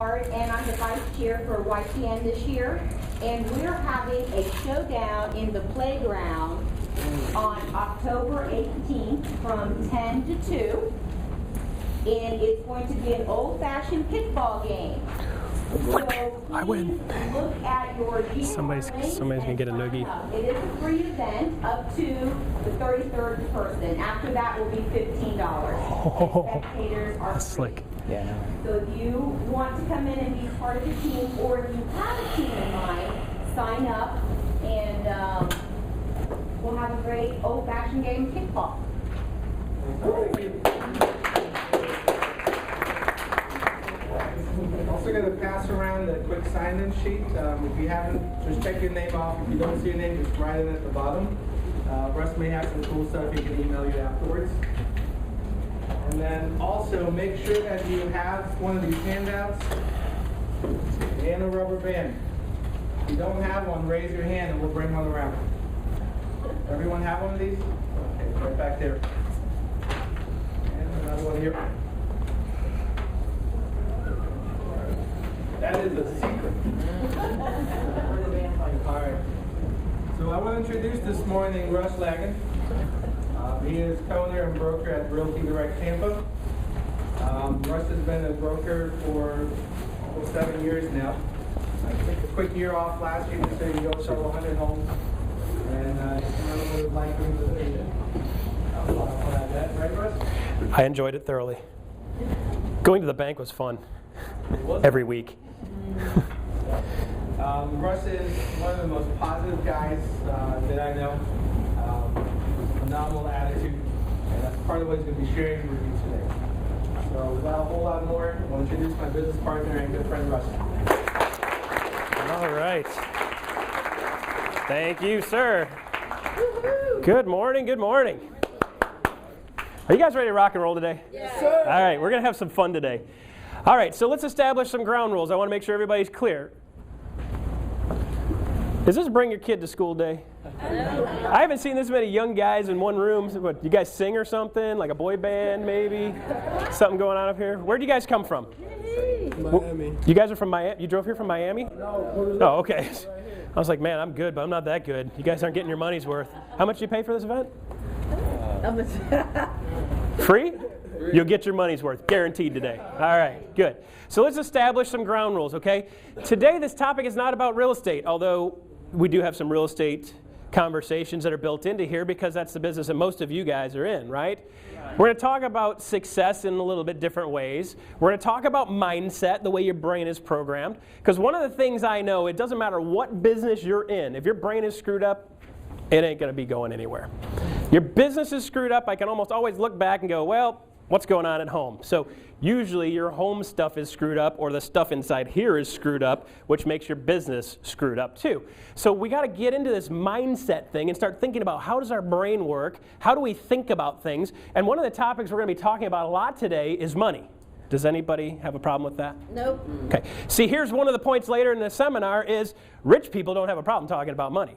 And I'm the vice chair for YTN this year, and we're having a showdown in the playground on October 18th from 10 to 2, and it's going to be an old-fashioned kickball game. So I win. Look at your Somebody's gonna get a noogie. It is a free event up to the 33rd person. After that will be $15. Oh, spectators are that's free. slick. Yeah. So if you want to come in and be part of the team, or if you have a team in mind, sign up, and we'll have a great old-fashioned game of kickball. Also going to pass around the quick sign-in sheet. If you haven't, just check your name off. If you don't see your name, just write it at the bottom. Russ may have some cool stuff he can email you afterwards. And then also make sure that you have one of these handouts and a rubber band. If you don't have one, raise your hand and we'll bring one around. Everyone have one of these? Okay, right back there. And another one here. That is a secret. All right. So I want to introduce this morning Russ Laggan. He is co-owner and broker at Realty Direct Tampa. Russ has been a broker for almost 7 years now. I took a quick year off last year so you can go sell 100 homes. And I would like to right, Russ? I enjoyed it thoroughly. Going to the bank was fun. Every week. Russ is one of the most positive guys that I know. Phenomenal attitude, and that's part of what he's going to be sharing with you today. So without a whole lot more, I want to introduce my business partner and good friend, Russ. All right. Thank you, sir. Good morning, good morning. Are you guys ready to rock and roll today? Yes, sir. All right, we're going to have some fun today. All right, so let's establish some ground rules. I want to make sure everybody's clear. Is this bring your kid to school day? I haven't seen this many young guys in one room. What, you guys sing or something? Like a boy band, maybe? Something going on up here? Where do you guys come from? Miami. You guys are from Miami? You drove here from Miami? No. Oh, okay. I was like, man, I'm good, but I'm not that good. You guys aren't getting your money's worth. How much did you pay for this event? Free? You'll get your money's worth, guaranteed today. All right, good. So let's establish some ground rules, okay? Today, this topic is not about real estate, although we do have some real estate conversations that are built into here because that's the business that most of you guys are in, right? We're going to talk about success in a little bit different ways. We're going to talk about mindset, the way your brain is programmed. Because one of the things I know, it doesn't matter what business you're in, if your brain is screwed up, it ain't going to be going anywhere. Your business is screwed up, I can almost always look back and go, well, what's going on at home? So usually your home stuff is screwed up, or the stuff inside here is screwed up, which makes your business screwed up too. So we got to get into this mindset thing and start thinking about how does our brain work? How do we think about things? And one of the topics we're going to be talking about a lot today is money. Does anybody have a problem with that? Nope. Okay. See, here's one of the points later in the seminar is rich people don't have a problem talking about money.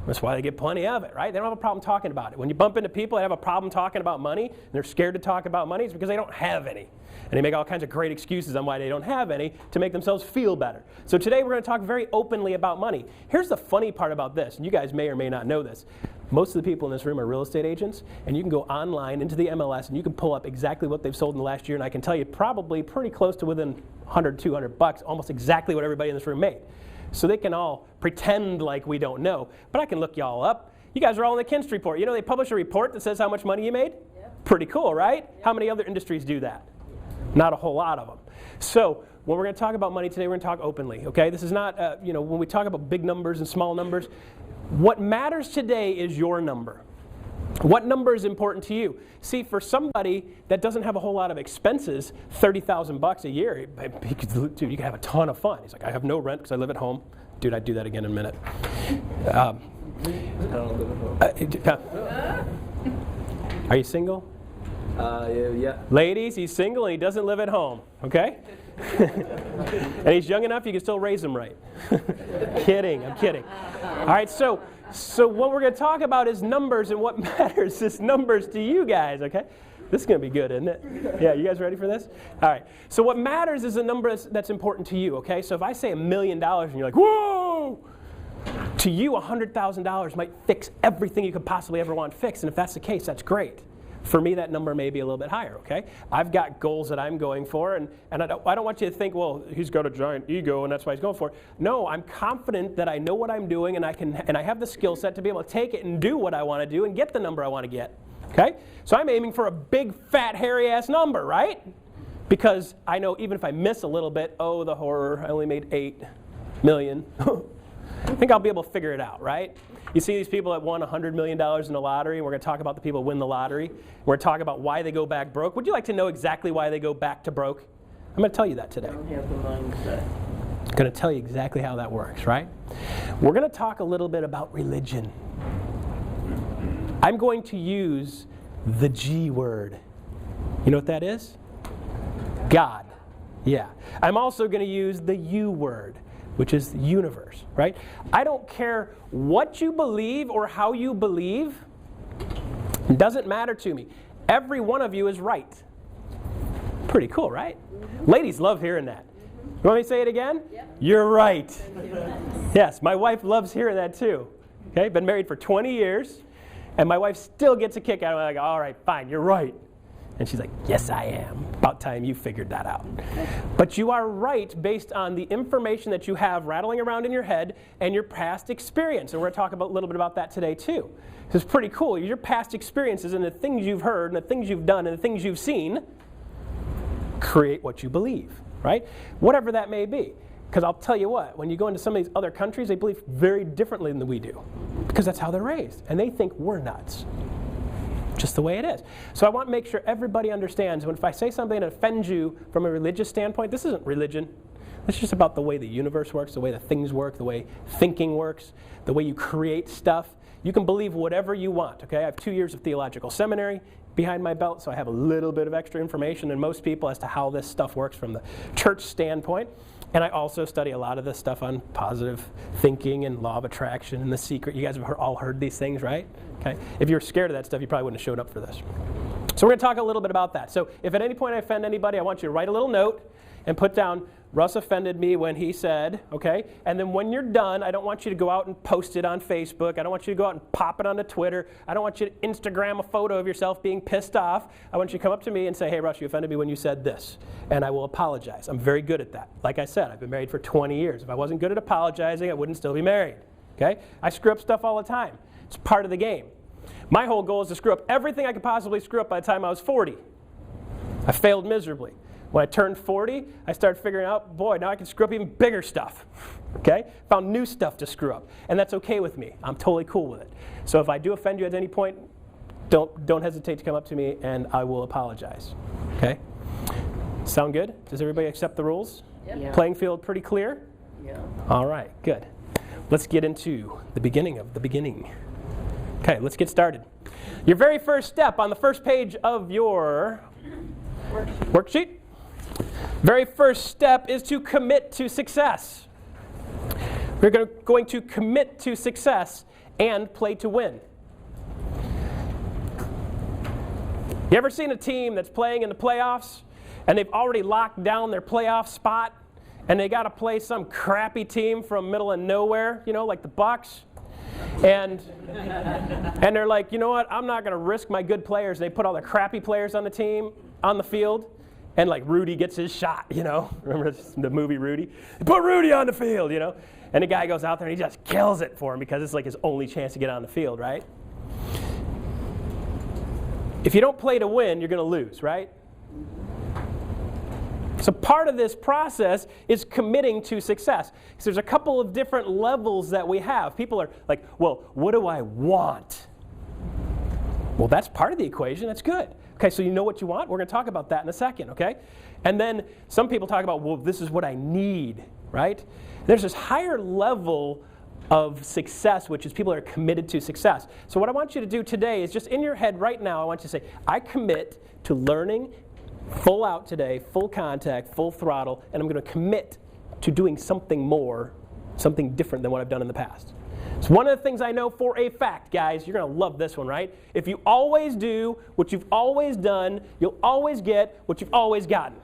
That's why they get plenty of it, right? They don't have a problem talking about it. When you bump into people that have a problem talking about money, and they're scared to talk about money, it's because they don't have any. And they make all kinds of great excuses on why they don't have any to make themselves feel better. So today we're going to talk very openly about money. Here's the funny part about this, and you guys may or may not know this. Most of the people in this room are real estate agents, and you can go online into the MLS and you can pull up exactly what they've sold in the last year, and I can tell you probably pretty close to within 100, 200 bucks, almost exactly what everybody in this room made. So they can all pretend like we don't know. But I can look y'all up. You guys are all in the Kinst report. You know they publish a report that says how much money you made? Yep. Pretty cool, right? Yep. How many other industries do that? Not a whole lot of them. So when we're going to talk about money today, we're going to talk openly, okay? This is not, when we talk about big numbers and small numbers, what matters today is your number. What number is important to you? See, for somebody that doesn't have a whole lot of expenses, $30,000 a year, dude, you can have a ton of fun. He's like, I have no rent because I live at home. Dude, I'd do that again in a minute. Are you single? Yeah. Ladies, he's single and he doesn't live at home, okay? And he's young enough you can still raise him right. Kidding, I'm kidding. All right, so what we're going to talk about is numbers, and what matters is numbers to you guys, okay? This is going to be good, isn't it? Yeah, you guys ready for this? All right. So what matters is the number that's important to you, okay? So if I say $1 million and you're like, whoa! To you, $100,000 might fix everything you could possibly ever want fixed. And if that's the case, that's great. For me, that number may be a little bit higher, okay? I've got goals that I'm going for, and I don't want you to think, well, he's got a giant ego, and that's why he's going for it. No, I'm confident that I know what I'm doing, and I have the skill set to be able to take it and do what I want to do and get the number I want to get, okay? So I'm aiming for a big, fat, hairy-ass number, right? Because I know even if I miss a little bit, oh, the horror, I only made $8 million. I think I'll be able to figure it out, right? You see these people that won $100 million in the lottery, and we're going to talk about the people who win the lottery. We're going to talk about why they go back broke. Would you like to know exactly why they go back to broke? I'm going to tell you that today. Don't have the mindset. I'm going to tell you exactly how that works, right? We're going to talk a little bit about religion. I'm going to use the G word. You know what that is? God. Yeah. I'm also going to use the U word, which is the universe, right? I don't care what you believe or how you believe. It doesn't matter to me. Every one of you is right. Pretty cool, right? Ladies love hearing that. You want me to say it again? Yep. You're right. Yes, my wife loves hearing that too. Okay, been married for 20 years, and my wife still gets a kick out of it. I'm like, all right, fine, you're right. And she's like, yes, I am. About time you figured that out. But you are right based on the information that you have rattling around in your head and your past experience. And we're going to talk a little bit about that today, too. This is pretty cool. Your past experiences and the things you've heard and the things you've done and the things you've seen create what you believe, right? Whatever that may be. Because I'll tell you what, when you go into some of these other countries, they believe very differently than we do. Because that's how they're raised. And they think we're nuts. Just the way it is. So I want to make sure everybody understands when if I say something that offends you from a religious standpoint, this isn't religion. It's just about the way the universe works, the way the things work, the way thinking works, the way you create stuff. You can believe whatever you want, okay? I have 2 years of theological seminary behind my belt, so I have a little bit of extra information than most people as to how this stuff works from the church standpoint. And I also study a lot of this stuff on positive thinking and law of attraction and The Secret. You guys have all heard these things, right? Okay. If you're scared of that stuff, you probably wouldn't have showed up for this. So we're going to talk a little bit about that. So if at any point I offend anybody, I want you to write a little note and put down, Russ offended me when he said, okay? And then when you're done, I don't want you to go out and post it on Facebook. I don't want you to go out and pop it onto Twitter. I don't want you to Instagram a photo of yourself being pissed off. I want you to come up to me and say, hey, Russ, you offended me when you said this. And I will apologize. I'm very good at that. Like I said, I've been married for 20 years. If I wasn't good at apologizing, I wouldn't still be married, okay? I screw up stuff all the time. It's part of the game. My whole goal is to screw up everything I could possibly screw up by the time I was 40. I failed miserably. When I turned 40, I started figuring out, boy, now I can screw up even bigger stuff. Okay? Found new stuff to screw up. And that's okay with me. I'm totally cool with it. So if I do offend you at any point, don't hesitate to come up to me and I will apologize. Okay? Sound good? Does everybody accept the rules? Yep. Yeah. Playing field pretty clear? Yeah. All right, good. Let's get into the beginning of the beginning. Okay, let's get started. Your very first step on the first page of your worksheet. Very first step is to commit to success. We're going to commit to success and play to win. You ever seen a team that's playing in the playoffs and they've already locked down their playoff spot and they got to play some crappy team from middle of nowhere, you know, like the Bucks? And they're like, you know what, I'm not going to risk my good players. They put all the crappy players on the team, on the field, and like Rudy gets his shot, you know. Remember the movie Rudy? They put Rudy on the field, you know. And the guy goes out there and he just kills it for him because it's like his only chance to get on the field, right? If you don't play to win, you're going to lose, right? So part of this process is committing to success. So there's a couple of different levels that we have. People are like, well, what do I want? Well, that's part of the equation. That's good. Okay, so you know what you want? We're going to talk about that in a second, okay? And then some people talk about, well, this is what I need, right? There's this higher level of success, which is people are committed to success. So what I want you to do today is just in your head right now, I want you to say, I commit to learning full out today, full contact, full throttle, and I'm going to commit to doing something more, something different than what I've done in the past. So It's one of the things I know for a fact, guys. You're going to love this one, right? If you always do what you've always done, you'll always get what you've always gotten.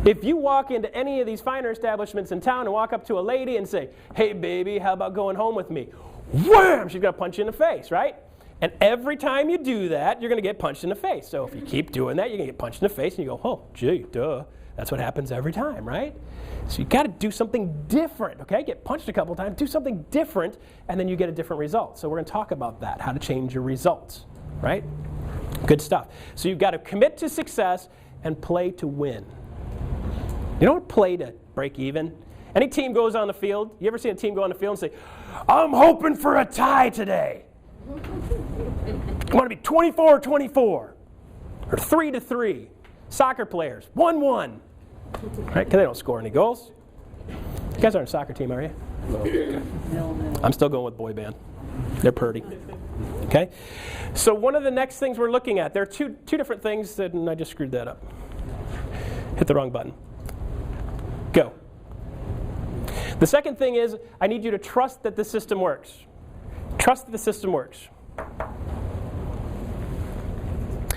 If you walk into any of these finer establishments in town and walk up to a lady and say, hey, baby, how about going home with me? Wham! She's going to punch you in the face, right? And every time you do that, you're going to get punched in the face. So if you keep doing that, you're going to get punched in the face, and you go, oh, gee, duh. That's what happens every time, right? So you got to do something different, okay? Get punched a couple times, do something different, and then you get a different result. So we're going to talk about that, how to change your results, right? Good stuff. So you've got to commit to success and play to win. You don't play to break even. Any team goes on the field, you ever seen a team go on the field and say, I'm hoping for a tie today. I want to be 24-24 or 3-3. Soccer players, 1-1. Right? Because they don't score any goals. You guys aren't a soccer team, are you? No. I'm still going with boy band. They're purdy. Okay? So one of the next things we're looking at, there are two different things, and I just screwed that up. Hit the wrong button. Go. The second thing is, I need you to trust that the system works. Trust that the system works.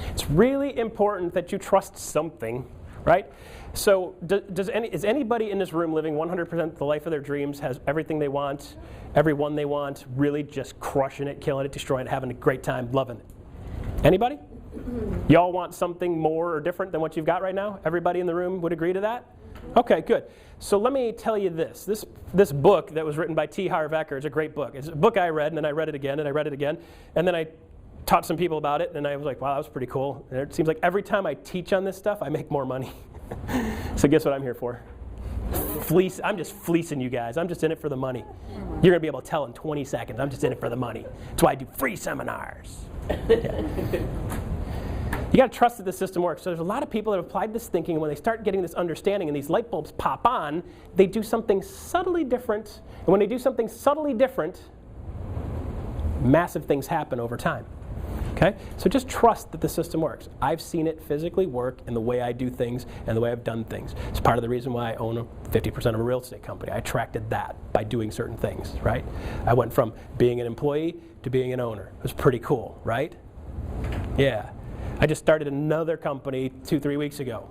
It's really important that you trust something, right? So is anybody in this room living 100% the life of their dreams, has everything they want, everyone they want, really just crushing it, killing it, destroying it, having a great time, loving it? Anybody? Y'all want something more or different than what you've got right now? Everybody in the room would agree to that? Okay, good. So let me tell you this. This book that was written by T. Harv Eker is a great book. It's a book I read, and then I read it again, and I read it again, and then I taught some people about it, and I was like, wow, that was pretty cool. And it seems like every time I teach on this stuff, I make more money. So guess what I'm here for? I'm just fleecing you guys. I'm just in it for the money. You're going to be able to tell in 20 seconds. I'm just in it for the money. That's why I do free seminars. Yeah. You got to trust that the system works. So there's a lot of people that have applied this thinking, and when they start getting this understanding and these light bulbs pop on, they do something subtly different. And when they do something subtly different, massive things happen over time. Okay? So just trust that the system works. I've seen it physically work in the way I do things and the way I've done things. It's part of the reason why I own 50% of a real estate company. I attracted that by doing certain things, right? I went from being an employee to being an owner. It was pretty cool, right? Yeah. I just started another company 2-3 weeks ago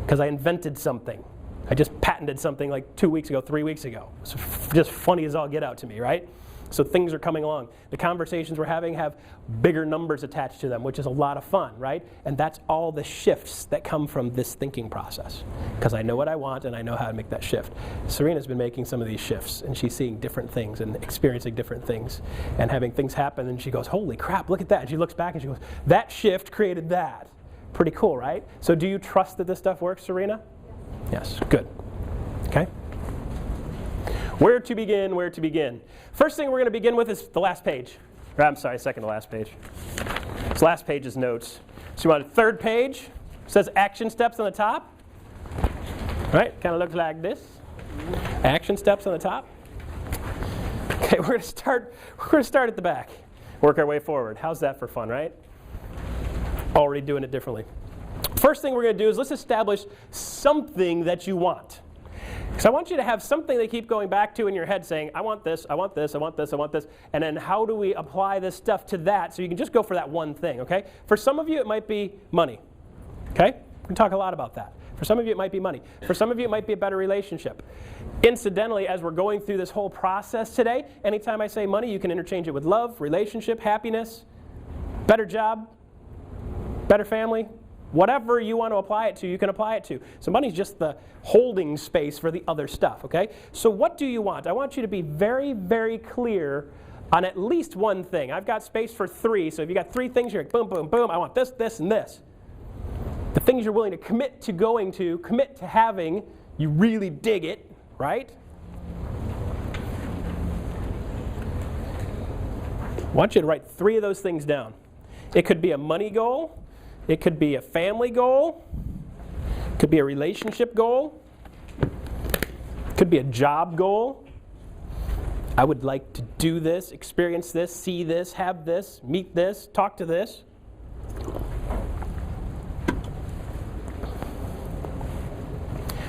because I invented something. I just patented something like 2 weeks ago, 3 weeks ago. It's just funny as all get out to me, right? So things are coming along. The conversations we're having have bigger numbers attached to them, which is a lot of fun, right? And that's all the shifts that come from this thinking process. Because I know what I want and I know how to make that shift. Serena's been making some of these shifts, and she's seeing different things and experiencing different things and having things happen, and she goes, holy crap, look at that. And she looks back and she goes, that shift created that. Pretty cool, right? So do you trust that this stuff works, Serena? Yes, good. Okay? Where to begin, where to begin? First thing we're going to begin with is the last page. Or, I'm sorry, second to last page. This last page is notes. So you want a third page. It says action steps on the top. Right? Kind of looks like this. Action steps on the top. Okay, we're going to start at the back. Work our way forward. How's that for fun, right? Already doing it differently. First thing we're going to do is let's establish something that you want. So I want you to have something they keep going back to in your head saying, I want this, I want this, I want this, I want this. And then how do we apply this stuff to that so you can just go for that one thing, okay? For some of you, it might be money, okay? We can talk a lot about that. For some of you, it might be money. For some of you, it might be a better relationship. Incidentally, as we're going through this whole process today, anytime I say money, you can interchange it with love, relationship, happiness, better job, better family. Whatever you want to apply it to, you can apply it to. So money's just the holding space for the other stuff, okay? So what do you want? I want you to be very, very clear on at least one thing. I've got space for 3, so if you got 3 things, you're like, boom, boom, boom, I want this, this, and this. The things you're willing to commit to going to, commit to having, you really dig it, right? I want you to write 3 of those things down. It could be a money goal. It could be a family goal. It could be a relationship goal. It could be a job goal. I would like to do this, experience this, see this, have this, meet this, talk to this.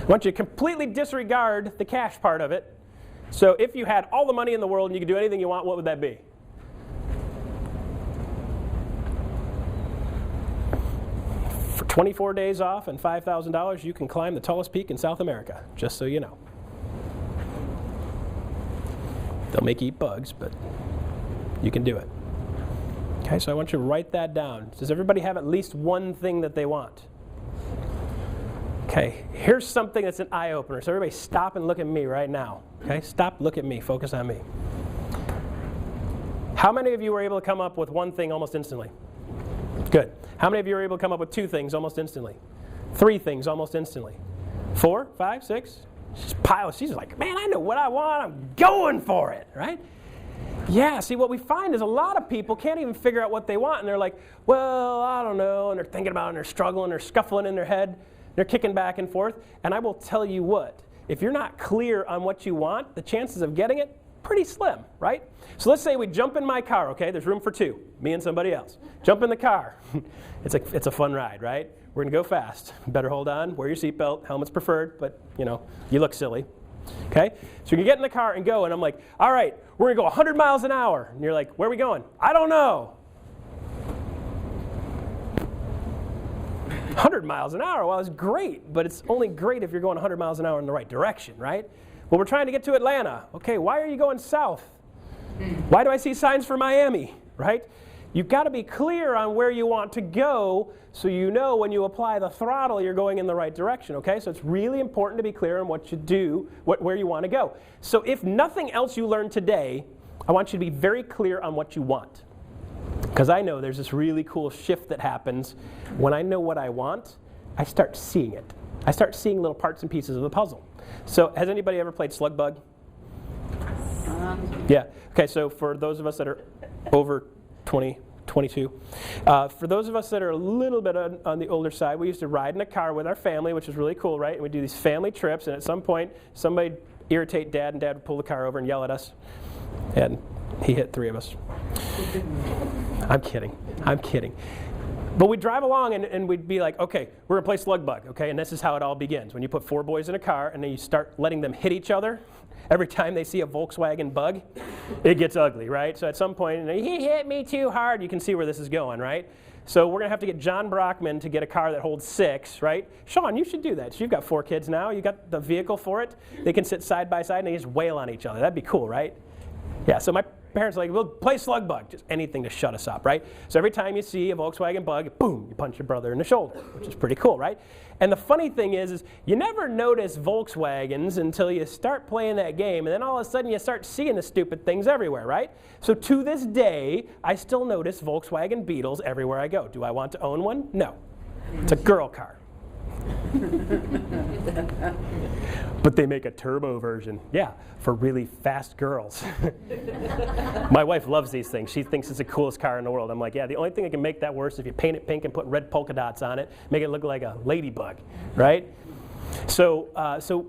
I want you to completely disregard the cash part of it So if you had all the money in the world and you could do anything you want, what would that be? For 24 days off and $5,000, you can climb the tallest peak in South America, just so you know. They'll make you eat bugs, but you can do it. Okay, so I want you to write that down. Does everybody have at least one thing that they want? Okay, here's something that's an eye-opener. So everybody stop and look at me right now. Okay, stop, look at me, focus on me. How many of you were able to come up with one thing almost instantly? Good. How many of you were able to come up with 2 things almost instantly? 3 things almost instantly? 4, 5, 6? She's like, man, I know what I want, I'm going for it, right? Yeah, see, what we find is a lot of people can't even figure out what they want, and they're like, well, I don't know, and they're thinking about it, and they're struggling, they're scuffling in their head, they're kicking back and forth, and I will tell you what, if you're not clear on what you want, the chances of getting it, pretty slim, right? So let's say we jump in my car, okay? There's room for 2, me and somebody else. Jump in the car. It's a fun ride, right? We're gonna go fast. Better hold on, wear your seatbelt, helmet's preferred, but you know, you look silly. Okay? So you get in the car and go, and I'm like, all right, we're gonna go 100 miles an hour. And you're like, where are we going? I don't know. 100 miles an hour, well, it's great, but it's only great if you're going 100 miles an hour in the right direction, right? Well, we're trying to get to Atlanta. Okay, why are you going south? Why do I see signs for Miami, right? You've got to be clear on where you want to go so you know when you apply the throttle you're going in the right direction, okay? So it's really important to be clear on what you do, where you want to go. So if nothing else you learn today, I want you to be very clear on what you want. Because I know there's this really cool shift that happens. When I know what I want, I start seeing it. I start seeing little parts and pieces of the puzzle. So has anybody ever played Slug Bug? Yeah. Okay, so for those of us that are over 20, 22. For those of us that are a little bit on the older side, we used to ride in a car with our family, which was really cool, right? And we'd do these family trips, and at some point, somebody'd irritate Dad, and Dad would pull the car over and yell at us. And he hit 3 of us. I'm kidding. I'm kidding. But we'd drive along, and we'd be like, okay, we're going to play Slug Bug, okay? And this is how it all begins. When you put 4 boys in a car, and then you start letting them hit each other, every time they see a Volkswagen Bug, it gets ugly, right? So at some point, he hit me too hard. You can see where this is going, right? So we're going to have to get John Brockman to get a car that holds 6, right? Sean, you should do that. So you've got 4 kids now. You got the vehicle for it. They can sit side by side, and they just wail on each other. That'd be cool, right? Yeah, so my parents are like, we'll play Slug Bug. Just anything to shut us up, right? So every time you see a Volkswagen Bug, boom, you punch your brother in the shoulder, which is pretty cool, right? And the funny thing is you never notice Volkswagens until you start playing that game, and then all of a sudden you start seeing the stupid things everywhere, right? So to this day, I still notice Volkswagen Beetles everywhere I go. Do I want to own one? No. It's a girl car. But they make a turbo version, yeah, for really fast girls. My wife loves these things. She thinks it's the coolest car in the world. I'm like, yeah, the only thing that can make that worse is if you paint it pink and put red polka dots on it, make it look like a ladybug, right? So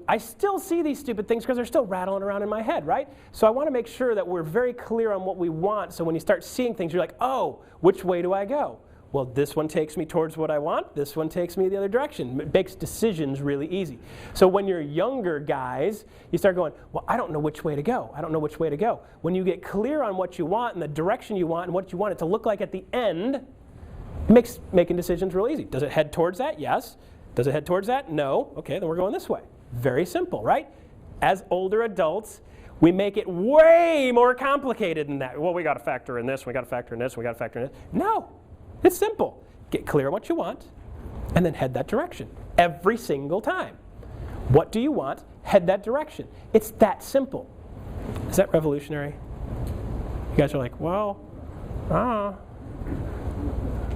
I still see these stupid things because they're still rattling around in my head, right? So I want to make sure that we're very clear on what we want, so when you start seeing things, you're like, oh, which way do I go? Well, this one takes me towards what I want. This one takes me the other direction. It makes decisions really easy. So when you're younger guys, you start going, well, I don't know which way to go. I don't know which way to go. When you get clear on what you want and the direction you want and what you want it to look like at the end, it makes making decisions real easy. Does it head towards that? Yes. Does it head towards that? No. Okay, then we're going this way. Very simple, right? As older adults, we make it way more complicated than that. Well, we got to factor in this, we got to factor in this, we got to factor in this. No. It's simple. Get clear on what you want, and then head that direction every single time. What do you want? Head that direction. It's that simple. Is that revolutionary? You guys are like, well,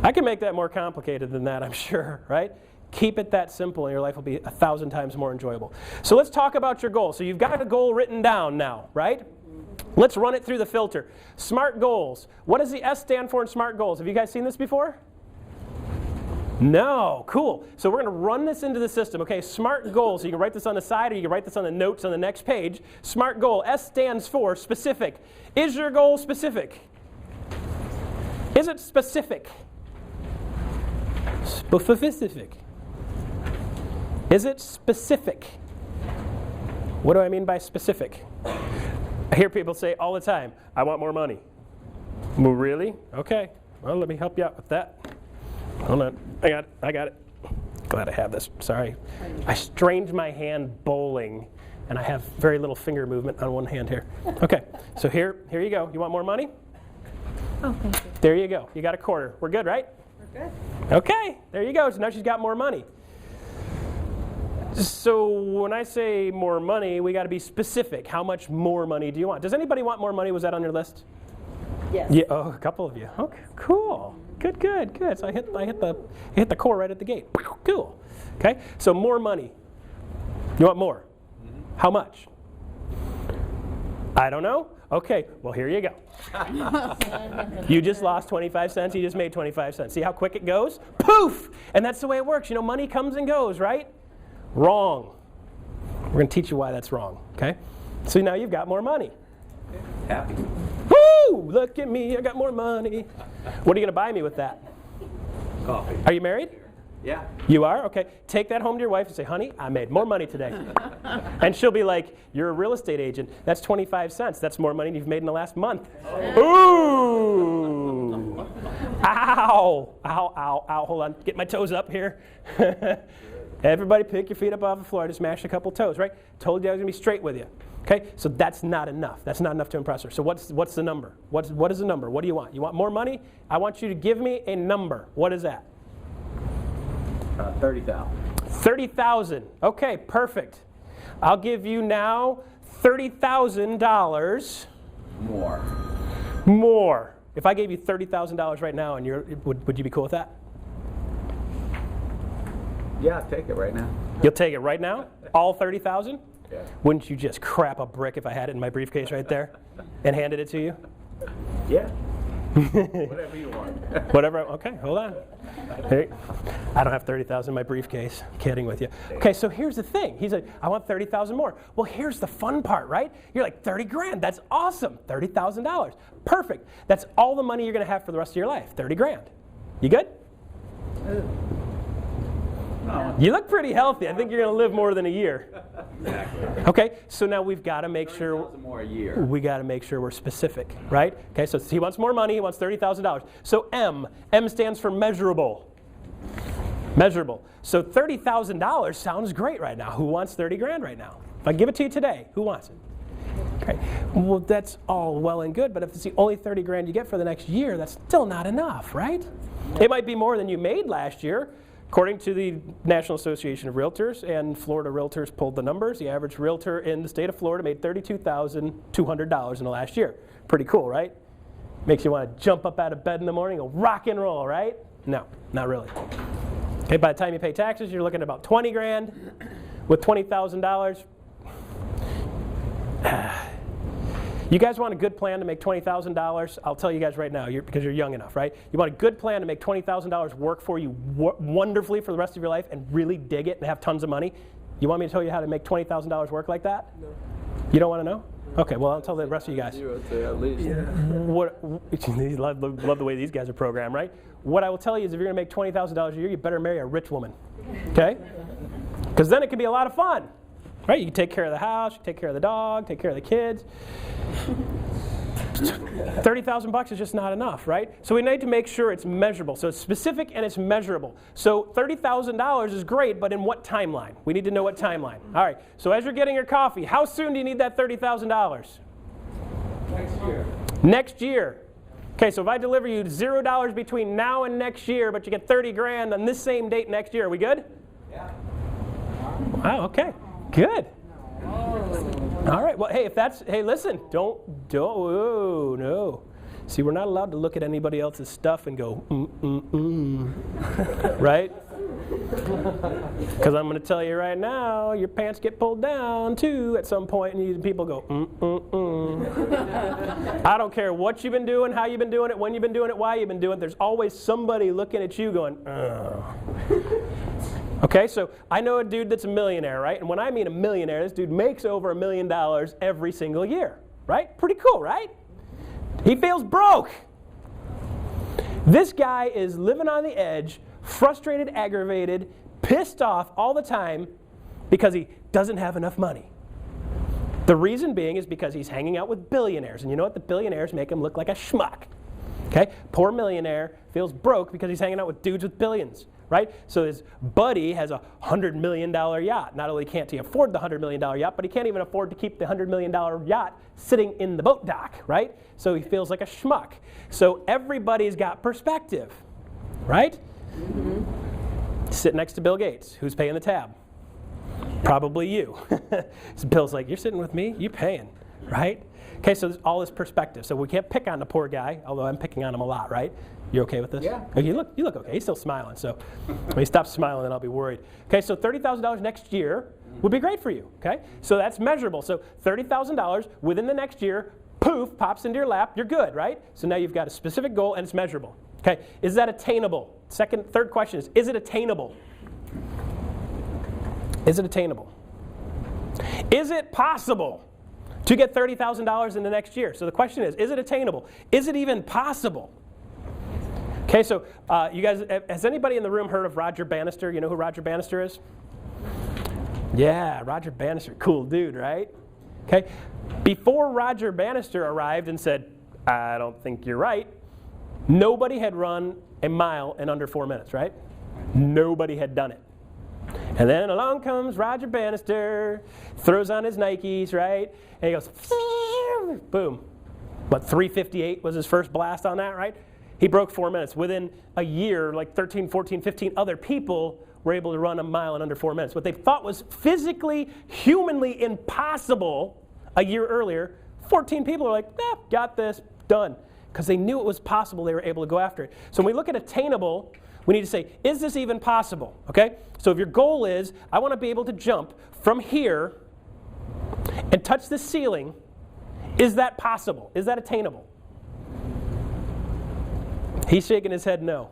I can make that more complicated than that, I'm sure, right? Keep it that simple, and your life will be 1,000 times more enjoyable. So let's talk about your goal. So you've got a goal written down now, right? Let's run it through the filter. SMART goals. What does the S stand for in SMART goals? Have you guys seen this before? No. Cool. So we're going to run this into the system. Okay, SMART goals. So you can write this on the side, or you can write this on the notes on the next page. SMART goal. S stands for specific. Is your goal specific? Is it specific? Specific. Is it specific? What do I mean by specific? hear people say all the time, I want more money. Well, really? Okay. Well, let me help you out with that. Hold on. I got it. Glad I have this. Sorry. I strained my hand bowling, and I have very little finger movement on one hand here. Okay. So here you go. You want more money? Oh, thank you. There you go. You got a quarter. We're good, right? We're good. Okay. There you go. So now she's got more money. So when I say more money, we got to be specific. How much more money do you want? Does anybody want more money? Was that on your list? Yes. Yeah. Oh, a couple of you. Okay. Cool. Good. So I hit the core right at the gate. Cool. Okay. So more money. You want more? How much? I don't know. Okay. Well, here you go. You just lost 25 cents. You just made 25 cents. See how quick it goes? Poof! And that's the way it works. You know, money comes and goes, right? Wrong. We're going to teach you why that's wrong, okay? So now you've got more money. Happy. Woo! Look at me, I got more money. What are you going to buy me with that? Coffee. Are you married? Yeah. You are? Okay. Take that home to your wife and say, honey, I made more money today. And she'll be like, you're a real estate agent. That's 25 cents. That's more money than you've made in the last month. Ooh! Ow! Ow. Hold on. Get my toes up here. Everybody pick your feet up off the floor. Just mash a couple toes, right? Told you I was going to be straight with you. Okay? So that's not enough. That's not enough to impress her. So what's the number? What is the number? What do you want? You want more money? I want you to give me a number. What is that? 30,000. 30,000. Okay, perfect. I'll give you now $30,000 more. If I gave you $30,000 right now, and would you be cool with that? Yeah, I'll take it right now. You'll take it right now? All 30,000? Yeah. Wouldn't you just crap a brick if I had it in my briefcase right there and handed it to you? Yeah. Whatever you want. Whatever. Okay, hold on. Hey, I don't have 30,000 in my briefcase. Kidding with you. Okay, so here's the thing. He's like, I want 30,000 more. Well, here's the fun part, right? You're like, 30 grand. That's awesome. $30,000. Perfect. That's all the money you're going to have for the rest of your life. 30 grand. You good? You look pretty healthy. I think you're going to live more than a year. Exactly. Okay, so now we've got to make sure. 30,000 more a year. We got to make sure we're specific, right? Okay, so he wants more money. He wants $30,000. So M stands for measurable. Measurable. So $30,000 sounds great right now. Who wants 30 grand right now? If I give it to you today, who wants it? Okay. Well, that's all well and good, but if it's the only 30 grand you get for the next year, that's still not enough, right? It might be more than you made last year. According to the National Association of Realtors, and Florida Realtors pulled the numbers, the average realtor in the state of Florida made $32,200 in the last year. Pretty cool, right? Makes you want to jump up out of bed in the morning and go rock and roll, right? No, not really. Okay, by the time you pay taxes, you're looking at about 20 grand. With $20,000, you guys want a good plan to make $20,000? I'll tell you guys right now, because you're young enough, right? You want a good plan to make $20,000 work for you wonderfully for the rest of your life and really dig it and have tons of money? You want me to tell you how to make $20,000 work like that? No. You don't want to know? Okay, well, I'll tell the rest of you guys. At least. Yeah. Love the way these guys are programmed, right? What I will tell you is if you're going to make $20,000 a year, you better marry a rich woman, okay? Because then it can be a lot of fun. Right, you can take care of the house, you can take care of the dog, take care of the kids. $30,000 is just not enough, right? So we need to make sure it's measurable. So it's specific and it's measurable. So $30,000 is great, but in what timeline? We need to know what timeline. All right, so as you're getting your coffee, how soon do you need that $30,000? Next year. Next year. Okay, so if I deliver you $0 between now and next year, but you get 30 grand on this same date next year, are we good? Yeah. Wow, okay. Good. All right. Well, hey, hey, listen, don't, oh, no. See, we're not allowed to look at anybody else's stuff and go, right? Because I'm going to tell you right now, your pants get pulled down too at some point, and people go, I don't care what you've been doing, how you've been doing it, when you've been doing it, why you've been doing it. There's always somebody looking at you going, Okay, so I know a dude that's a millionaire, right? And when I mean a millionaire, this dude makes over $1 million every single year, right? Pretty cool, right? He feels broke. This guy is living on the edge, frustrated, aggravated, pissed off all the time because he doesn't have enough money. The reason being is because he's hanging out with billionaires. And you know what? The billionaires make him look like a schmuck. Okay? Poor millionaire feels broke because he's hanging out with dudes with billions. Right? So his buddy has a $100 million yacht. Not only can't he afford the $100 million yacht, but he can't even afford to keep the $100 million yacht sitting in the boat dock. Right? So he feels like a schmuck. So everybody's got perspective. Right? Mm-hmm. Sit next to Bill Gates. Who's paying the tab? Probably you. So Bill's like, you're sitting with me? You paying. Right? Okay, so there's all this perspective. So we can't pick on the poor guy, although I'm picking on him a lot, right? You okay with this? Yeah. Okay, you look okay. He's still smiling. So when he stops smiling, then I'll be worried. Okay, so $30,000 next year would be great for you. Okay, so that's measurable. So $30,000 within the next year, poof, pops into your lap. You're good, right? So now you've got a specific goal and it's measurable. Okay, is that attainable? Third question is it attainable? Is it attainable? Is it possible to get $30,000 in the next year? So the question is it attainable? Is it even possible? Okay, so you guys, has anybody in the room heard of Roger Bannister? You know who Roger Bannister is? Yeah, Roger Bannister, cool dude, right? Okay, before Roger Bannister arrived and said, I don't think you're right, nobody had run a mile in under 4 minutes, right? Nobody had done it. And then along comes Roger Bannister, throws on his Nikes, right? And he goes, boom. But 3:58 was his first blast on that, right? He broke 4 minutes. Within a year, like 13, 14, 15 other people were able to run a mile in under 4 minutes. What they thought was physically, humanly impossible a year earlier, 14 people are like, got this, done. Because they knew it was possible, they were able to go after it. So when we look at attainable, we need to say, is this even possible? Okay? So if your goal is, I want to be able to jump from here and touch the ceiling, is that possible? Is that attainable? He's shaking his head no.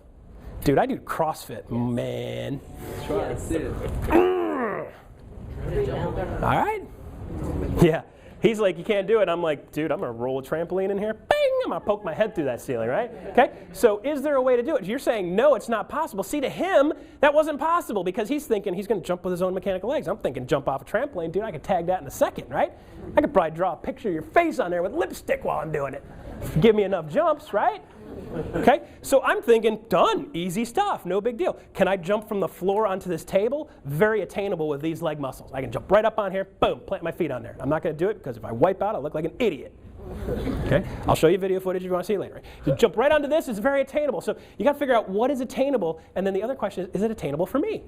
Dude, I do CrossFit, man. Try it. All right? Yeah. He's like, you can't do it. I'm like, dude, I'm going to roll a trampoline in here. Bang! I'm going to poke my head through that ceiling, right? Okay? So is there a way to do it? You're saying, no, it's not possible. See, to him, that wasn't possible because he's thinking he's going to jump with his own mechanical legs. I'm thinking jump off a trampoline. Dude, I could tag that in a second, right? I could probably draw a picture of your face on there with lipstick while I'm doing it. Give me enough jumps, right? Okay, so I'm thinking, done, easy stuff, no big deal. Can I jump from the floor onto this table? Very attainable with these leg muscles. I can jump right up on here, boom, plant my feet on there. I'm not going to do it because if I wipe out, I'll look like an idiot. Okay, I'll show you video footage if you want to see it later. So jump right onto this, it's very attainable. So you got to figure out what is attainable, and then the other question is it attainable for me?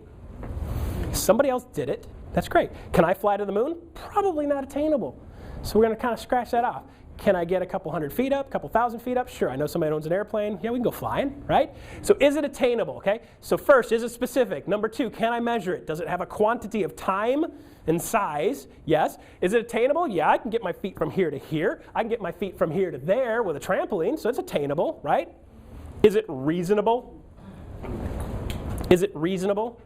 Somebody else did it, that's great. Can I fly to the moon? Probably not attainable. So we're going to kind of scratch that off. Can I get a couple 100 feet up, a couple 1,000 feet up? Sure, I know somebody owns an airplane. Yeah, we can go flying, right? So is it attainable, okay? So first, is it specific? Number two, can I measure it? Does it have a quantity of time and size? Yes. Is it attainable? Yeah, I can get my feet from here to here. I can get my feet from here to there with a trampoline, so it's attainable, right? Is it reasonable? Is it reasonable?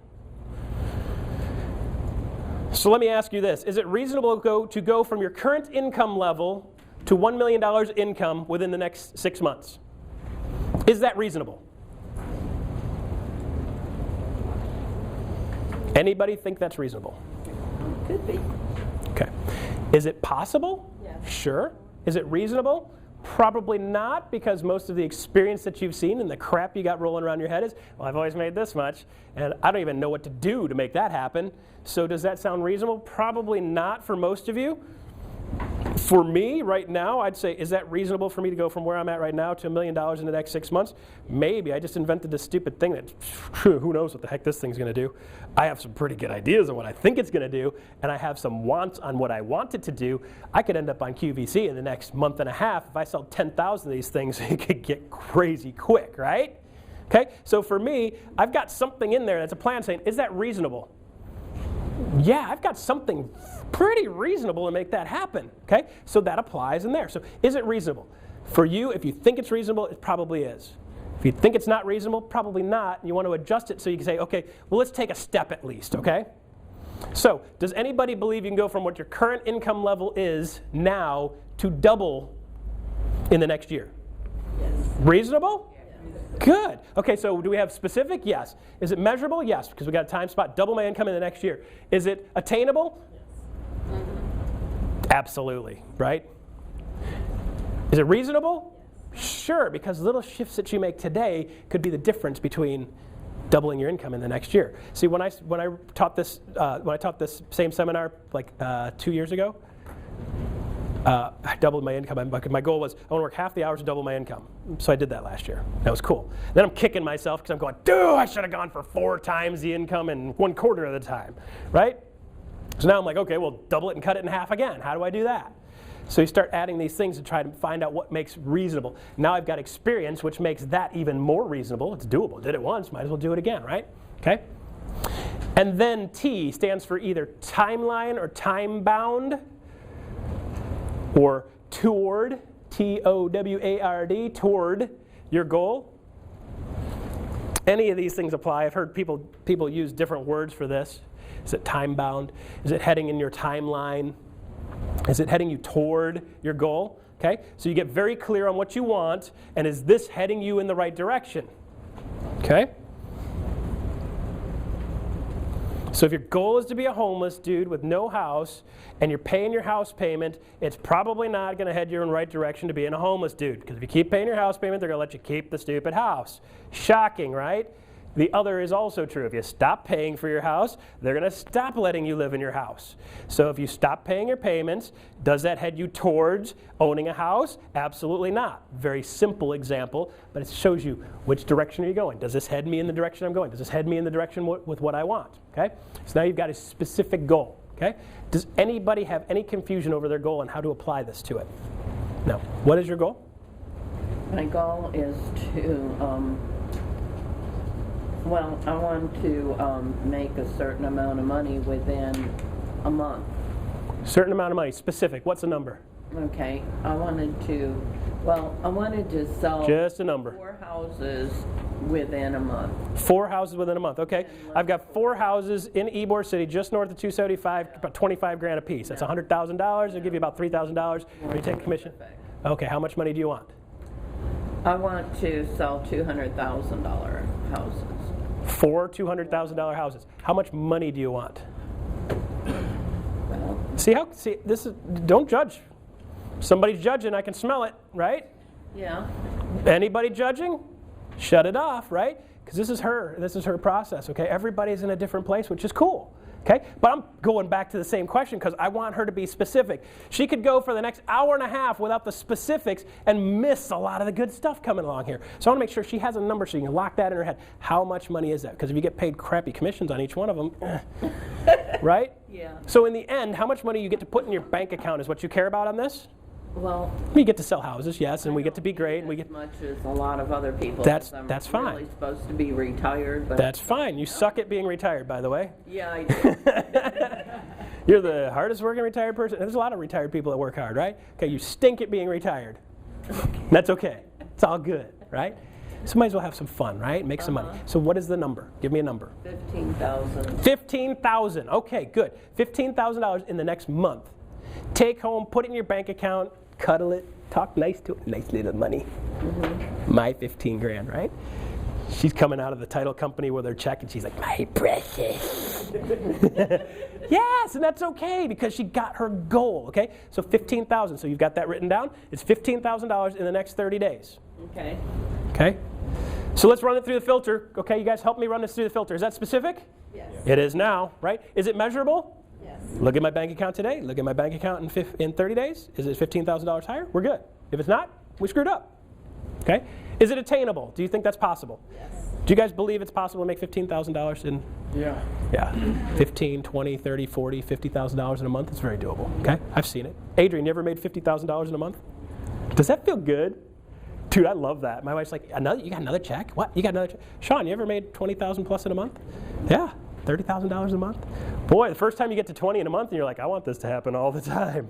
So let me ask you this. Is it reasonable to go from your current income level to $1 million income within the next 6 months? Is that reasonable? Anybody think that's reasonable? Could be. Okay. Is it possible? Yes. Sure. Is it reasonable? Probably not, because most of the experience that you've seen and the crap you got rolling around your head is, well, I've always made this much, and I don't even know what to do to make that happen. So does that sound reasonable? Probably not for most of you. For me, right now, I'd say, is that reasonable for me to go from where I'm at right now to $1 million in the next 6 months? Maybe. I just invented this stupid thing that, who knows what the heck this thing's going to do. I have some pretty good ideas on what I think it's going to do, and I have some wants on what I want it to do. I could end up on QVC in the next month and a half. If I sell 10,000 of these things, it could get crazy quick, right? Okay, so for me, I've got something in there that's a plan saying, is that reasonable? Yeah, I've got something pretty reasonable to make that happen, okay? So that applies in there. So is it reasonable? For you, if you think it's reasonable, it probably is. If you think it's not reasonable, probably not, and you want to adjust it so you can say, okay, well, let's take a step at least, okay? So does anybody believe you can go from what your current income level is now to double in the next year? Yes. Reasonable? Good. Okay, so do we have specific? Yes. Is it measurable? Yes, because we got a time spot. Double my income in the next year. Is it attainable? Yes. Absolutely, right? Is it reasonable? Sure, because little shifts that you make today could be the difference between doubling your income in the next year. See, when I taught this same seminar like 2 years ago, I doubled my income. My goal was I want to work half the hours to double my income. So I did that last year. That was cool. Then I'm kicking myself because I'm going, dude, I should have gone for 4 times the income in 1/4 of the time, right? So now I'm like, okay, well, double it and cut it in half again. How do I do that? So you start adding these things to try to find out what makes reasonable. Now I've got experience, which makes that even more reasonable. It's doable. Did it once, might as well do it again, right? Okay? And then T stands for either timeline or time-bound, or toward, T-O-W-A-R-D, toward your goal. Any of these things apply. I've heard people use different words for this. Is it time-bound? Is it heading in your timeline? Is it heading you toward your goal? Okay, so you get very clear on what you want, and is this heading you in the right direction? Okay? So if your goal is to be a homeless dude with no house, and you're paying your house payment, it's probably not going to head you in the right direction to being a homeless dude. Because if you keep paying your house payment, they're going to let you keep the stupid house. Shocking, right? The other is also true. If you stop paying for your house, they're going to stop letting you live in your house. So if you stop paying your payments, does that head you towards owning a house? Absolutely not. Very simple example, but it shows you which direction are you going. Does this head me in the direction I'm going? Does this head me in the direction with what I want? Okay? So now you've got a specific goal. Okay? Does anybody have any confusion over their goal and how to apply this to it? No. What is your goal? My goal is to, I want to make a certain amount of money within a month. Certain amount of money. Specific. What's the number? Okay. I wanted to sell Just a number. 4 houses within a month. 4 houses within a month. Okay. I've got 4 houses in Ybor City, just north of 275, about 25 grand a piece. That's $100,000. It'll give you about $3,000. Will you take a commission? Okay. How much money do you want? I want to sell $200,000 houses. 4 $200,000 houses. How much money do you want? Well, See this is, don't judge. Somebody's judging, I can smell it, right? yeah. Anybody judging? Shut it off, right? Because this is her process, okay? Everybody's in a different place, which is cool. Okay? But I'm going back to the same question because I want her to be specific. She could go for the next hour and a half without the specifics and miss a lot of the good stuff coming along here. So I want to make sure she has a number so you can lock that in her head. How much money is that? Because if you get paid crappy commissions on each one of them, right? Yeah. So in the end, how much money you get to put in your bank account is what you care about on this? Well, We get to sell houses, yes, and we get to be great. And we as get much as a lot of other people. That's I'm fine. Really supposed to be retired, but That's fine. You suck at being retired, by the way. yeah, I do. You're the hardest working retired person. There's a lot of retired people that work hard, right? Okay, you stink at being retired. That's okay. It's all good, right? So might as well have some fun, right? Make some money. So what is the number? Give me a number. 15,000. 15,000. Okay, good. $15,000 in the next month. Take home, put it in your bank account, cuddle it, talk nice to it. Nice little money. My 15 grand, right? She's coming out of the title company with her check and she's like, my precious. Yes, and that's okay because she got her goal, okay? So 15,000. So you've got that written down. It's $15,000 in the next 30 days. Okay. Okay? So let's run it through the filter. Okay, you guys help me run this through the filter. Is that specific? Yes. It is now, right? Is it measurable? Yes. Look at my bank account today. Look at my bank account in 30 days. Is it $15,000 higher? We're good. If it's not, we screwed up. Okay? Is it attainable? Do you think that's possible? Yes. Do you guys believe it's possible to make $15,000 in? Yeah. Yeah. 15, 20, 30, 40, $50,000 in a month? It's very doable. Okay? I've seen it. Adrian, you ever made $50,000 in a month? Does that feel good? Dude, I love that. My wife's like, you got another check? What? You got another check? Sean, you ever made $20,000 plus in a month? Yeah. $30,000 a month? Boy, the first time you get to 20 in a month and you're like, I want this to happen all the time.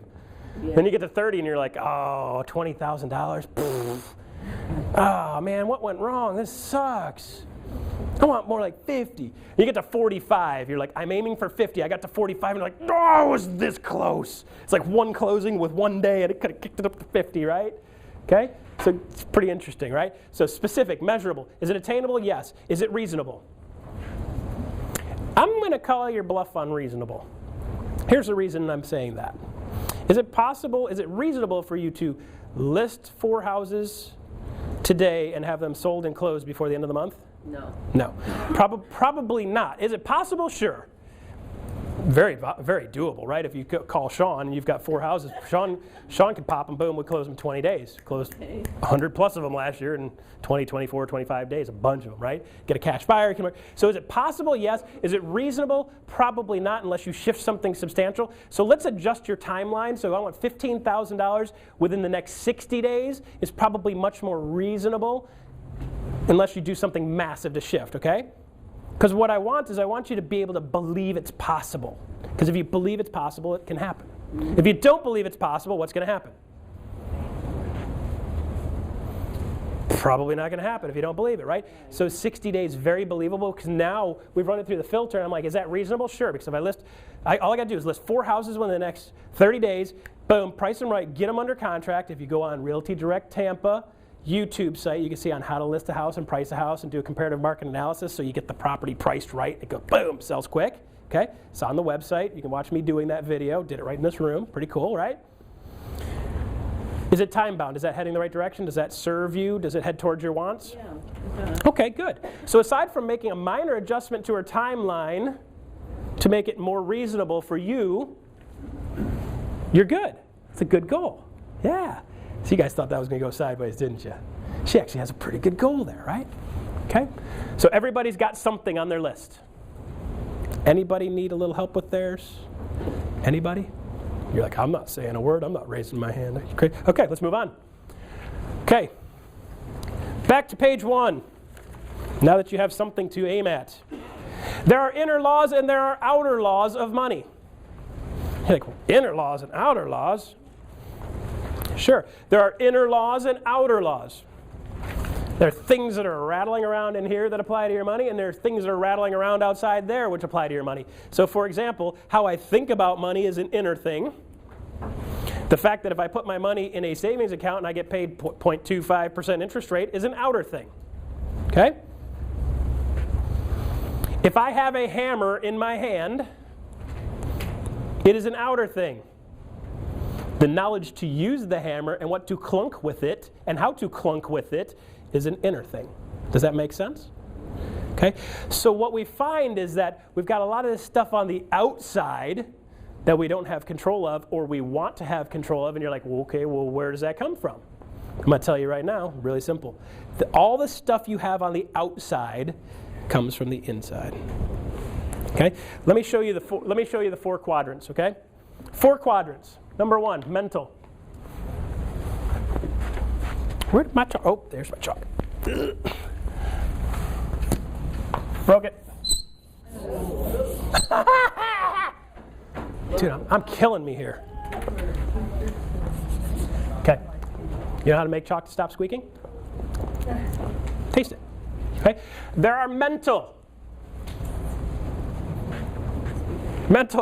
Yeah. Then you get to 30 and you're like, oh, $20,000. Oh man, what went wrong? This sucks. I want more like 50. You get to 45, you're like, I'm aiming for 50. I got to 45 and you're like, oh, it was this close. It's like one closing with one day and it could have kicked it up to 50, right? Okay? So it's pretty interesting, right? So specific, measurable. Is it attainable? Yes. Is it reasonable? I'm going to call your bluff on reasonable. Here's the reason I'm saying that. Is it possible, is it reasonable for you to list 4 houses today and have them sold and closed before the end of the month? No. No. Probably not. Is it possible? Sure. Very doable, right? If you call Sean and you've got 4 houses, Sean could pop them, boom, we close them in 20 days. Closed 100 plus of them last year in 20, 24, 25 days, a bunch of them, right? Get a cash buyer. So is it possible? Yes. Is it reasonable? Probably not unless you shift something substantial. So let's adjust your timeline. So I want $15,000 within the next 60 days is probably much more reasonable unless you do something massive to shift, okay? Because what I want is I want you to be able to believe it's possible. Because if you believe it's possible, it can happen. If you don't believe it's possible, what's going to happen? Probably not going to happen if you don't believe it, right? So 60 days, very believable, because now we've run it through the filter, and I'm like, is that reasonable? Sure, because if all I got to do is list 4 houses within the next 30 days, boom, price them right, get them under contract. If you go on Realty Direct Tampa YouTube site, you can see on how to list a house and price a house and do a comparative market analysis so you get the property priced right. It goes boom, sells quick. Okay, it's on the website. You can watch me doing that video. Did it right in this room. Pretty cool, right? Is it time bound? Is that heading the right direction? Does that serve you? Does it head towards your wants? Yeah. Okay, good. So aside from making a minor adjustment to our timeline to make it more reasonable for you, you're good. It's a good goal. Yeah. So you guys thought that was going to go sideways, didn't you? She actually has a pretty good goal there, right? Okay. So everybody's got something on their list. Anybody need a little help with theirs? Anybody? You're like, I'm not saying a word. I'm not raising my hand. Are you crazy? Okay, let's move on. Okay. Back to page 1. Now that you have something to aim at. There are inner laws and there are outer laws of money. You're like, well, inner laws and outer laws? Sure. There are inner laws and outer laws. There are things that are rattling around in here that apply to your money, and there are things that are rattling around outside there which apply to your money. So for example, how I think about money is an inner thing. The fact that if I put my money in a savings account and I get paid 0.25% interest rate is an outer thing. Okay? If I have a hammer in my hand, it is an outer thing. The knowledge to use the hammer and what to clunk with it and how to clunk with it is an inner thing. Does that make sense? Okay. So what we find is that we've got a lot of this stuff on the outside that we don't have control of or we want to have control of, and you're like, well, okay, well, where does that come from? I'm going to tell you right now, really simple. All the stuff you have on the outside comes from the inside. Okay? Let me show you the 4 quadrants, okay? 4 quadrants. Number 1, mental. Where'd my chalk? Oh, there's my chalk. Broke it. Dude, I'm killing me here. Okay. You know how to make chalk to stop squeaking? Taste it. Okay. There are mental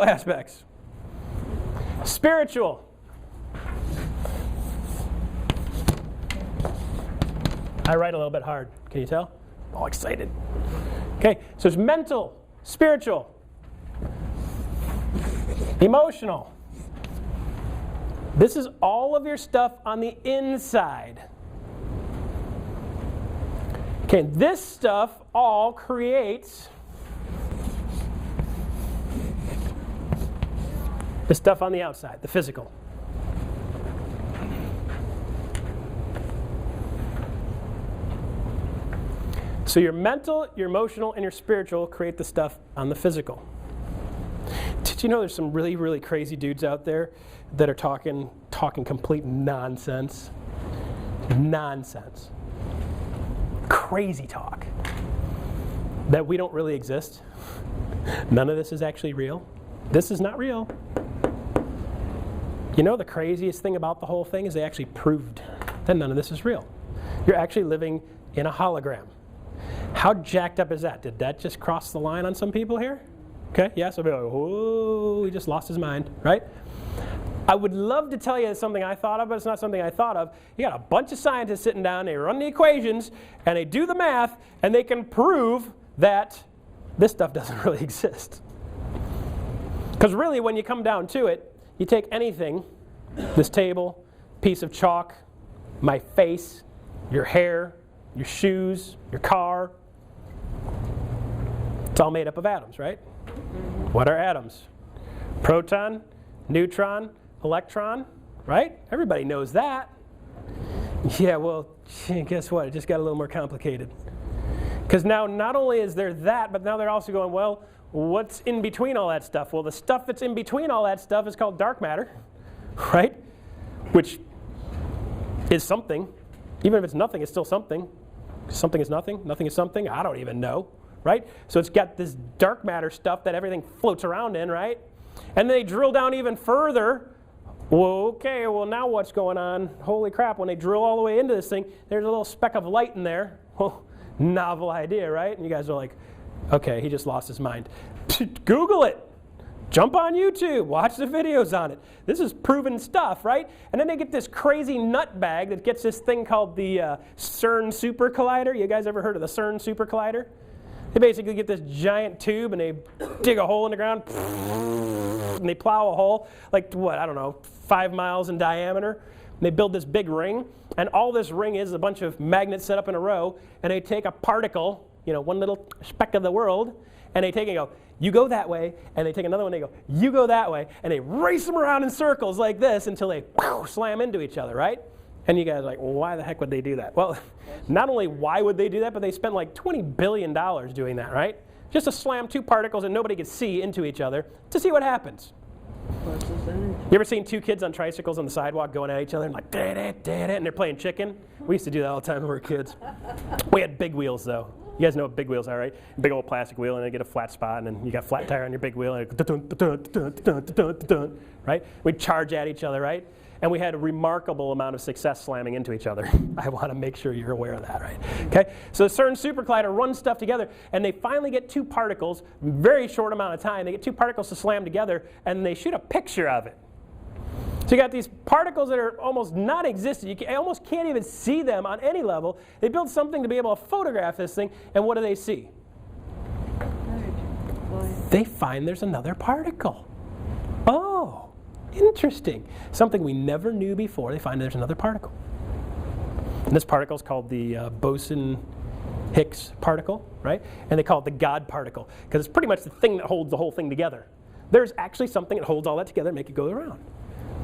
aspects. Spiritual. I write a little bit hard. Can you tell? All excited. Okay, so it's mental, spiritual, emotional. This is all of your stuff on the inside. Okay, this stuff all creates the stuff on the outside, the physical. So your mental, your emotional, and your spiritual create the stuff on the physical. Did you know there's some really, really crazy dudes out there that are talking complete nonsense? Nonsense. Crazy talk. That we don't really exist. None of this is actually real. This is not real. You know the craziest thing about the whole thing is they actually proved that none of this is real. You're actually living in a hologram. How jacked up is that? Did that just cross the line on some people here? Okay, yeah, so they'll be like, oh, he just lost his mind, right? I would love to tell you something I thought of, but it's not something I thought of. You got a bunch of scientists sitting down, they run the equations, and they do the math, and they can prove that this stuff doesn't really exist. Because really, when you come down to it, you take anything this table, piece of chalk, my face, your hair, your shoes, your car. It's all made up of atoms, right? What are atoms? Proton, neutron, electron, right? Everybody knows that. Yeah, well, guess what? It just got a little more complicated. Because now not only is there that, but now they're also going, well, what's in between all that stuff? Well, the stuff that's in between all that stuff is called dark matter, right? Which is something. Even if it's nothing, it's still something. Something is nothing, nothing is something. I don't even know, right? So it's got this dark matter stuff that everything floats around in, right? And then they drill down even further. Well, okay, well now what's going on? Holy crap, when they drill all the way into this thing, there's a little speck of light in there. Well, novel idea, right? And you guys are like, okay, he just lost his mind. Google it. Jump on YouTube. Watch the videos on it. This is proven stuff, right? And then they get this crazy nut bag that gets this thing called the CERN Super Collider. You guys ever heard of the CERN Super Collider? They basically get this giant tube and they dig a hole in the ground and they plow a hole like, what, I don't know, 5 miles in diameter. And they build this big ring, and all this ring is a bunch of magnets set up in a row, and they take a particle, you know, one little speck of the world, and they take it and go, you go that way, and they take another one and they go, you go that way, and they race them around in circles like this until they slam into each other, right? And you guys are like, well, why the heck would they do that? Well, not only why would they do that, but they spent like $20 billion doing that, right? Just to slam two particles that nobody could see into each other to see what happens. You ever seen two kids on tricycles on the sidewalk going at each other and like, and they're playing chicken? We used to do that all the time when we were kids. We had big wheels though. You guys know what big wheels are, right? Big old plastic wheel, and they get a flat spot, and then you got flat tire on your big wheel, and right? We'd charge at each other, right? And we had a remarkable amount of success slamming into each other. I want to make sure you're aware of that, right? Okay, so the CERN Super Collider runs stuff together, and they finally get two particles, very short amount of time, they get two particles to slam together, and they shoot a picture of it. So you got these particles that are almost non-existent. You almost can't even see them on any level. They build something to be able to photograph this thing, and what do they see? They find there's another particle. Oh, interesting. Something we never knew before. They find there's another particle. And this particle is called the Boson-Higgs particle, right? And they call it the God particle, because it's pretty much the thing that holds the whole thing together. There's actually something that holds all that together and make it go around.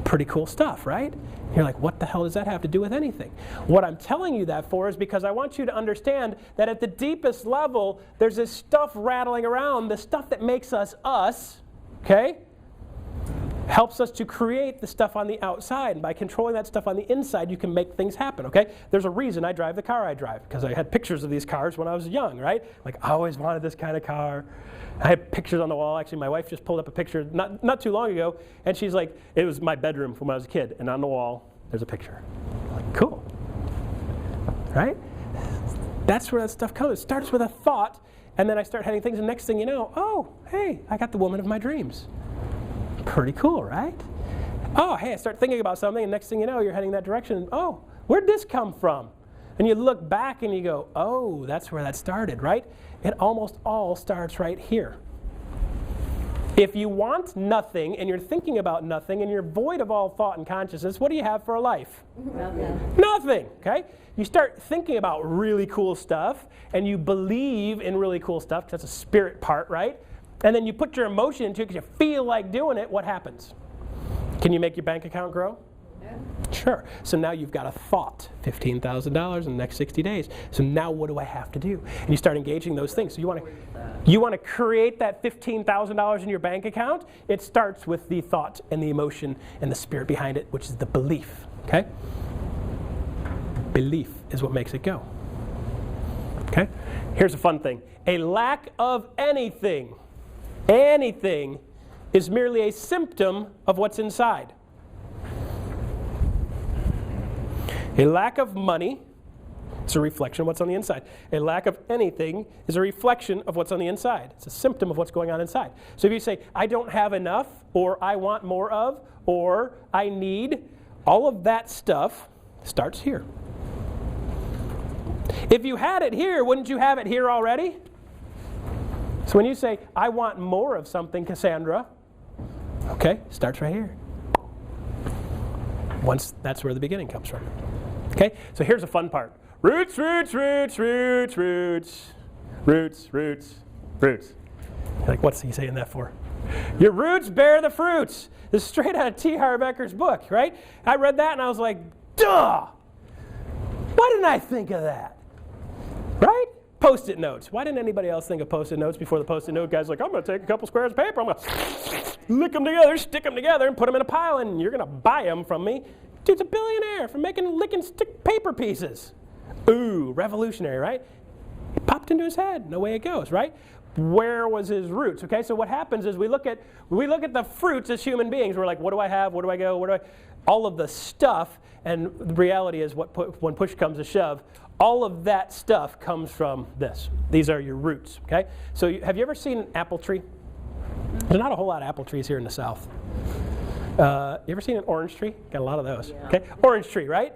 Pretty cool stuff, right? You're like, what the hell does that have to do with anything? What I'm telling you that for is because I want you to understand that at the deepest level, there's this stuff rattling around, the stuff that makes us us, okay? Helps us to create the stuff on the outside. And by controlling that stuff on the inside, you can make things happen, okay? There's a reason I drive the car I drive, because I had pictures of these cars when I was young, right? Like, I always wanted this kind of car. I had pictures on the wall. Actually, my wife just pulled up a picture not too long ago, and she's like, it was my bedroom from when I was a kid, and on the wall, there's a picture. I'm like, cool, right? That's where that stuff comes. It starts with a thought, and then I start heading things, and next thing you know, oh, hey, I got the woman of my dreams. Pretty cool, right? Oh, hey, I start thinking about something, and next thing you know, you're heading that direction. Oh, where'd this come from? And you look back and you go, oh, that's where that started, right? It almost all starts right here. If you want nothing, and you're thinking about nothing, and you're void of all thought and consciousness, what do you have for a life? Nothing. Nothing, okay? You start thinking about really cool stuff, and you believe in really cool stuff, because that's a spirit part, right? And then you put your emotion into it because you feel like doing it, what happens? Can you make your bank account grow? Yeah. Sure. So now you've got a thought, $15,000 in the next 60 days. So now what do I have to do? And you start engaging those things. So you want to create that $15,000 in your bank account? It starts with the thought and the emotion and the spirit behind it, which is the belief, okay? Belief is what makes it go, okay? Here's a fun thing. A lack of anything is merely a symptom of what's inside. A lack of money is a reflection of what's on the inside. A lack of anything is a reflection of what's on the inside. It's a symptom of what's going on inside. So if you say, I don't have enough, or I want more of, or I need, all of that stuff starts here. If you had it here, wouldn't you have it here already? So when you say, I want more of something, Cassandra, okay, starts right here. Once that's where the beginning comes from. Okay, so here's the fun part. Roots, roots, roots, roots, roots, roots, roots, roots. You're like, what's he saying that for? Your roots bear the fruits. This is straight out of T. Harv Eker's book, right? I read that and I was like, duh! Why didn't I think of that? Right? Post-it notes. Why didn't anybody else think of Post-it notes before the Post-it note guy's like, I'm going to take a couple squares of paper, I'm going to lick them together, stick them together, and put them in a pile, and you're going to buy them from me. Dude's a billionaire for licking stick paper pieces. Ooh, revolutionary, right? It popped into his head, and away it goes, right? Where was his roots? Okay, so what happens is we look at the fruits as human beings. We're like, what do I have? Where do I go? All of the stuff, and the reality is when push comes to shove, all of that stuff comes from this. These are your roots, okay? So have you ever seen an apple tree? There's not a whole lot of apple trees here in the South. You ever seen an orange tree? Got a lot of those, Yeah. okay? Orange tree, right?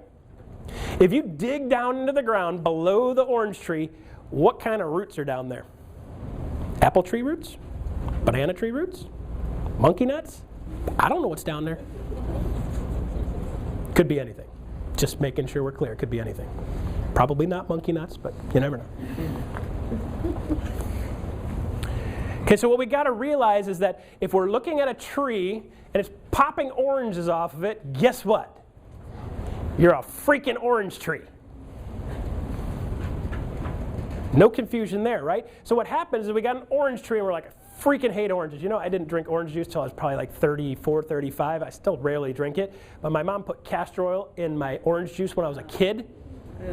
If you dig down into the ground below the orange tree, what kind of roots are down there? Apple tree roots? Banana tree roots? Monkey nuts? I don't know what's down there. Could be anything. Just making sure we're clear. Could be anything. Probably not monkey nuts, but you never know. Okay, so what we got to realize is that if we're looking at a tree and it's popping oranges off of it, guess what? You're a freaking orange tree. No confusion there, right? So what happens is we got an orange tree and we're like, I freaking hate oranges. You know, I didn't drink orange juice till I was probably like 34, 35. I still rarely drink it. But my mom put castor oil in my orange juice when I was a kid.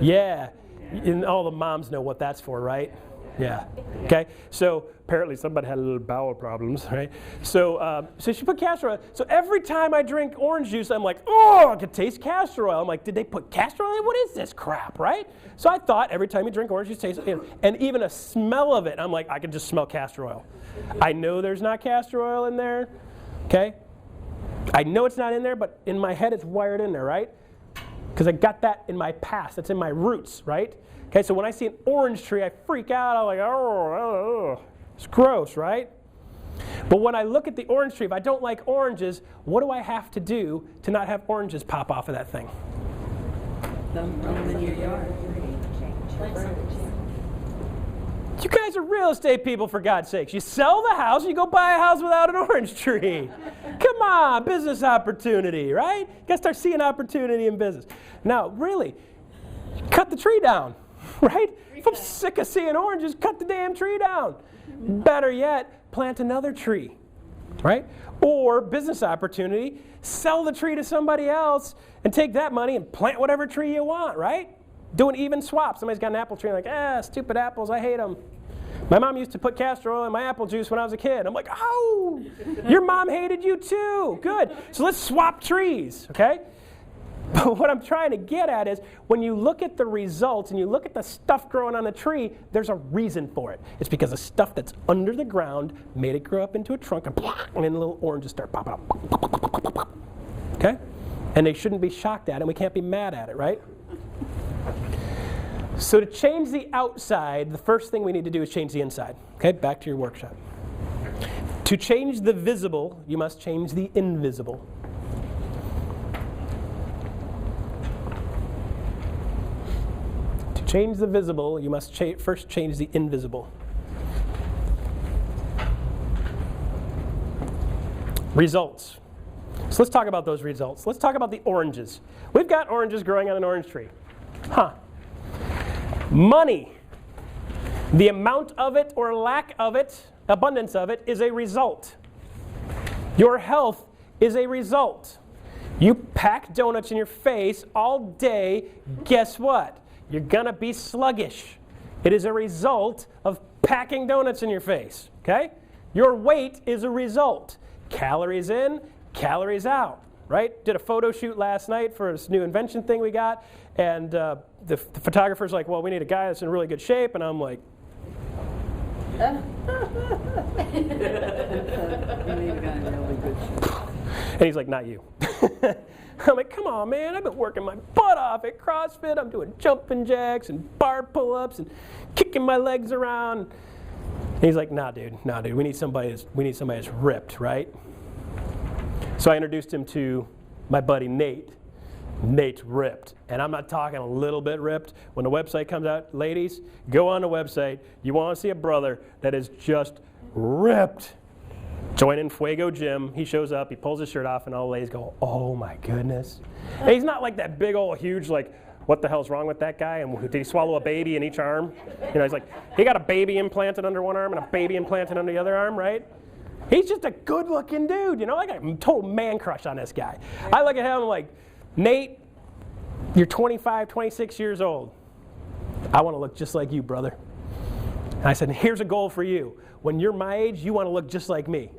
Yeah. And all the moms know what that's for, right? Yeah. Okay. So apparently somebody had a little bowel problems, right? So she put castor oil. So every time I drink orange juice, I'm like, oh, I can taste castor oil. I'm like, did they put castor oil in? What is this crap, right? So I thought every time you drink orange juice, taste it. And even a smell of it, I'm like, I can just smell castor oil. I know there's not castor oil in there. Okay. I know it's not in there, but in my head it's wired in there, right? Because I got that in my past. That's in my roots, right? Okay, so when I see an orange tree, I freak out. I'm like, oh, it's gross, right? But when I look at the orange tree, if I don't like oranges, what do I have to do to not have oranges pop off of that thing? You guys are real estate people, for God's sakes. You sell the house, you go buy a house without an orange tree. Come on, business opportunity, right? You got to start seeing opportunity in business. Now, really, cut the tree down. Right? If I'm sick of seeing oranges, cut the damn tree down. Better yet, plant another tree. Right? Or business opportunity, sell the tree to somebody else and take that money and plant whatever tree you want, right? Do an even swap. Somebody's got an apple tree and like, stupid apples, I hate them. My mom used to put castor oil in my apple juice when I was a kid. I'm like, oh, your mom hated you too. Good. So let's swap trees, okay? But what I'm trying to get at is when you look at the results and you look at the stuff growing on the tree, there's a reason for it. It's because the stuff that's under the ground made it grow up into a trunk and then the little oranges start popping up. Okay? And they shouldn't be shocked at it and we can't be mad at it, right? So to change the outside, the first thing we need to do is change the inside. Okay? Back to your workshop. To change the visible, you must change the invisible. Change the visible, you must first change the invisible. Results. So let's talk about those results. Let's talk about the oranges. We've got oranges growing on an orange tree. Money. The amount of it or lack of it, abundance of it, is a result. Your health is a result. You pack donuts in your face all day, guess what? You're gonna be sluggish. It is a result of packing donuts in your face, okay? Your weight is a result. Calories in, calories out, right? Did a photo shoot last night for this new invention thing we got, and the photographer's like, well, we need a guy that's in really good shape, and I'm like, and he's like, not you. I'm like, come on, man, I've been working my butt off at CrossFit. I'm doing jumping jacks and bar pull-ups and kicking my legs around. And he's like, nah, dude, we need somebody that's ripped, right? So I introduced him to my buddy Nate. Nate's ripped. And I'm not talking a little bit ripped. When the website comes out, ladies, go on the website. You want to see a brother that is just ripped. Join in Fuego Gym. He shows up, he pulls his shirt off, and all the ladies go, oh my goodness. And he's not like that big old huge, like, what the hell's wrong with that guy? And did he swallow a baby in each arm? You know, he's like, he got a baby implanted under one arm and a baby implanted under the other arm, right? He's just a good-looking dude, you know? I got a total man crush on this guy. I look at him like, Nate, you're 25, 26 years old. I want to look just like you, brother. And I said, here's a goal for you. When you're my age, you want to look just like me.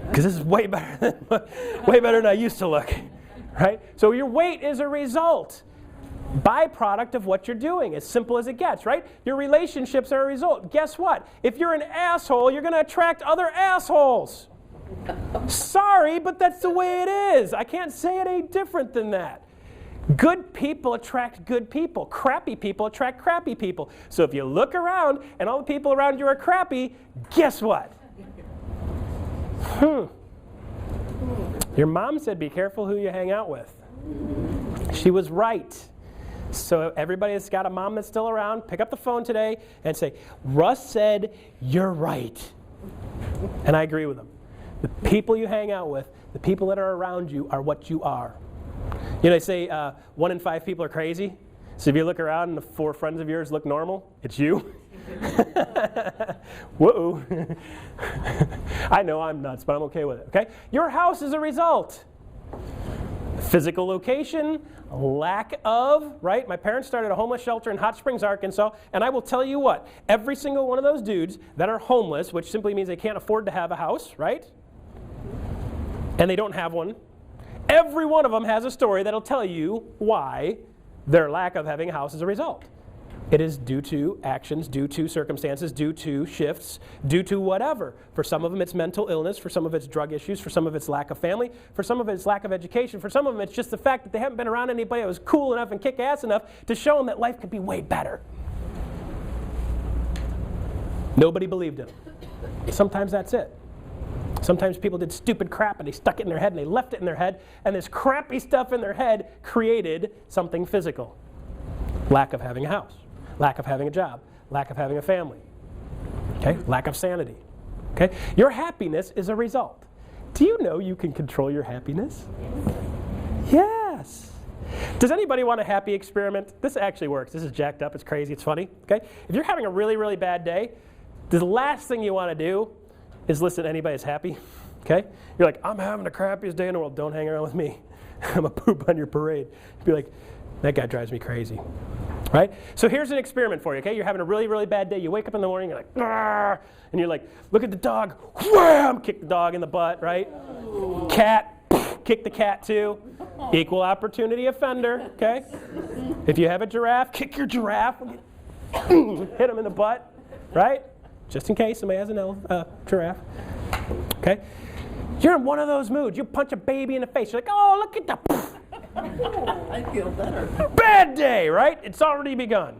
Because this is way better than I used to look, right? So your weight is a result, byproduct of what you're doing, as simple as it gets, right? Your relationships are a result. Guess what? If you're an asshole, you're going to attract other assholes. Sorry, but that's the way it is. I can't say it any different than that. Good people attract good people. Crappy people attract crappy people. So if you look around and all the people around you are crappy, guess what? Your mom said be careful who you hang out with. She was right. So everybody that's got a mom that's still around, pick up the phone today and say, Russ said you're right. And I agree with him. The people you hang out with, the people that are around you are what you are. You know, they say 1 in 5 people are crazy. So if you look around and the 4 friends of yours look normal, it's you. Whoa. I know I'm nuts, but I'm okay with it, okay? Your house is a result. Physical location, lack of, right? My parents started a homeless shelter in Hot Springs, Arkansas, and I will tell you what, every single one of those dudes that are homeless, which simply means they can't afford to have a house, right? And they don't have one. Every one of them has a story that'll tell you why their lack of having a house is a result. It is due to actions, due to circumstances, due to shifts, due to whatever. For some of them it's mental illness, for some of it's drug issues, for some of it's lack of family, for some of it's lack of education, for some of them it's just the fact that they haven't been around anybody that was cool enough and kick-ass enough to show them that life could be way better. Nobody believed him. Sometimes that's it. Sometimes people did stupid crap and they stuck it in their head and they left it in their head, and this crappy stuff in their head created something physical. Lack of having a house, lack of having a job, lack of having a family, okay? Lack of sanity, okay? Your happiness is a result. Do you know you can control your happiness? Yes. Does anybody want a happy experiment? This actually works. This is jacked up, it's crazy, it's funny, okay? If you're having a really, really bad day, the last thing you want to do is listen to anybody that's happy, okay? You're like, I'm having the crappiest day in the world. Don't hang around with me. I'm a poop on your parade. You'd be like, that guy drives me crazy, right? So here's an experiment for you, okay? You're having a really, really bad day. You wake up in the morning, you're like, argh, and you're like, look at the dog, wham, kick the dog in the butt, right? Cat, kick the cat too. Equal opportunity offender, okay? If you have a giraffe, kick your giraffe. Hit him in the butt, right? Just in case somebody has a giraffe, okay? You're in one of those moods. You punch a baby in the face. You're like, oh, look at the... I feel better. Bad day, right? It's already begun.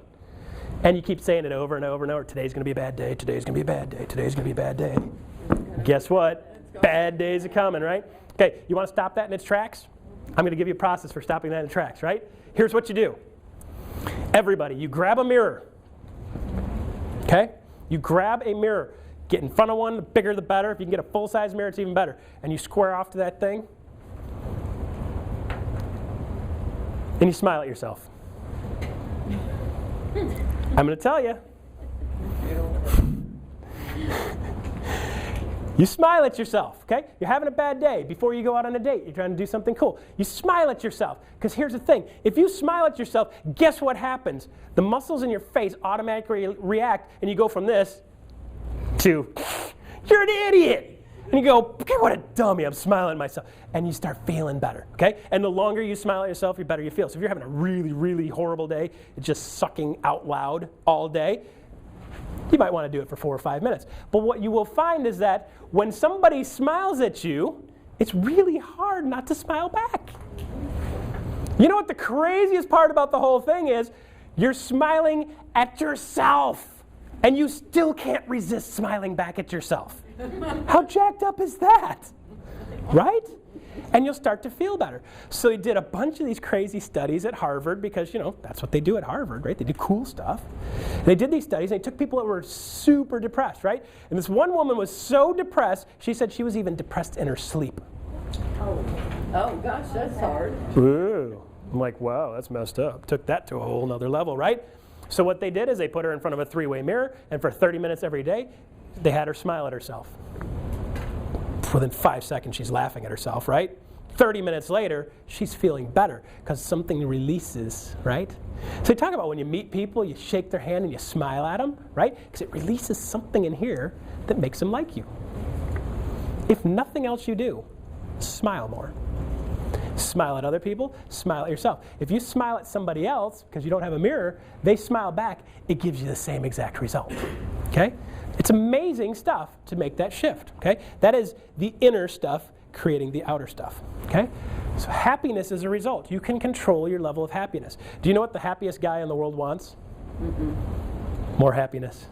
And you keep saying it over and over and over. Today's going to be a bad day. Today's going to be a bad day. Today's going to be a bad day. Guess what? Bad days are coming, right? Okay, you want to stop that in its tracks? I'm going to give you a process for stopping that in its tracks, right? Here's what you do. Everybody, you grab a mirror, okay? You grab a mirror, get in front of one, the bigger the better. If you can get a full-size mirror, it's even better. And you square off to that thing, and you smile at yourself. I'm going to tell you. You smile at yourself, okay? You're having a bad day. Before you go out on a date, you're trying to do something cool. You smile at yourself, because here's the thing. If you smile at yourself, guess what happens? The muscles in your face automatically react, and you go from this to, you're an idiot! And you go, okay, what a dummy, I'm smiling at myself. And you start feeling better, okay? And the longer you smile at yourself, the better you feel. So if you're having a really, really horrible day, it's just sucking out loud all day, you might want to do it for 4 or 5 minutes. But what you will find is that when somebody smiles at you, it's really hard not to smile back. You know what the craziest part about the whole thing is? You're smiling at yourself, and you still can't resist smiling back at yourself. How jacked up is that? Right? and you'll start to feel better. So they did a bunch of these crazy studies at Harvard because, that's what they do at Harvard, right? They do cool stuff. They did these studies, and they took people that were super depressed, right? And this one woman was so depressed, she said she was even depressed in her sleep. Oh gosh, that's hard. Ooh. I'm like, wow, that's messed up. Took that to a whole nother level, right? So what they did is they put her in front of a 3-way mirror, and for 30 minutes every day, they had her smile at herself. Within 5 seconds, she's laughing at herself, right? 30 minutes later, she's feeling better because something releases, right? So you talk about when you meet people, you shake their hand and you smile at them, right? Because it releases something in here that makes them like you. If nothing else you do, smile more. Smile at other people, smile at yourself. If you smile at somebody else because you don't have a mirror, they smile back, it gives you the same exact result, okay? It's amazing stuff to make that shift, okay? That is the inner stuff creating the outer stuff, okay? So happiness is a result. You can control your level of happiness. Do you know what the happiest guy in the world wants? More happiness.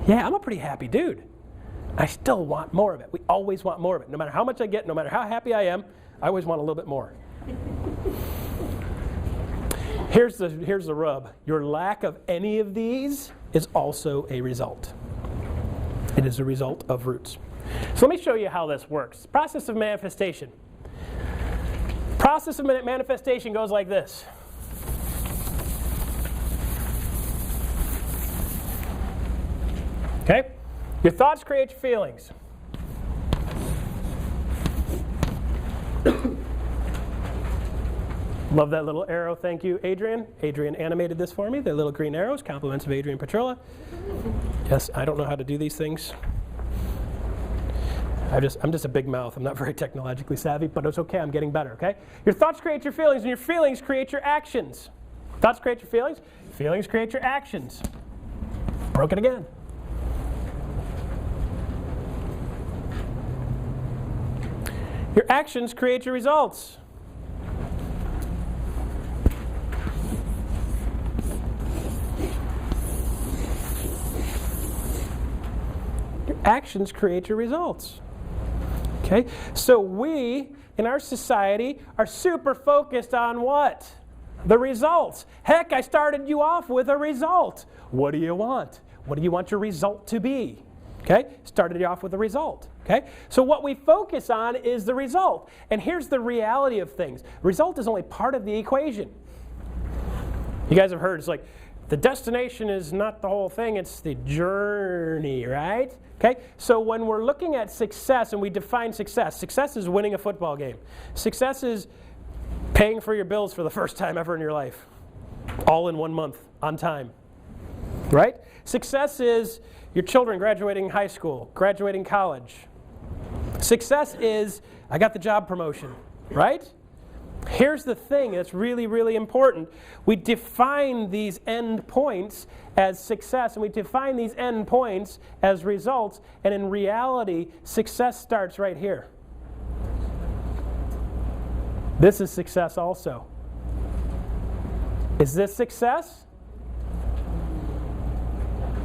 Yeah, I'm a pretty happy dude. I still want more of it. We always want more of it. No matter how much I get, no matter how happy I am, I always want a little bit more. Here's the rub. Your lack of any of these is also a result. It is a result of roots. So let me show you how this works. Process of manifestation. Process of manifestation goes like this. Okay? Your thoughts create your feelings. Love that little arrow. Thank you, Adrian. Adrian animated this for me. They're little green arrows. Compliments of Adrian Petrola. Yes, I don't know how to do these things. I'm just a big mouth. I'm not very technologically savvy, but it's okay. I'm getting better, okay? Your thoughts create your feelings, and your feelings create your actions. Thoughts create your feelings. Feelings create your actions. Broke it again. Your actions create your results. Your actions create your results. Okay? So we, in our society, are super focused on what? The results. Heck, I started you off with a result. What do you want? What do you want your result to be? Okay? Started you off with a result. Okay? So what we focus on is the result. And here's the reality of things. Result is only part of the equation. You guys have heard, it's like, the destination is not the whole thing, it's the journey, right? Okay? So when we're looking at success and we define success, success is winning a football game. Success is paying for your bills for the first time ever in your life. All in 1 month, on time. Right? Success is your children graduating high school, graduating college. Success is, I got the job promotion, right? Here's the thing that's really, really important. We define these end points as success, and we define these end points as results, and in reality, success starts right here. This is success also. Is this success?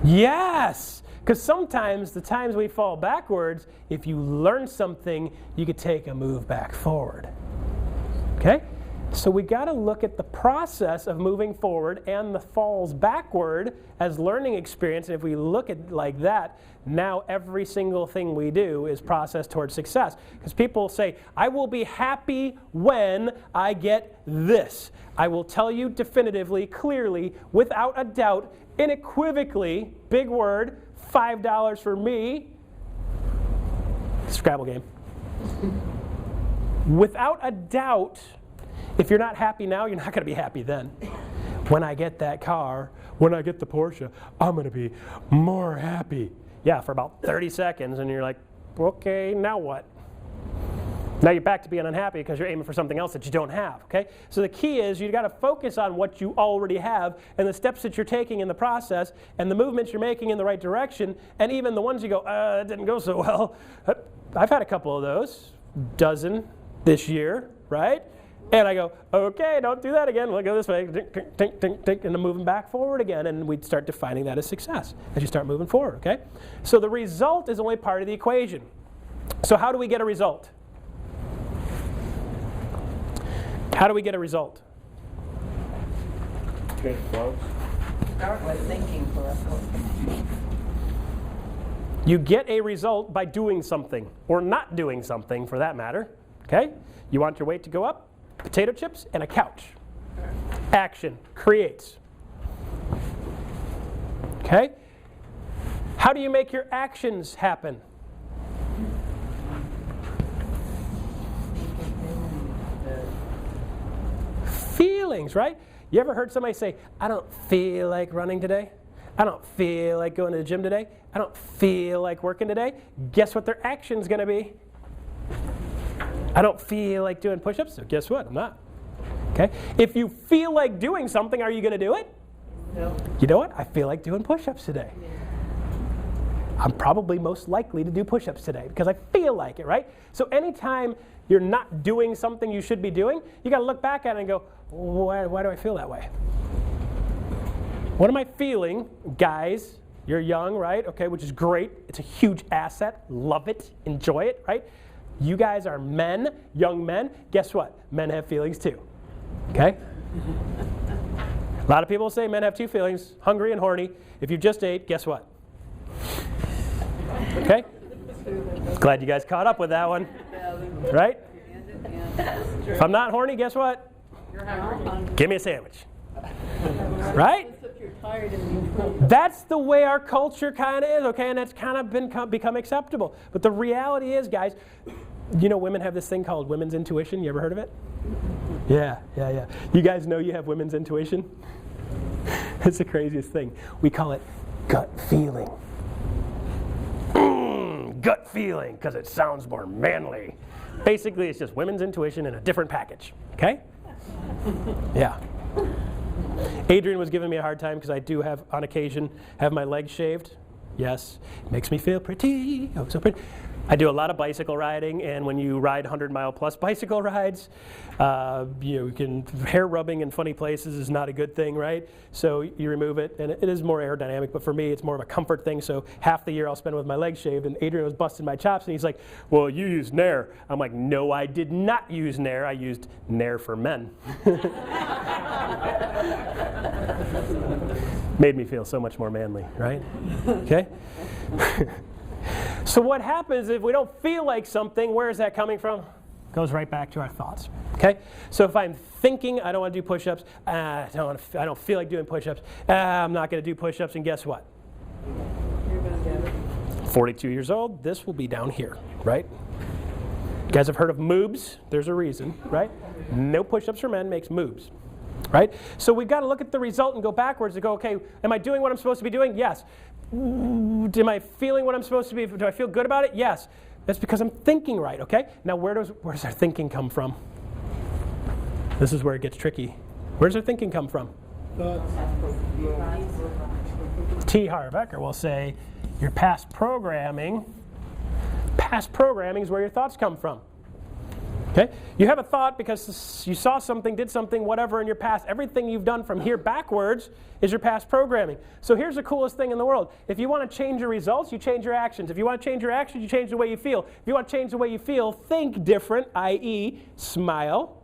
Yes! Because sometimes, the times we fall backwards, if you learn something, you could take a move back forward. Okay? So we got to look at the process of moving forward and the falls backward as learning experience. And if we look at it like that, now every single thing we do is process towards success. Because people say, I will be happy when I get this. I will tell you definitively, clearly, without a doubt, unequivocally, big word, $5 for me. Scrabble game. Without a doubt, if you're not happy now, you're not going to be happy then. When I get that car, when I get the Porsche, I'm going to be more happy. Yeah, for about 30 seconds, and you're like, okay, now what? Now you're back to being unhappy because you're aiming for something else that you don't have, okay? So the key is you've got to focus on what you already have and the steps that you're taking in the process and the movements you're making in the right direction, and even the ones you go, it didn't go so well. I've had a couple of those, dozen this year, right? And I go, okay, don't do that again. We'll go this way, tink, tink, tink, tink, and I'm moving back forward again, and we'd start defining that as success as you start moving forward, okay? So the result is only part of the equation. So how do we get a result? How do we get a result? Change clothes. Start with thinking correctly. You get a result by doing something, or not doing something for that matter. Okay? You want your weight to go up? Potato chips and a couch. Action creates. Okay? How do you make your actions happen? Feelings, right? You ever heard somebody say, I don't feel like running today? I don't feel like going to the gym today? I don't feel like working today? Guess what their action's going to be? I don't feel like doing push-ups, so guess what? I'm not. Okay? If you feel like doing something, are you going to do it? No. You know what? I feel like doing push-ups today. I'm probably most likely to do push-ups today because I feel like it, right? So anytime you're not doing something you should be doing, you got to look back at it and go, why do I feel that way? What am I feeling? Guys, you're young, right? Okay, which is great. It's a huge asset. Love it. Enjoy it, right? You guys are men, young men. Guess what? Men have feelings too. Okay? A lot of people say men have two feelings, hungry and horny. If you just ate, guess what? Okay? Glad you guys caught up with that one. Right? If I'm not horny, guess what? Give me a sandwich. Right? That's the way our culture kind of is, okay? And that's kind of become acceptable. But the reality is, guys, you know women have this thing called women's intuition. You ever heard of it? Yeah. You guys know you have women's intuition? It's the craziest thing. We call it gut feeling. Gut feeling, because it sounds more manly. Basically, it's just women's intuition in a different package, okay? Yeah. Adrian was giving me a hard time because I do have, on occasion, have my legs shaved. Yes, it makes me feel pretty. Oh, so pretty. I do a lot of bicycle riding, and when you ride 100-mile-plus bicycle rides, hair rubbing in funny places is not a good thing, right? So you remove it, and it is more aerodynamic, but for me, it's more of a comfort thing, so half the year I'll spend with my legs shaved, and Adrian was busting my chops, and he's like, well, you used Nair. I'm like, no, I did not use Nair. I used Nair for men. Made me feel so much more manly, right? Okay? So what happens if we don't feel like something, where is that coming from? Goes right back to our thoughts. Okay? So if I'm thinking I don't want to do push-ups, I don't feel like doing push-ups, I'm not going to do push-ups, and guess what? 42 years old, this will be down here, right? You guys have heard of moobs? There's a reason, right? No push-ups for men makes moobs. Right? So we've got to look at the result and go backwards and go, okay, am I doing what I'm supposed to be doing? Yes. Am I feeling what I'm supposed to be? Do I feel good about it? Yes. That's because I'm thinking right, okay? Now where does our thinking come from? This is where it gets tricky. Where does our thinking come from? T. Harv Eker will say, your past programming is where your thoughts come from. Okay? You have a thought because you saw something, did something, whatever in your past. Everything you've done from here backwards is your past programming. So here's the coolest thing in the world. If you want to change your results, you change your actions. If you want to change your actions, you change the way you feel. If you want to change the way you feel, think different, i.e. smile.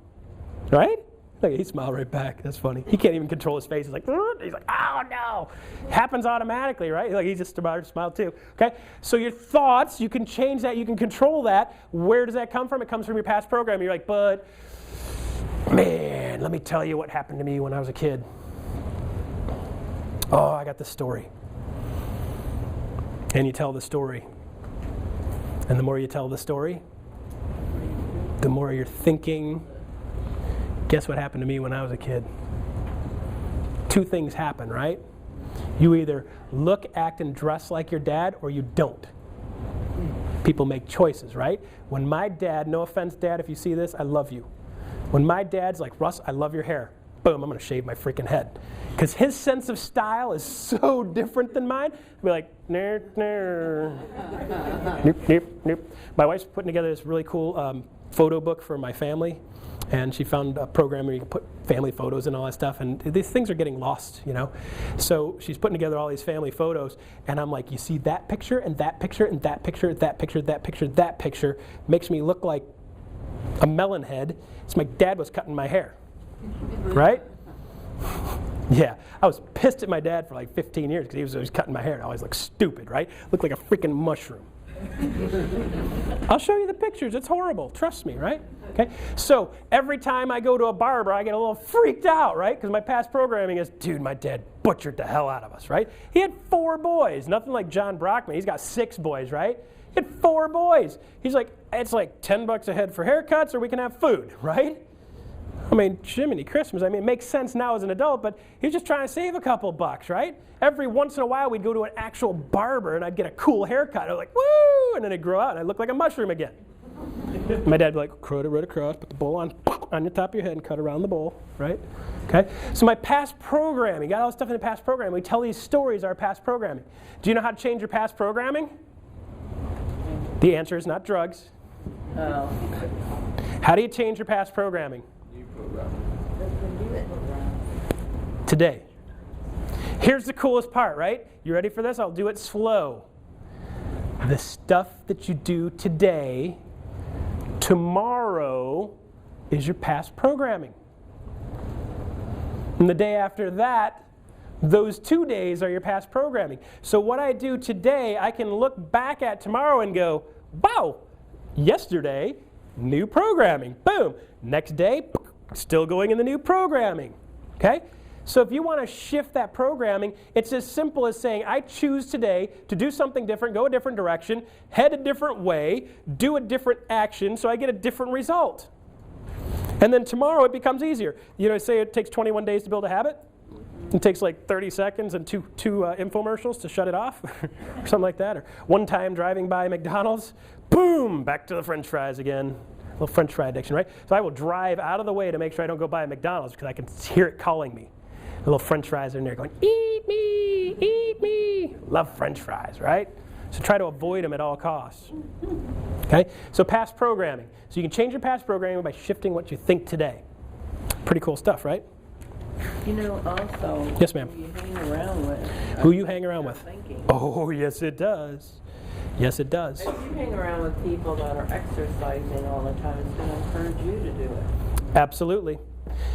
Right? Look, he smiled right back. That's funny. He can't even control his face. He's like, oh no. Happens automatically, right? Like he just smiled too. Okay? So your thoughts, you can change that, you can control that. Where does that come from? It comes from your past programming. You're like, but man, let me tell you what happened to me when I was a kid. Oh, I got this story. And you tell the story. And the more you tell the story, the more you're thinking. Guess what happened to me when I was a kid? Two things happen, right? You either look, act, and dress like your dad, or you don't. People make choices, right? When my dad, no offense, Dad, if you see this, I love you. When my dad's like, Russ, I love your hair. Boom, I'm going to shave my freaking head. Because his sense of style is so different than mine. I'll be like, nah. Nope. My wife's putting together this really cool photo book for my family. And she found a program where you can put family photos and all that stuff, and these things are getting lost, you know. So she's putting together all these family photos, and I'm like, you see that picture, and that picture, and that picture, that picture, that picture, that picture, makes me look like a melon head. It's my dad was cutting my hair, right? Yeah, I was pissed at my dad for like 15 years because he was always cutting my hair. I always looked stupid, right? Looked like a freaking mushroom. I'll show you the pictures. It's horrible. Trust me, right? Okay. So every time I go to a barber, I get a little freaked out, right? Because my past programming is, dude, my dad butchered the hell out of us, right? He had 4 boys. Nothing like John Brockman. He's got 6 boys, right? He had 4 boys. He's like, it's like $10 a head for haircuts, or we can have food, right? I mean, Jiminy Christmas. I mean, it makes sense now as an adult, but he was just trying to save a couple bucks, right? Every once in a while, we'd go to an actual barber, and I'd get a cool haircut. I was like, woo! And then it'd grow out, and I'd look like a mushroom again. My dad would be like, cut it right across, put the bowl on the top of your head, and cut around the bowl, right? Okay? So my past programming, got all this stuff in the past programming. We tell these stories our past programming. Do you know how to change your past programming? The answer is not drugs. Oh. How do you change your past programming? New program. Today. Here's the coolest part, right? You ready for this? I'll do it slow. The stuff that you do today, tomorrow is your past programming. And the day after that, those 2 days are your past programming. So what I do today, I can look back at tomorrow and go, wow, yesterday, new programming. Boom. Next day, still going in the new programming. Okay? So if you want to shift that programming, it's as simple as saying, I choose today to do something different, go a different direction, head a different way, do a different action, so I get a different result. And then tomorrow it becomes easier. You know, say it takes 21 days to build a habit. It takes like 30 seconds and two infomercials to shut it off, or something like that. Or one time driving by McDonald's, boom, back to the French fries again. A little French fry addiction, right? So I will drive out of the way to make sure I don't go by McDonald's because I can hear it calling me. The little French fries are in there going, eat me, eat me. Love French fries, right? So try to avoid them at all costs. Okay? So past programming. So you can change your past programming by shifting what you think today. Pretty cool stuff, right? You know, also, Yes, ma'am. who you hang around with. Who you hang around with? Thinking. Oh, yes it does. Yes it does. If you hang around with people that are exercising all the time, it's going to encourage you to do it. Absolutely.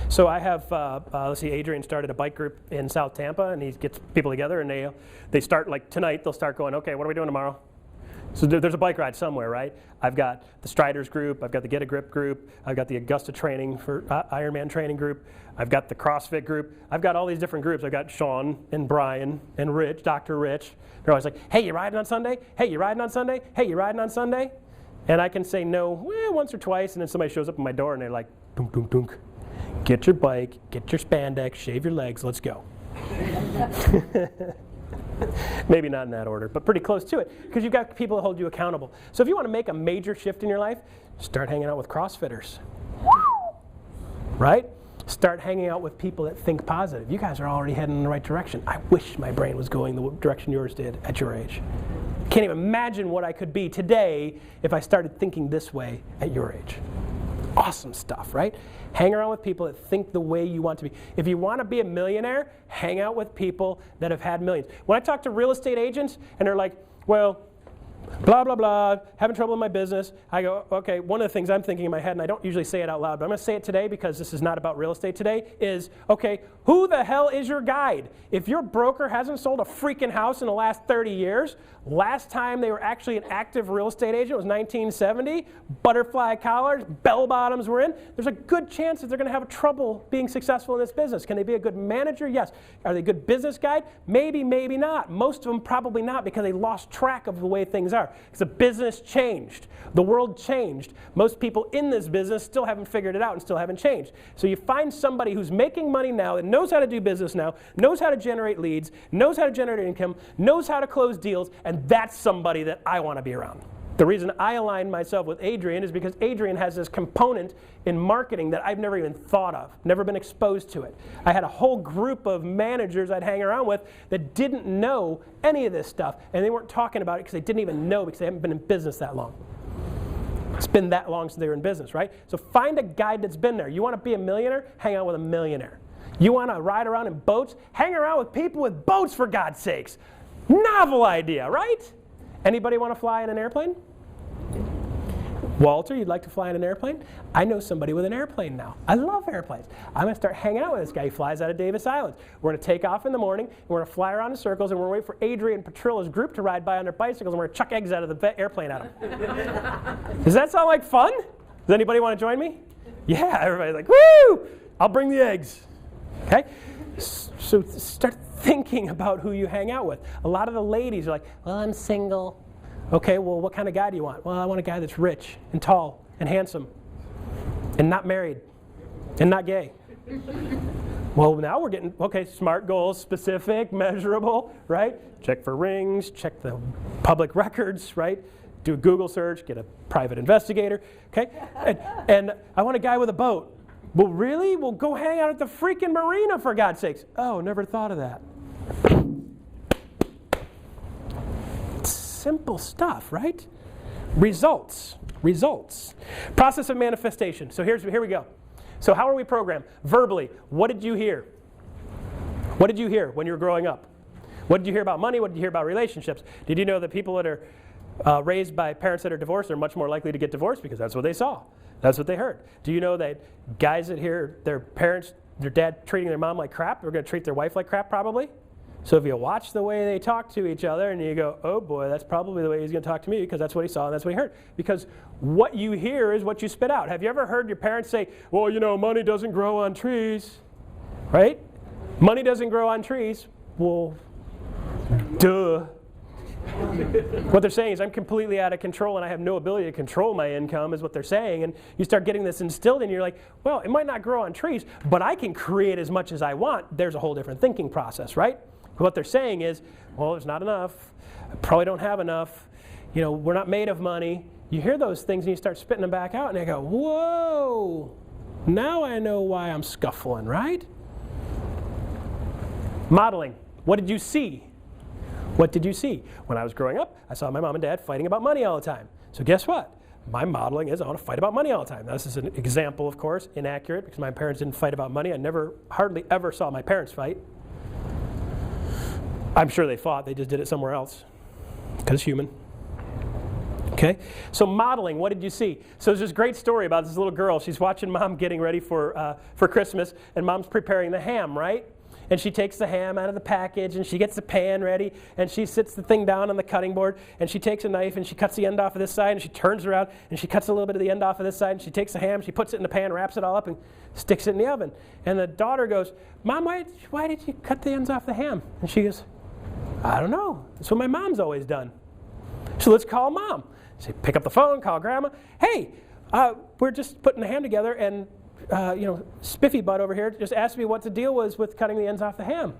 So I have, let's see, Adrian started a bike group in South Tampa, and he gets people together, and they start, like tonight, they'll start going, okay, what are we doing tomorrow? So there's a bike ride somewhere, right? I've got the Striders group, I've got the Get a Grip group, I've got the Augusta training for Ironman training group, I've got the CrossFit group, I've got all these different groups. I've got Sean and Brian and Rich, Dr. Rich. They're always like, hey, you riding on Sunday? Hey, you riding on Sunday? Hey, you riding on Sunday? And I can say no once or twice, and then somebody shows up at my door and they're like, dunk, dunk, dunk. Get your bike, get your spandex, shave your legs, let's go. Maybe not in that order, but pretty close to it, because you've got people that hold you accountable. So if you want to make a major shift in your life, start hanging out with CrossFitters. Right? Start hanging out with people that think positive. You guys are already heading in the right direction. I wish my brain was going the direction yours did at your age. Can't even imagine what I could be today if I started thinking this way at your age. Awesome stuff, right? Hang around with people that think the way you want to be. If you want to be a millionaire, hang out with people that have had millions. When I talk to real estate agents and they're like, well, blah, blah, blah, having trouble in my business, I go, okay, one of the things I'm thinking in my head, and I don't usually say it out loud, but I'm going to say it today because this is not about real estate today, is, okay, who the hell is your guide? If your broker hasn't sold a freaking house in the last 30 years, last time they were actually an active real estate agent was 1970, butterfly collars, bell bottoms were in, there's a good chance that they're going to have trouble being successful in this business. Can they be a good manager? Yes. Are they a good business guide? Maybe, maybe not. Most of them probably not because they lost track of the way things are. Because the business changed. The world changed. Most people in this business still haven't figured it out and still haven't changed. So you find somebody who's making money now, that knows how to do business now, knows how to generate leads, knows how to generate income, knows how to close deals, and that's somebody that I want to be around. The reason I align myself with Adrian is because Adrian has this component in marketing that I've never even thought of, never been exposed to it. I had a whole group of managers I'd hang around with that didn't know any of this stuff, and they weren't talking about it because they didn't even know because they haven't been in business that long. It's been that long since they were in business, right? So find a guide that's been there. You want to be a millionaire? Hang out with a millionaire. You want to ride around in boats? Hang around with people with boats, for God's sakes. Novel idea, right? Anybody want to fly in an airplane? Walter, you'd like to fly in an airplane? I know somebody with an airplane now. I love airplanes. I'm going to start hanging out with this guy. He flies out of Davis Islands. We're going to take off in the morning, and we're going to fly around in circles, and we're going to wait for Adrian and Patrilla's group to ride by on their bicycles, and we're going to chuck eggs out of the airplane at them. Does that sound like fun? Does anybody want to join me? Yeah, everybody's like, woo! I'll bring the eggs. Okay? So start thinking about who you hang out with. A lot of the ladies are like, well, I'm single. Okay, well, what kind of guy do you want? Well, I want a guy that's rich and tall and handsome and not married and not gay. Well, now we're getting, okay, SMART goals, specific, measurable, right? Check for rings, check the public records, right? Do a Google search, get a private investigator, okay? And I want a guy with a boat. Well, really? Well, go hang out at the freaking marina, for God's sakes. Oh, never thought of that. Simple stuff, right? Results. Process of manifestation. So here we go. So how are we programmed? Verbally, what did you hear? What did you hear when you were growing up? What did you hear about money? What did you hear about relationships? Did you know that people that are raised by parents that are divorced are much more likely to get divorced because that's what they saw? That's what they heard. Do you know that guys that hear their parents, their dad treating their mom like crap, are going to treat their wife like crap probably? So if you watch the way they talk to each other and you go, oh boy, that's probably the way he's going to talk to me because that's what he saw and that's what he heard. Because what you hear is what you spit out. Have you ever heard your parents say, well, you know, money doesn't grow on trees, right? Money doesn't grow on trees. Well, duh. What they're saying is I'm completely out of control and I have no ability to control my income is what they're saying. And you start getting this instilled and you're like, well, it might not grow on trees, but I can create as much as I want. There's a whole different thinking process, right? What they're saying is, well, there's not enough. I probably don't have enough. You know, we're not made of money. You hear those things and you start spitting them back out and they go, whoa, now I know why I'm scuffling, right? Modeling. What did you see? What did you see? When I was growing up, I saw my mom and dad fighting about money all the time. So guess what? My modeling is I want to fight about money all the time. Now, this is an example, of course, inaccurate because my parents didn't fight about money. I hardly ever saw my parents fight. I'm sure they fought, they just did it somewhere else, because human. Okay, so modeling, what did you see? So there's this great story about this little girl. She's watching mom getting ready for Christmas, and mom's preparing the ham, right? And she takes the ham out of the package, and she gets the pan ready, and she sits the thing down on the cutting board, and she takes a knife, and she cuts the end off of this side, and she turns around, and she cuts a little bit of the end off of this side, and she takes the ham, she puts it in the pan, wraps it all up, and sticks it in the oven. And the daughter goes, Mom, why did you cut the ends off the ham? And she goes, I don't know. That's what my mom's always done. So let's call mom. So pick up the phone, call grandma. Hey, we're just putting the ham together, and Spiffy Butt over here just asked me what the deal was with cutting the ends off the ham.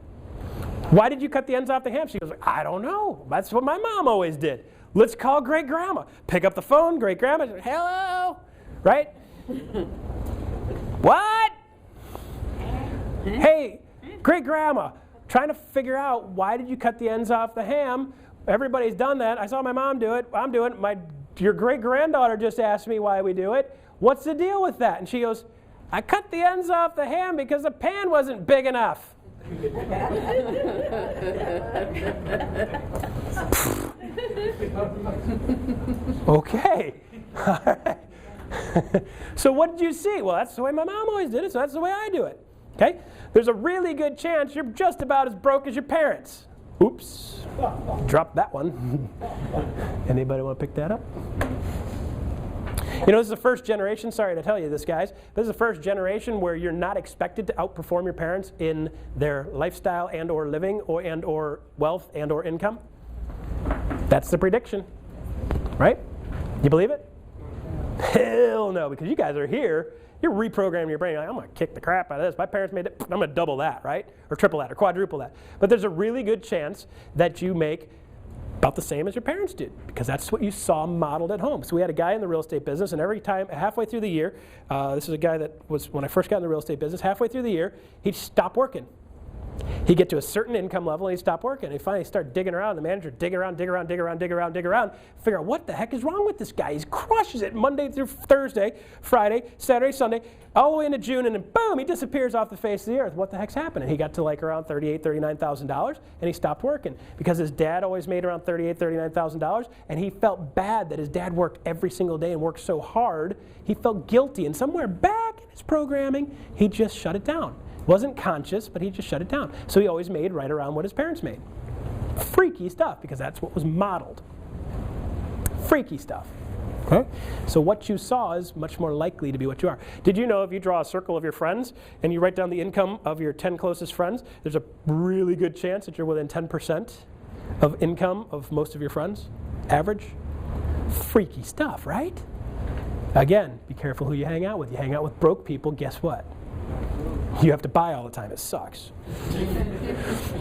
Why did you cut the ends off the ham? She goes, I don't know. That's what my mom always did. Let's call great grandma. Pick up the phone, great grandma. Hello, right? What? Hey, great grandma. Trying to figure out why did you cut the ends off the ham? Everybody's done that. I saw my mom do it. I'm doing it. Your great-granddaughter just asked me why we do it. What's the deal with that? And she goes, I cut the ends off the ham because the pan wasn't big enough. Okay. So what did you see? Well, that's the way my mom always did it, so that's the way I do it. Okay? There's a really good chance you're just about as broke as your parents. Oops. Dropped that one. Anybody want to pick that up? You know, this is the first generation, sorry to tell you this, guys, this is the first generation where you're not expected to outperform your parents in their lifestyle and or living or wealth and or income. That's the prediction, right? You believe it? Hell no, because you guys are here. You're reprogramming your brain. You're like, I'm going to kick the crap out of this. My parents made it. I'm going to double that, right? Or triple that, or quadruple that. But there's a really good chance that you make about the same as your parents did, because that's what you saw modeled at home. So we had a guy in the real estate business, and every time, halfway through the year, this is a guy that was, when I first got in the real estate business, halfway through the year, he'd stop working. He'd get to a certain income level and he'd stop working. He'd finally start digging around. The manager dig around, figure out what the heck is wrong with this guy. He crushes it Monday through Thursday, Friday, Saturday, Sunday, all the way into June, and then boom, he disappears off the face of the earth. What the heck's happening? He got to like around $38,000, $39,000, and he stopped working because his dad always made around $38,000, $39,000, and he felt bad that his dad worked every single day and worked so hard. He felt guilty, and somewhere back in his programming, he just shut it down. Wasn't conscious, but he just shut it down. So he always made right around what his parents made. Freaky stuff, because that's what was modeled. Freaky stuff. Okay? So what you saw is much more likely to be what you are. Did you know if you draw a circle of your friends and you write down the income of your 10 closest friends, there's a really good chance that you're within 10% of income of most of your friends? Average? Freaky stuff, right? Again, be careful who you hang out with. You hang out with broke people, guess what? You have to buy all the time. It sucks.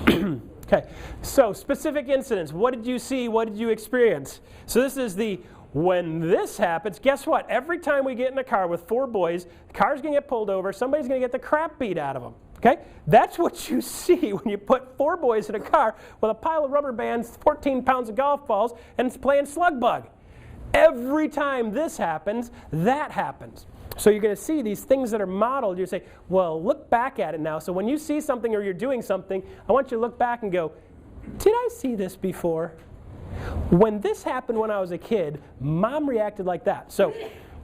Okay, so specific incidents. What did you see? What did you experience? So this is the when this happens, guess what? Every time we get in a car with 4 boys, the car's going to get pulled over. Somebody's going to get the crap beat out of them. Okay? That's what you see when you put 4 boys in a car with a pile of rubber bands, 14 pounds of golf balls, and it's playing slug bug. Every time this happens, that happens. So you're going to see these things that are modeled. You say, well, look back at it now. So when you see something or you're doing something, I want you to look back and go, did I see this before? When this happened when I was a kid, Mom reacted like that. So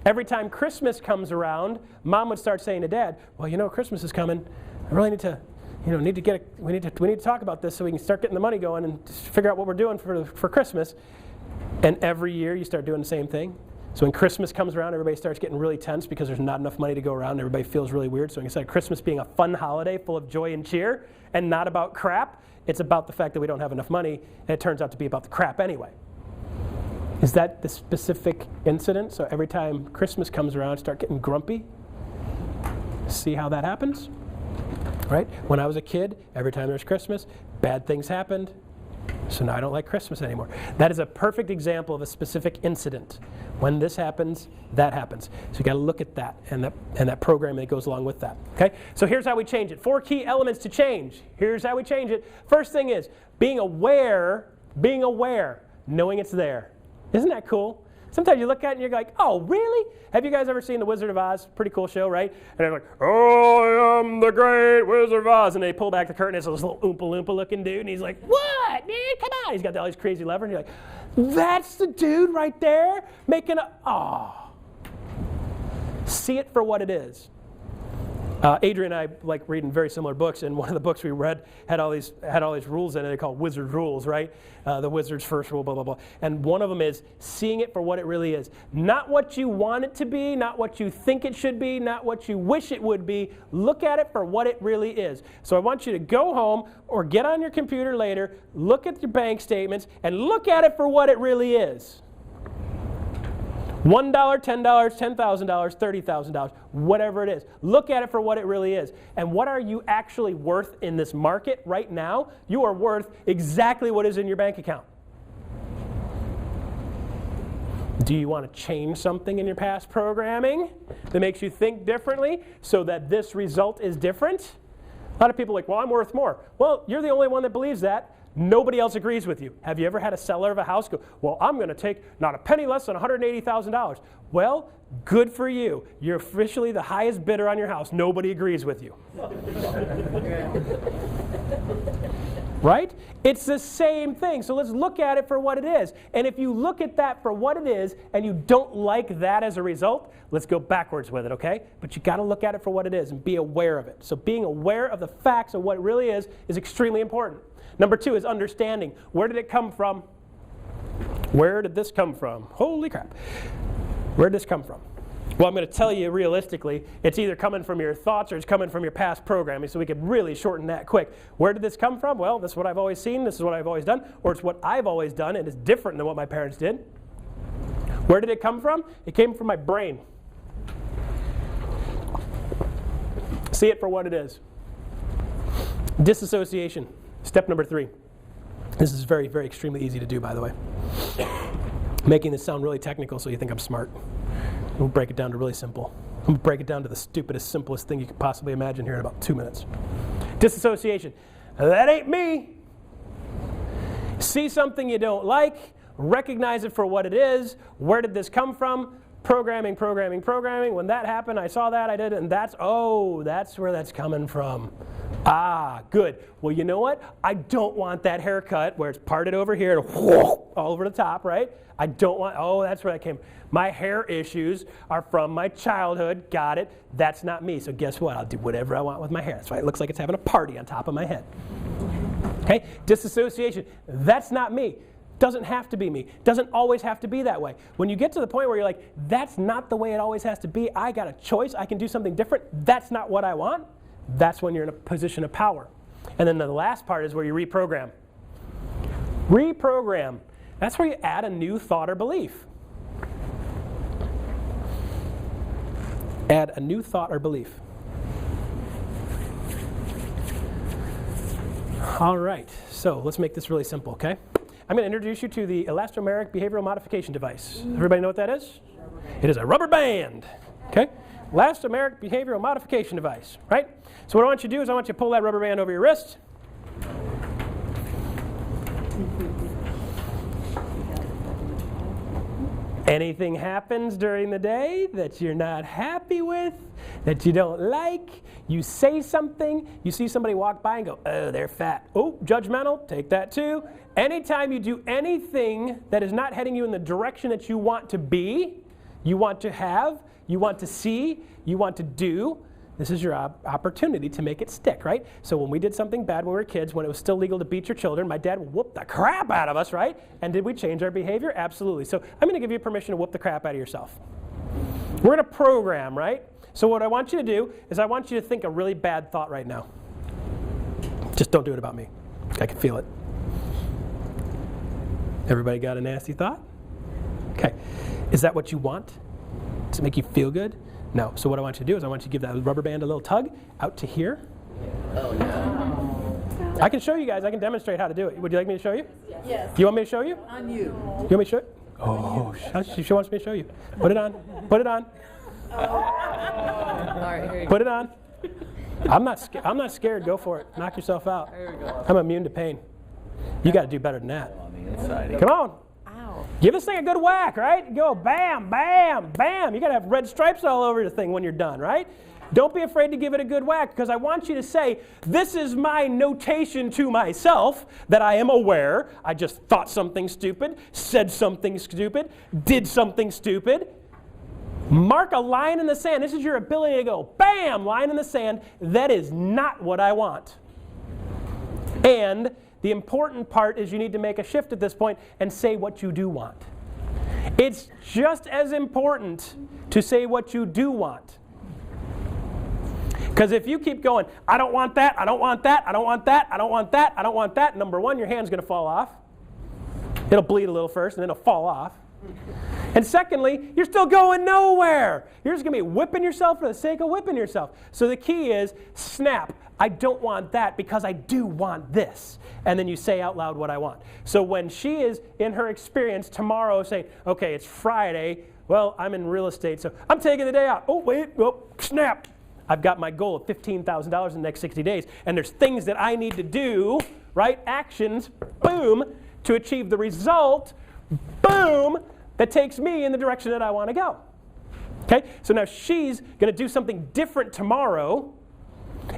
every time Christmas comes around, Mom would start saying to Dad, well, you know, Christmas is coming. I really need to, we need to talk about this so we can start getting the money going and figure out what we're doing for Christmas. And every year you start doing the same thing. So when Christmas comes around, everybody starts getting really tense because there's not enough money to go around. Everybody feels really weird. So instead of Christmas being a fun holiday full of joy and cheer and not about crap, it's about the fact that we don't have enough money, and it turns out to be about the crap anyway. Is that the specific incident? So every time Christmas comes around, start getting grumpy? See how that happens? Right? When I was a kid, every time there's Christmas, bad things happened. So now I don't like Christmas anymore. That is a perfect example of a specific incident. When this happens, that happens. So you got to look at that and that program that goes along with that. Okay? So here's how we change it. 4 key elements to change. Here's how we change it. First thing is being aware, knowing it's there. Isn't that cool? Sometimes you look at it and you're like, oh, really? Have you guys ever seen The Wizard of Oz? Pretty cool show, right? And they're like, oh, I am the great Wizard of Oz. And they pull back the curtain, it's this little Oompa Loompa looking dude, and he's like, what, dude? Come on. He's got all these crazy lever, and you're like, that's the dude right there making see it for what it is. Adrian and I like reading very similar books, and one of the books we read had all these rules in it. They called wizard rules, right? The wizard's first rule, blah, blah, blah. And one of them is seeing it for what it really is. Not what you want it to be, not what you think it should be, not what you wish it would be. Look at it for what it really is. So I want you to go home or get on your computer later, look at your bank statements, and look at it for what it really is. $1, $10, $10,000, $30,000, whatever it is. Look at it for what it really is. And what are you actually worth in this market right now? You are worth exactly what is in your bank account. Do you want to change something in your past programming that makes you think differently so that this result is different? A lot of people are like, well, I'm worth more. Well, you're the only one that believes that. Nobody else agrees with you. Have you ever had a seller of a house go, well, I'm going to take not a penny less than $180,000. Well, good for you. You're officially the highest bidder on your house. Nobody agrees with you. Right? It's the same thing. So let's look at it for what it is. And if you look at that for what it is and you don't like that as a result, let's go backwards with it, okay? But you got to look at it for what it is and be aware of it. So being aware of the facts of what it really is extremely important. Number 2 is understanding. Where did it come from? Where did this come from? Holy crap. Where did this come from? Well, I'm going to tell you realistically, it's either coming from your thoughts or it's coming from your past programming, so we could really shorten that quick. Where did this come from? Well, this is what I've always seen, this is what I've always done, or it's what I've always done and it's different than what my parents did. Where did it come from? It came from my brain. See it for what it is. Disassociation. Step number 3. This is very, very extremely easy to do, by the way. Making this sound really technical so you think I'm smart. We'll break it down to really simple. I'm going to break it down to the stupidest, simplest thing you could possibly imagine here in about 2 minutes. Disassociation. that ain't me. See something you don't like, recognize it for what it is. Where did this come from? Programming. When that happened, I saw that, I did it, and that's where that's coming from. Ah, good. Well, you know what? I don't want that haircut where it's parted over here and all over the top, right? I don't want, that's where that came. My hair issues are from my childhood. Got it. That's not me. So guess what? I'll do whatever I want with my hair. That's why it looks like it's having a party on top of my head. Okay? Disassociation. That's not me. Doesn't have to be me. Doesn't always have to be that way. When you get to the point where you're like, that's not the way it always has to be. I got a choice. I can do something different. That's not what I want. That's when you're in a position of power. And then the last part is where you reprogram. Reprogram. That's where you add a new thought or belief. Add a new thought or belief. All right, so let's make this really simple, okay? I'm going to introduce you to the elastomeric behavioral modification device. Everybody know what that is? It is a rubber band, okay? Elastomeric behavioral modification device, right? So what I want you to do is I want you to pull that rubber band over your wrist. Anything happens during the day that you're not happy with, that you don't like, you say something, you see somebody walk by and go, oh, they're fat. Oh, judgmental, take that too. Anytime you do anything that is not heading you in the direction that you want to be, you want to have, you want to see, you want to do, this is your opportunity to make it stick, right? So when we did something bad when we were kids, when it was still legal to beat your children, my dad whooped the crap out of us, right? And did we change our behavior? Absolutely. So I'm going to give you permission to whoop the crap out of yourself. We're going to program, right? So what I want you to do is I want you to think a really bad thought right now. Just don't do it about me. I can feel it. Everybody got a nasty thought? Okay. Is that what you want? Does it make you feel good? No. So what I want you to do is I want you to give that rubber band a little tug out to here. Oh, no. I can show you guys. I can demonstrate how to do it. Would you like me to show you? Yes. You want me to show you? On you. You want me to show you? Oh, she wants me to show you. Put it on. Put it on. All right, here you Put it on. I'm not scared. Go for it. Knock yourself out. There we go. I'm immune to pain. You got to do better than that. On the inside. Come on. Ow. Give this thing a good whack, right? Go bam, bam, bam. You got to have red stripes all over the thing when you're done, right? Don't be afraid to give it a good whack, because I want you to say, this is my notation to myself that I am aware. I just thought something stupid, said something stupid, did something stupid. Mark a line in the sand. This is your ability to go, bam, line in the sand. That is not what I want. And the important part is you need to make a shift at this point and say what you do want. It's just as important to say what you do want. Because if you keep going, I don't want that, I don't want that, I don't want that, I don't want that, I don't want that, number one, your hand's going to fall off. It'll bleed a little first and then it'll fall off. And secondly, you're still going nowhere. You're just going to be whipping yourself for the sake of whipping yourself. So the key is snap. I don't want that because I do want this. And then you say out loud what I want. So when she is in her experience tomorrow saying, okay, it's Friday, well, I'm in real estate, so I'm taking the day out. Oh, wait, oh, snap. I've got my goal of $15,000 in the next 60 days. And there's things that I need to do, right? Actions, boom, to achieve the result, boom, that takes me in the direction that I want to go. Okay? So now she's going to do something different tomorrow.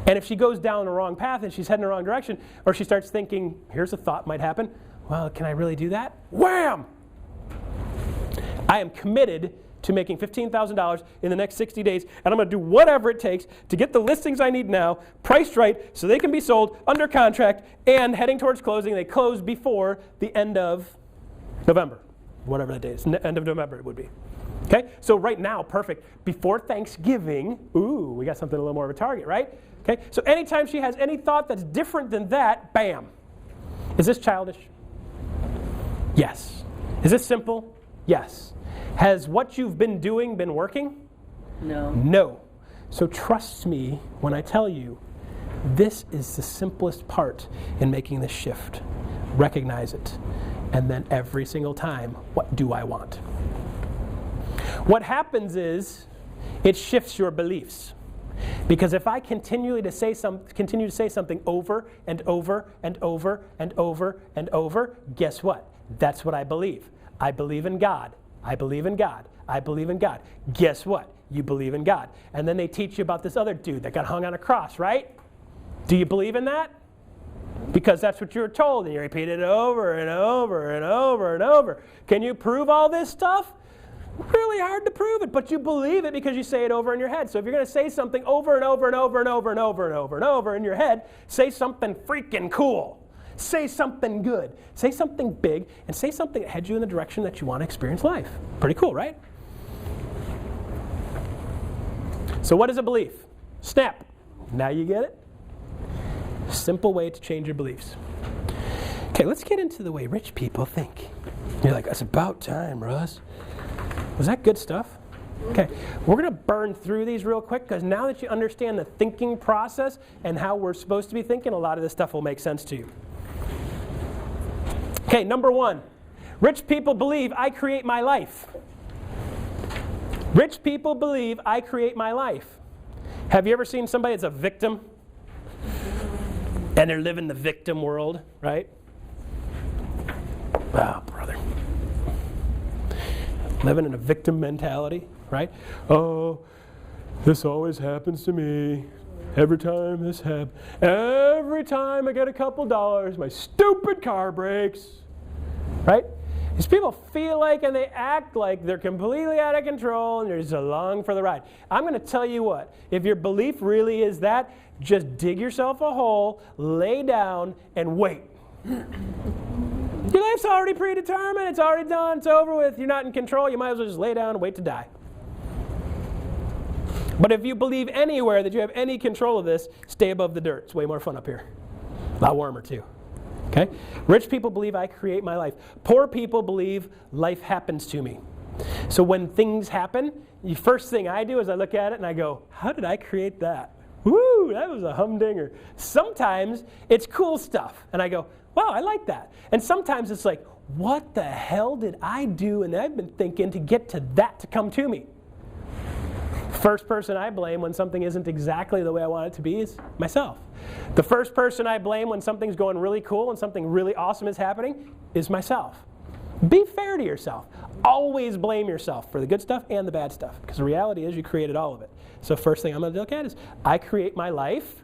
And if she goes down the wrong path and she's heading the wrong direction, or she starts thinking, here's a thought might happen, well, can I really do that? Wham! I am committed to making $15,000 in the next 60 days, and I'm going to do whatever it takes to get the listings I need now priced right so they can be sold under contract and heading towards closing. They close before the end of November, whatever that day is, end of November it would be. Okay, so right now, perfect. Before Thanksgiving, ooh, we got something a little more of a target, right? Okay, so anytime she has any thought that's different than that, bam. Is this childish? Yes. Is this simple? Yes. Has what you've been doing been working? No. No. So trust me when I tell you, this is the simplest part in making this shift. Recognize it. And then every single time, what do I want? What happens is, it shifts your beliefs. Because if I continue to say something over and over and over and over and over, guess what? That's what I believe. I believe in God. I believe in God. I believe in God. Guess what? You believe in God. And then they teach you about this other dude that got hung on a cross, right? Do you believe in that? Because that's what you were told, and you repeat it over and over and over and over. Can you prove all this stuff? Really hard to prove it, but you believe it because you say it over in your head. So if you're going to say something over and over and over and over and over and over and over in your head, say something freaking cool. Say something good. Say something big, and say something that heads you in the direction that you want to experience life. Pretty cool, right? So what is a belief? Snap. Now you get it? Simple way to change your beliefs. Okay, let's get into the way rich people think. You're like, it's about time, Russ. Was that good stuff? Okay, we're going to burn through these real quick because now that you understand the thinking process and how we're supposed to be thinking, a lot of this stuff will make sense to you. Okay, number one, rich people believe I create my life. Rich people believe I create my life. Have you ever seen somebody that's a victim? And they're living the victim world, right? Oh, brother. Living in a victim mentality, right? Oh, this always happens to me. Every time this happens. Every time I get a couple dollars, my stupid car breaks, right? These people feel like and they act like they're completely out of control and they're just along for the ride. I'm going to tell you what, if your belief really is that, just dig yourself a hole, lay down, and wait. Your life's already predetermined, it's already done, it's over with, you're not in control, you might as well just lay down and wait to die. But if you believe anywhere that you have any control of this, stay above the dirt. It's way more fun up here. A lot warmer too. Okay? Rich people believe I create my life. Poor people believe life happens to me. So when things happen, the first thing I do is I look at it and I go, how did I create that? Woo, that was a humdinger. Sometimes it's cool stuff. And I go, wow, I like that. And sometimes it's like, what the hell did I do and I've been thinking to get to that to come to me? First person I blame when something isn't exactly the way I want it to be is myself. The first person I blame when something's going really cool and something really awesome is happening is myself. Be fair to yourself. Always blame yourself for the good stuff and the bad stuff, because the reality is you created all of it. So first thing I'm going to look at is I create my life.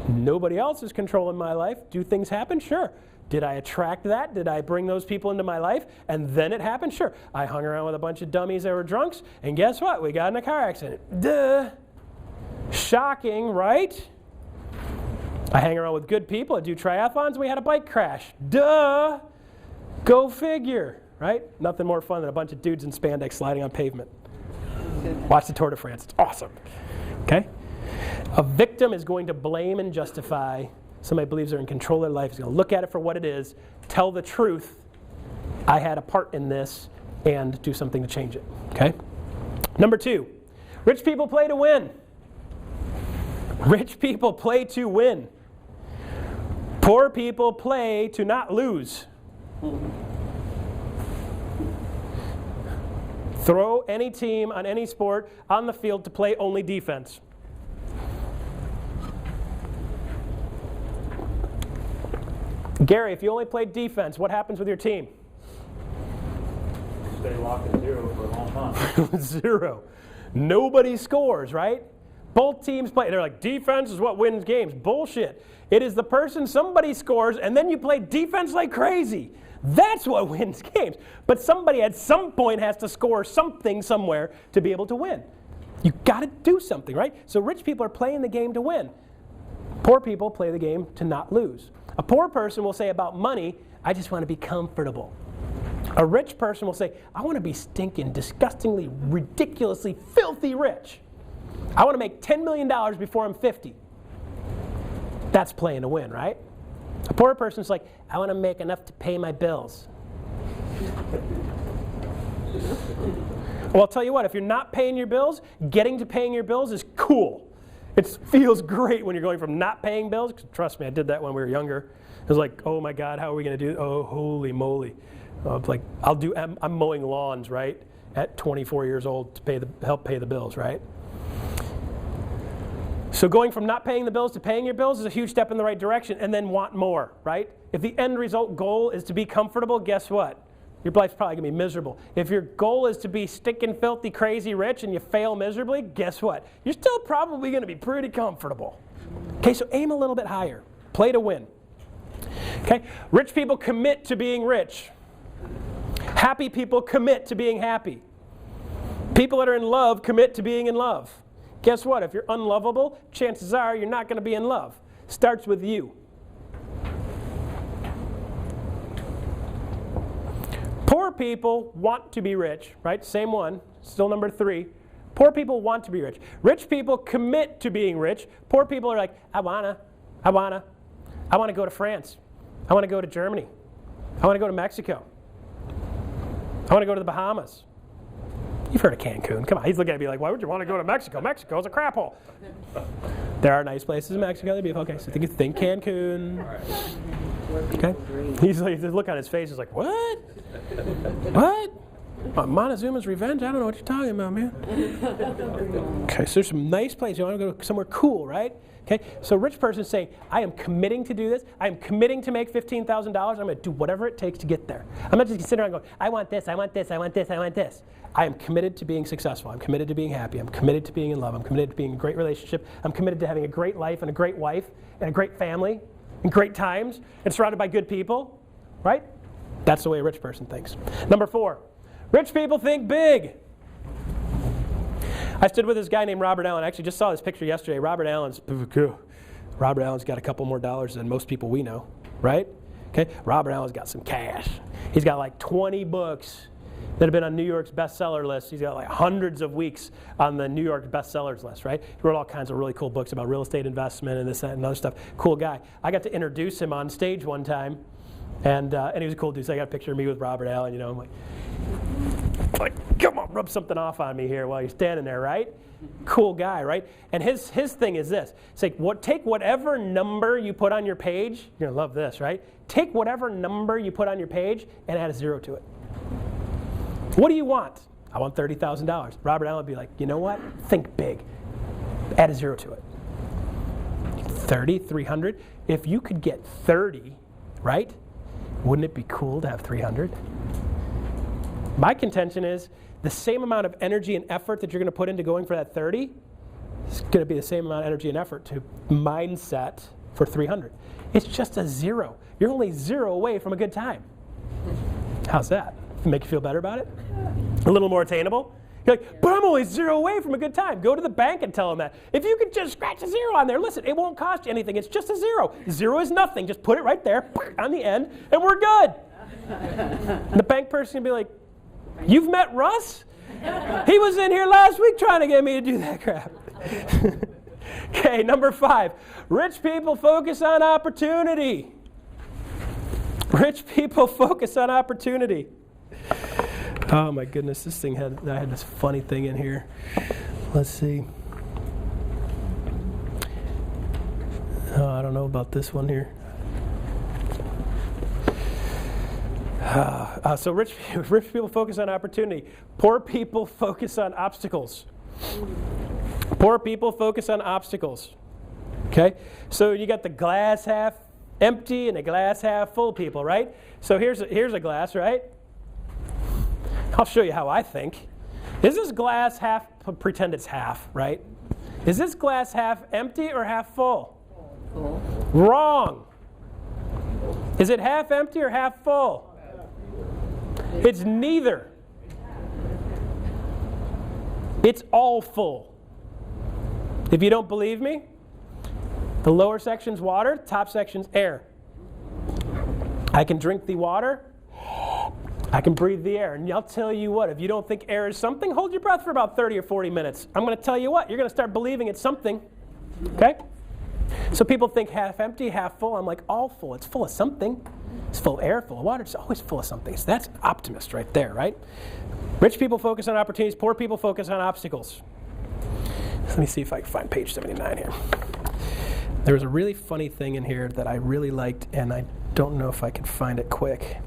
Nobody else is controlling my life. Do things happen? Sure. Did I attract that? Did I bring those people into my life? And then it happened? Sure. I hung around with a bunch of dummies that were drunks, and guess what? We got in a car accident. Duh. Shocking, right? I hang around with good people. I do triathlons, and we had a bike crash. Duh. Go figure, right? Nothing more fun than a bunch of dudes in spandex sliding on pavement. Watch the Tour de France. It's awesome. Okay? A victim is going to blame and justify. Somebody believes they're in control of their life is going to look at it for what it is, tell the truth, I had a part in this, and do something to change it. Okay? Number two, rich people play to win. Rich people play to win. Poor people play to not lose. Throw any team on any sport on the field to play only defense. Gary, if you only played defense, what happens with your team? Stay locked at 0 for a long time. 0. Nobody scores, right? Both teams play. They're like, defense is what wins games. Bullshit. It is the person, somebody scores, and then you play defense like crazy. That's what wins games. But somebody at some point has to score something somewhere to be able to win. You got to do something, right? So rich people are playing the game to win. Poor people play the game to not lose. A poor person will say about money, I just want to be comfortable. A rich person will say, I want to be stinking, disgustingly, ridiculously, filthy rich. I want to make $10 million before I'm 50. That's playing to win, right? A poor person's like, I want to make enough to pay my bills. Well, I'll tell you what, if you're not paying your bills, getting to paying your bills is cool. It feels great when you're going from not paying bills. Trust me, I did that when we were younger. It was like, oh my God, how are we going to do it? Oh, holy moly. It's like, I'm mowing lawns, right, at 24 years old to help pay the bills, right? So going from not paying the bills to paying your bills is a huge step in the right direction, and then want more, right? If the end result goal is to be comfortable, guess what? Your life's probably going to be miserable. If your goal is to be stinking, filthy, crazy rich and you fail miserably, guess what? You're still probably going to be pretty comfortable. Okay, so aim a little bit higher. Play to win. Okay, rich people commit to being rich. Happy people commit to being happy. People that are in love commit to being in love. Guess what? If you're unlovable, chances are you're not going to be in love. Starts with you. Poor people want to be rich, right? Same one, still number 3. Poor people want to be rich. Rich people commit to being rich. Poor people are like, I wanna go to France. I want to go to Germany. I want to go to Mexico. I want to go to the Bahamas. You've heard of Cancun. Come on, he's looking at me like, why would you want to go to Mexico? Mexico's a crap hole. There are nice places in Mexico. Okay, so think Cancun. Okay? He's like, the look on his face is like, what? What? Montezuma's Revenge? I don't know what you're talking about, man. Okay, so there's some nice places. You want to go somewhere cool, right? Okay, so rich person is saying, I am committing to do this. I am committing to make $15,000. I'm going to do whatever it takes to get there. I'm not just sitting around going, I want this, I want this, I want this, I want this. I am committed to being successful. I'm committed to being happy. I'm committed to being in love. I'm committed to being in a great relationship. I'm committed to having a great life and a great wife and a great family and great times and surrounded by good people, right? That's the way a rich person thinks. Number 4, rich people think big. I stood with this guy named Robert Allen. I actually just saw this picture yesterday. Robert Allen's got a couple more dollars than most people we know, right? Okay, Robert Allen's got some cash. He's got like 20 books that have been on New York's bestseller list. He's got like hundreds of weeks on the New York bestsellers list, right? He wrote all kinds of really cool books about real estate investment and this, that, and other stuff. Cool guy. I got to introduce him on stage one time, and he was a cool dude. So I got a picture of me with Robert Allen, you know. I'm like, come on, rub something off on me here while you're standing there, right? Cool guy, right? And his thing is this. It's like, take whatever number you put on your page. You're going to love this, right? Take whatever number you put on your page and add a 0 to it. What do you want? I want $30,000. Robert Allen would be like, you know what? Think big. Add a 0 to it. 30, 300. If you could get 30, right? Wouldn't it be cool to have 300? My contention is the same amount of energy and effort that you're going to put into going for that 30 is going to be the same amount of energy and effort to mindset for 300. It's just a 0. You're only 0 away from a good time. How's that? Make you feel better about it? A little more attainable? You're like, but I'm only 0 away from a good time. Go to the bank and tell them that. If you could just scratch a 0 on there, listen, it won't cost you anything. It's just a 0. 0 is nothing. Just put it right there on the end, and we're good. And the bank person will be like, you've met Russ? He was in here last week trying to get me to do that crap. Okay, number 5. Rich people focus on opportunity. Rich people focus on opportunity. Oh my goodness, this thing I had this funny thing in here. Let's see. Oh, I don't know about this one here. So rich people focus on opportunity. Poor people focus on obstacles. Poor people focus on obstacles. Okay? So you got the glass half empty and the glass half full people, right? So here's a glass, right? I'll show you how I think. Is this glass half, pretend it's half, right? Is this glass half empty or half full? Full. Wrong. Is it half empty or half full? It's neither. It's all full. If you don't believe me, the lower section's water, top section's air. I can drink the water, I can breathe the air. And I'll tell you what, if you don't think air is something, hold your breath for about 30 or 40 minutes. I'm going to tell you what, you're going to start believing it's something. Okay? So people think half empty, half full. I'm like, all full. It's full of something. It's full of air, full of water. It's always full of something. So that's an optimist right there, right? Rich people focus on opportunities. Poor people focus on obstacles. Let me see if I can find page 79 here. There was a really funny thing in here that I really liked, and I don't know if I can find it quick.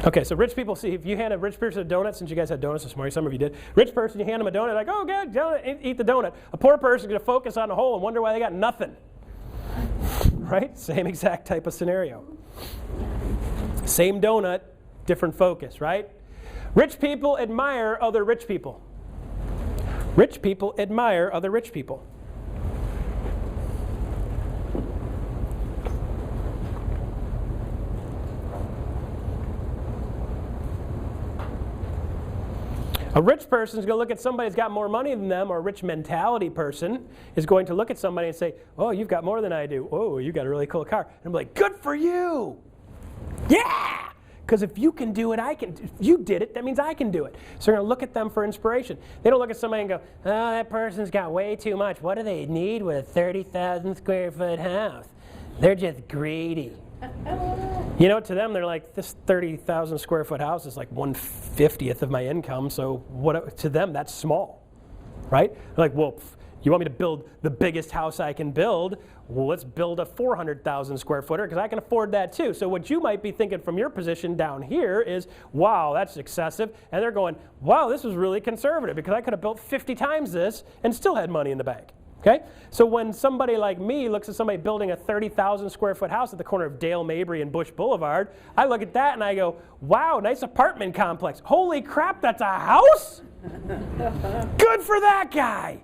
Okay, so rich people, see, if you hand a rich person a donut, since you guys had donuts this morning, some of you did. Rich person, you hand them a donut, like, oh, good, donut, eat the donut. A poor person is going to focus on the hole and wonder why they got nothing. Right? Same exact type of scenario. Same donut, different focus, right? Rich people admire other rich people. Rich people admire other rich people. A rich person is going to look at somebody who's got more money than them, or a rich mentality person is going to look at somebody and say, oh, you've got more than I do. Oh, you got a really cool car. And I'm like, good for you. Yeah! Because if you can do it, I can. If you did it, that means I can do it. So they're going to look at them for inspiration. They don't look at somebody and go, oh, that person's got way too much. What do they need with a 30,000 square foot house? They're just greedy. You know, to them, they're like, this 30,000 square foot house is like 1/50th of my income, so what? To them, that's small, right? They're like, well, you want me to build the biggest house I can build? Well, let's build a 400,000 square footer, because I can afford that too. So what you might be thinking from your position down here is, wow, that's excessive. And they're going, wow, this was really conservative, because I could have built 50 times this and still had money in the bank. Okay? So when somebody like me looks at somebody building a 30,000 square foot house at the corner of Dale Mabry and Bush Boulevard, I look at that and I go, wow, nice apartment complex. Holy crap, that's a house? Good for that guy.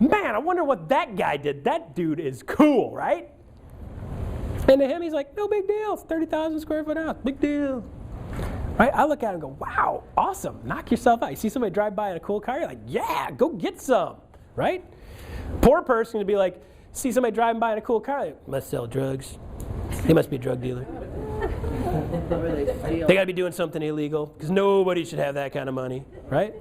Man, I wonder what that guy did. That dude is cool, right? And to him, he's like, no big deal. It's 30,000 square foot house. Big deal. Right? I look at him and go, wow, awesome. Knock yourself out. You see somebody drive by in a cool car, you're like, yeah, go get some. Right? Poor person to be like, see somebody driving by in a cool car, they must sell drugs. They must be a drug dealer. They got to be doing something illegal, because nobody should have that kind of money, right?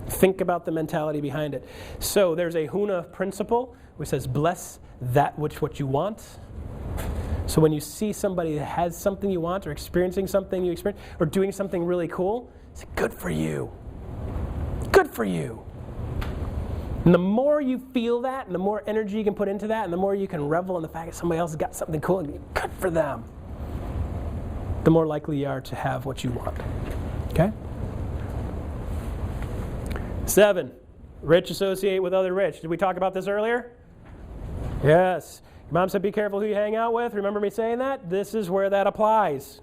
Think about the mentality behind it. So there's a Huna principle which says, bless that what you want. So when you see somebody that has something you want, or experiencing something you experience, or doing something really cool, say, good for you. Good for you. And the more you feel that, and the more energy you can put into that, and the more you can revel in the fact that somebody else has got something cool, and be good for them, the more likely you are to have what you want. Okay? 7, rich associate with other rich. Did we talk about this earlier? Yes. Your mom said be careful who you hang out with. Remember me saying that? This is where that applies.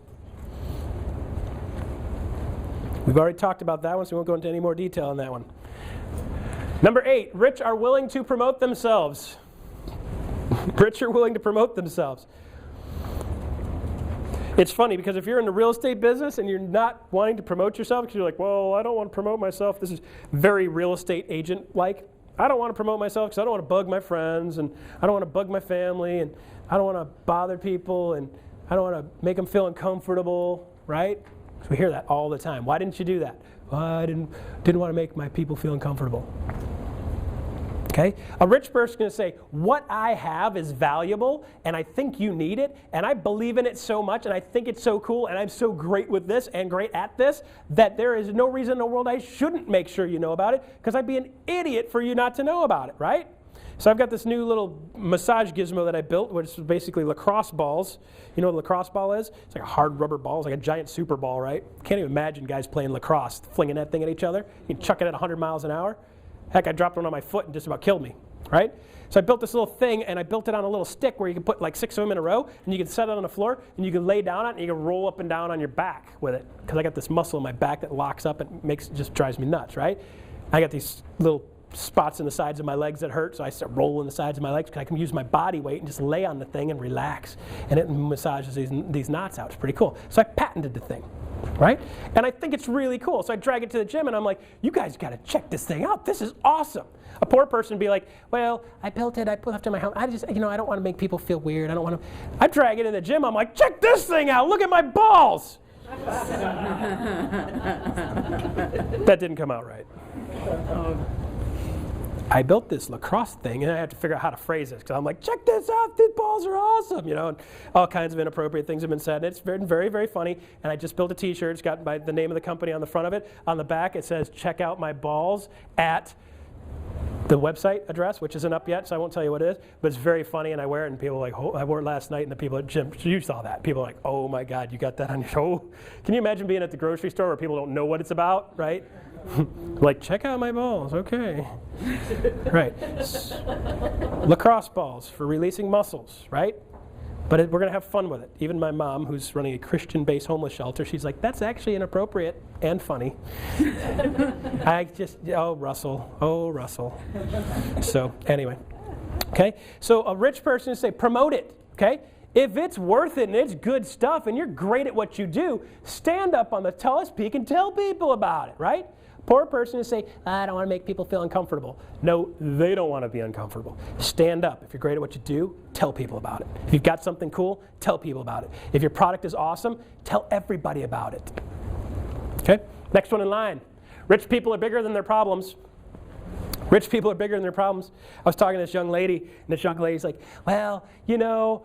We've already talked about that one, so we won't go into any more detail on that one. Number 8, rich are willing to promote themselves. Rich are willing to promote themselves. It's funny, because if you're in the real estate business and you're not wanting to promote yourself, because you're like, well, I don't want to promote myself. This is very real estate agent-like. I don't want to promote myself because I don't want to bug my friends, and I don't want to bug my family, and I don't want to bother people, and I don't want to make them feel uncomfortable, right? So we hear that all the time. Why didn't you do that? Well, I didn't want to make my people feel uncomfortable. Okay? A rich person is going to say, what I have is valuable, and I think you need it, and I believe in it so much, and I think it's so cool, and I'm so great with this and great at this, that there is no reason in the world I shouldn't make sure you know about it, because I'd be an idiot for you not to know about it, right? So I've got this new little massage gizmo that I built, which is basically lacrosse balls. You know what a lacrosse ball is? It's like a hard rubber ball. It's like a giant super ball, right? Can't even imagine guys playing lacrosse, flinging that thing at each other. You can chuck it at 100 miles an hour. Heck, I dropped one on my foot and just about killed me, right? So I built this little thing, and I built it on a little stick where you can put like 6 of them in a row, and you can set it on the floor, and you can lay down on it, and you can roll up and down on your back with it. Because I got this muscle in my back that locks up and just drives me nuts, right? I got these little spots in the sides of my legs that hurt, so I start rolling the sides of my legs because I can use my body weight and just lay on the thing and relax. And it massages these knots out. It's pretty cool. So I patented the thing, right? And I think it's really cool. So I drag it to the gym, and I'm like, you guys got to check this thing out. This is awesome. A poor person would be like, well, I built it, I put it up to my home. I just, I don't want to make people feel weird. I don't want to. I drag it in the gym. I'm like, check this thing out. Look at my balls. That didn't come out right. I built this lacrosse thing, and I had to figure out how to phrase it, because I'm like, check this out, these balls are awesome, and all kinds of inappropriate things have been said. It's very, very, very funny, and I just built a t-shirt. It's got the name of the company on the front of it. On the back, it says, check out my balls at the website address, which isn't up yet, so I won't tell you what it is, but it's very funny, and I wear it, and people are like, oh, I wore it last night, and the people at gym, you saw that. People are like, oh my God, you got that on your show? Can you imagine being at the grocery store where people don't know what it's about, right? Like, check out my balls, okay. Right. Lacrosse balls for releasing muscles, right? But we're going to have fun with it. Even my mom, who's running a Christian-based homeless shelter, she's like, that's actually inappropriate and funny. Oh, Russell. So anyway, okay? So a rich person is say, promote it, okay? If it's worth it and it's good stuff and you're great at what you do, stand up on the tallest peak and tell people about it, right? Poor person is say, I don't want to make people feel uncomfortable. No, they don't want to be uncomfortable. Stand up. If you're great at what you do, tell people about it. If you've got something cool, tell people about it. If your product is awesome, tell everybody about it. Okay? Next one in line. Rich people are bigger than their problems. Rich people are bigger than their problems. I was talking to this young lady, and this young lady's like, well, you know,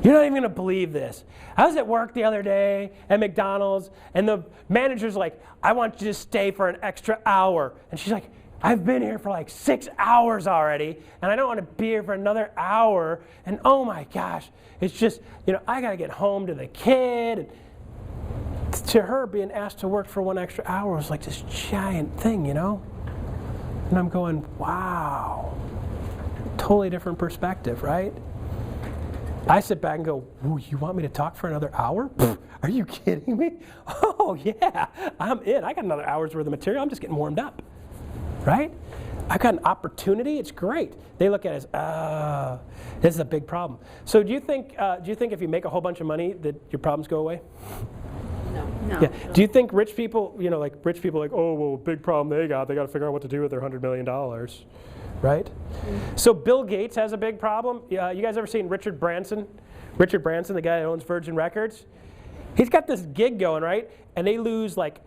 you're not even going to believe this. I was at work the other day at McDonald's, and the manager's like, I want you to stay for an extra hour. And she's like, I've been here for like 6 hours already, and I don't want to be here for another hour. And oh my gosh, it's just, you know, I got to get home to the kid. And to her, being asked to work for 1 extra hour was like this giant thing, you know? And I'm going, wow. Totally different perspective, right? I sit back and go, ooh, you want me to talk for another hour? Are you kidding me? Oh, yeah, I'm in. I got another hour's worth of material. I'm just getting warmed up, right? I've got an opportunity. It's great. They look at it as, this is a big problem. So do you think if you make a whole bunch of money that your problems go away? No. Yeah. Do you think rich people, you know, like rich people are like, oh, well, big problem they got to figure out what to do with their $100 million. Right? Mm-hmm. So Bill Gates has a big problem. You guys ever seen Richard Branson? Richard Branson, the guy that owns Virgin Records? He's got this gig going, right? And they lose like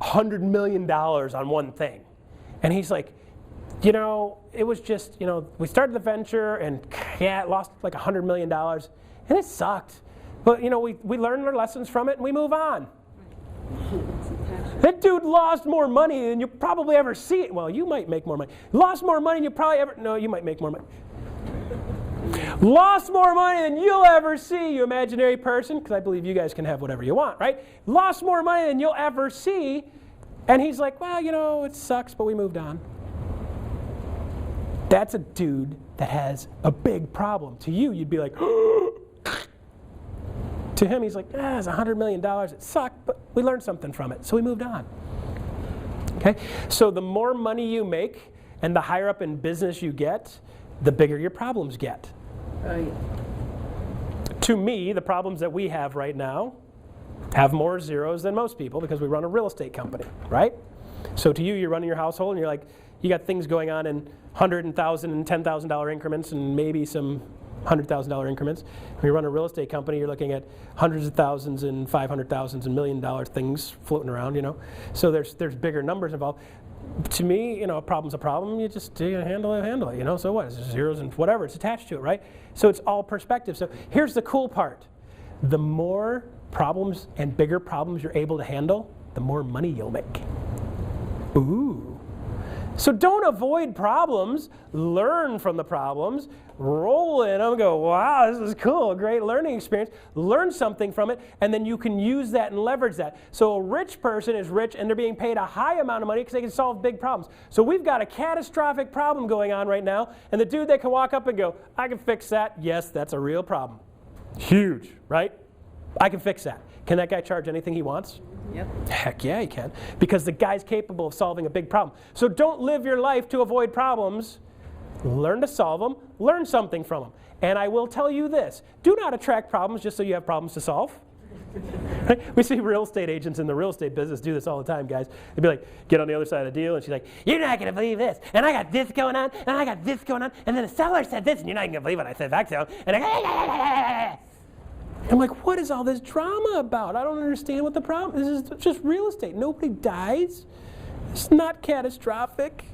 $100 million on one thing. And he's like, you know, it was just, you know, we started the venture and yeah, it lost like $100 million. And it sucked. But, you know, we learned our lessons from it and we move on. That dude lost more money than you probably ever see. Well, you might make more money. Lost more money than you probably ever... No, you might make more money. Lost more money than you'll ever see, you imaginary person, because I believe you guys can have whatever you want, right? Lost more money than you'll ever see. And he's like, well, you know, it sucks, but we moved on. That's a dude that has a big problem. To you, you'd be like... To him, he's like, it's $100 million. It sucked, but we learned something from it, so we moved on. Okay? So the more money you make and the higher up in business you get, the bigger your problems get. Right. To me, the problems that we have right now have more zeros than most people because we run a real estate company, right? So to you, you're running your household and you're like, you got things going on in $100,000 and $10,000 increments and maybe some $100,000 increments. When you run a real estate company, you're looking at hundreds of thousands and $500,000 and $1 million things floating around, you know. So there's bigger numbers involved. To me, you know, a problem's a problem. You just handle it, you know. So what? It's zeros and whatever. It's attached to it, right? So it's all perspective. So here's the cool part. The more problems and bigger problems you're able to handle, the more money you'll make. Ooh. So don't avoid problems, learn from the problems, roll in them, go, wow, this is cool, great learning experience, learn something from it, and then you can use that and leverage that. So a rich person is rich and they're being paid a high amount of money because they can solve big problems. So we've got a catastrophic problem going on right now, and the dude that can walk up and go, I can fix that, yes, that's a real problem. Huge, right? I can fix that. Can that guy charge anything he wants? Yep. Heck yeah, he can. Because the guy's capable of solving a big problem. So don't live your life to avoid problems. Learn to solve them. Learn something from them. And I will tell you this. Do not attract problems just so you have problems to solve. Right? We see real estate agents in the real estate business do this all the time, guys. They'd be like, get on the other side of the deal, and she's like, you're not going to believe this, and I got this going on, and I got this going on, and then the seller said this, and you're not going to believe what I said back to him, and I'm like, what is all this drama about? I don't understand what the problem is. This is just real estate. Nobody dies. It's not catastrophic.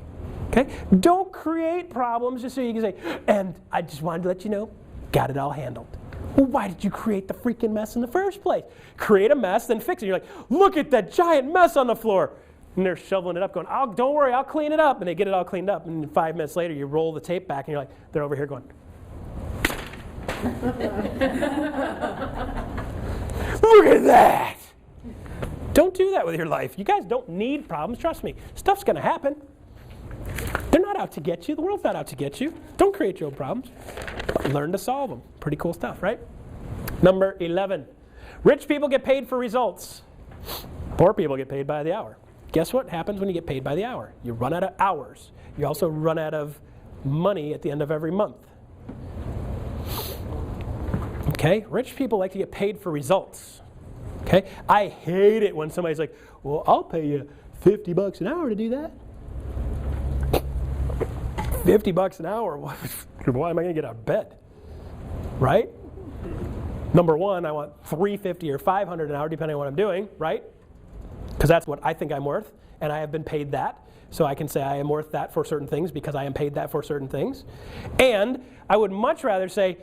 Okay? Don't create problems just so you can say, and I just wanted to let you know, got it all handled. Well, why did you create the freaking mess in the first place? Create a mess, then fix it. You're like, look at that giant mess on the floor. And they're shoveling it up going, oh, don't worry, I'll clean it up. And they get it all cleaned up. And 5 minutes later, you roll the tape back and you're like, they're over here going, look at that. Don't do that with your life. You guys don't need problems. Trust me. Stuff's going to happen. They're not out to get you. The world's not out to get you. Don't create your own problems. Learn to solve them. Pretty cool stuff, right? Number 11. Rich people get paid for results. Poor people get paid by the hour. Guess what happens when you get paid by the hour? You run out of hours. You also run out of money at the end of every month. Okay? Rich people like to get paid for results. Okay? I hate it when somebody's like, well, I'll pay you $50 an hour to do that. $50 an hour? Why am I going to get out of bed? Right? Number one, I want $350 or $500 an hour, depending on what I'm doing, right? Because that's what I think I'm worth, and I have been paid that. So I can say I am worth that for certain things because I am paid that for certain things. And I would much rather say,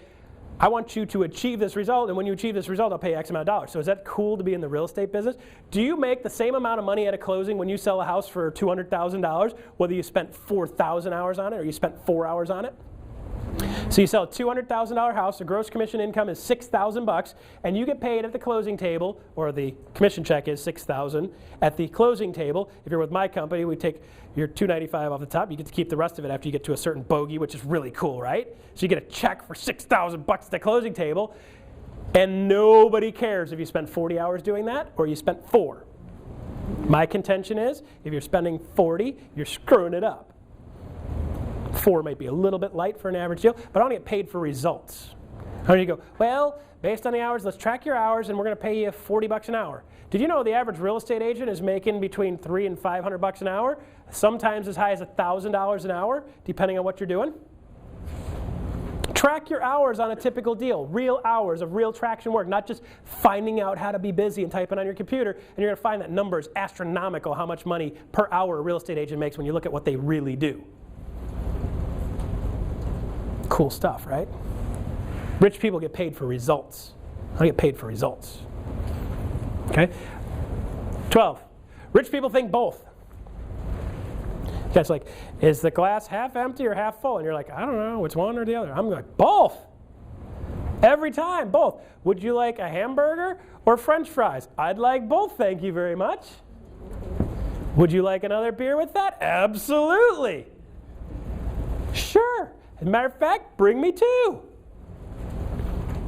I want you to achieve this result, and when you achieve this result, I'll pay X amount of dollars. So is that cool to be in the real estate business? Do you make the same amount of money at a closing when you sell a house for $200,000, whether you spent 4,000 hours on it or you spent 4 hours on it? So you sell a $200,000 house, the gross commission income is $6,000, and you get paid at the closing table, or the commission check is $6,000 at the closing table. If you're with my company, we take your $295 off the top. You get to keep the rest of it after you get to a certain bogey, which is really cool, right? So you get a check for $6,000 at the closing table, and nobody cares if you spent 40 hours doing that or you spent 4. My contention is, if you're spending 40, you're screwing it up. 4 might be a little bit light for an average deal, but I want to get paid for results. How do you go, well, based on the hours, let's track your hours, and we're going to pay you $40 an hour. Did you know the average real estate agent is making between $300 and $500 an hour? Sometimes as high as $1,000 an hour, depending on what you're doing. Track your hours on a typical deal, real hours of real traction work, not just finding out how to be busy and typing on your computer, and you're going to find that number is astronomical how much money per hour a real estate agent makes when you look at what they really do. Cool stuff, right? Rich people get paid for results. I get paid for results. Okay? 12. Rich people think both. You guys like, is the glass half empty or half full? And you're like, I don't know, it's one or the other. I'm like, both. Every time, both. Would you like a hamburger or French fries? I'd like both, thank you very much. Would you like another beer with that? Absolutely. Sure. As a matter of fact, bring me 2.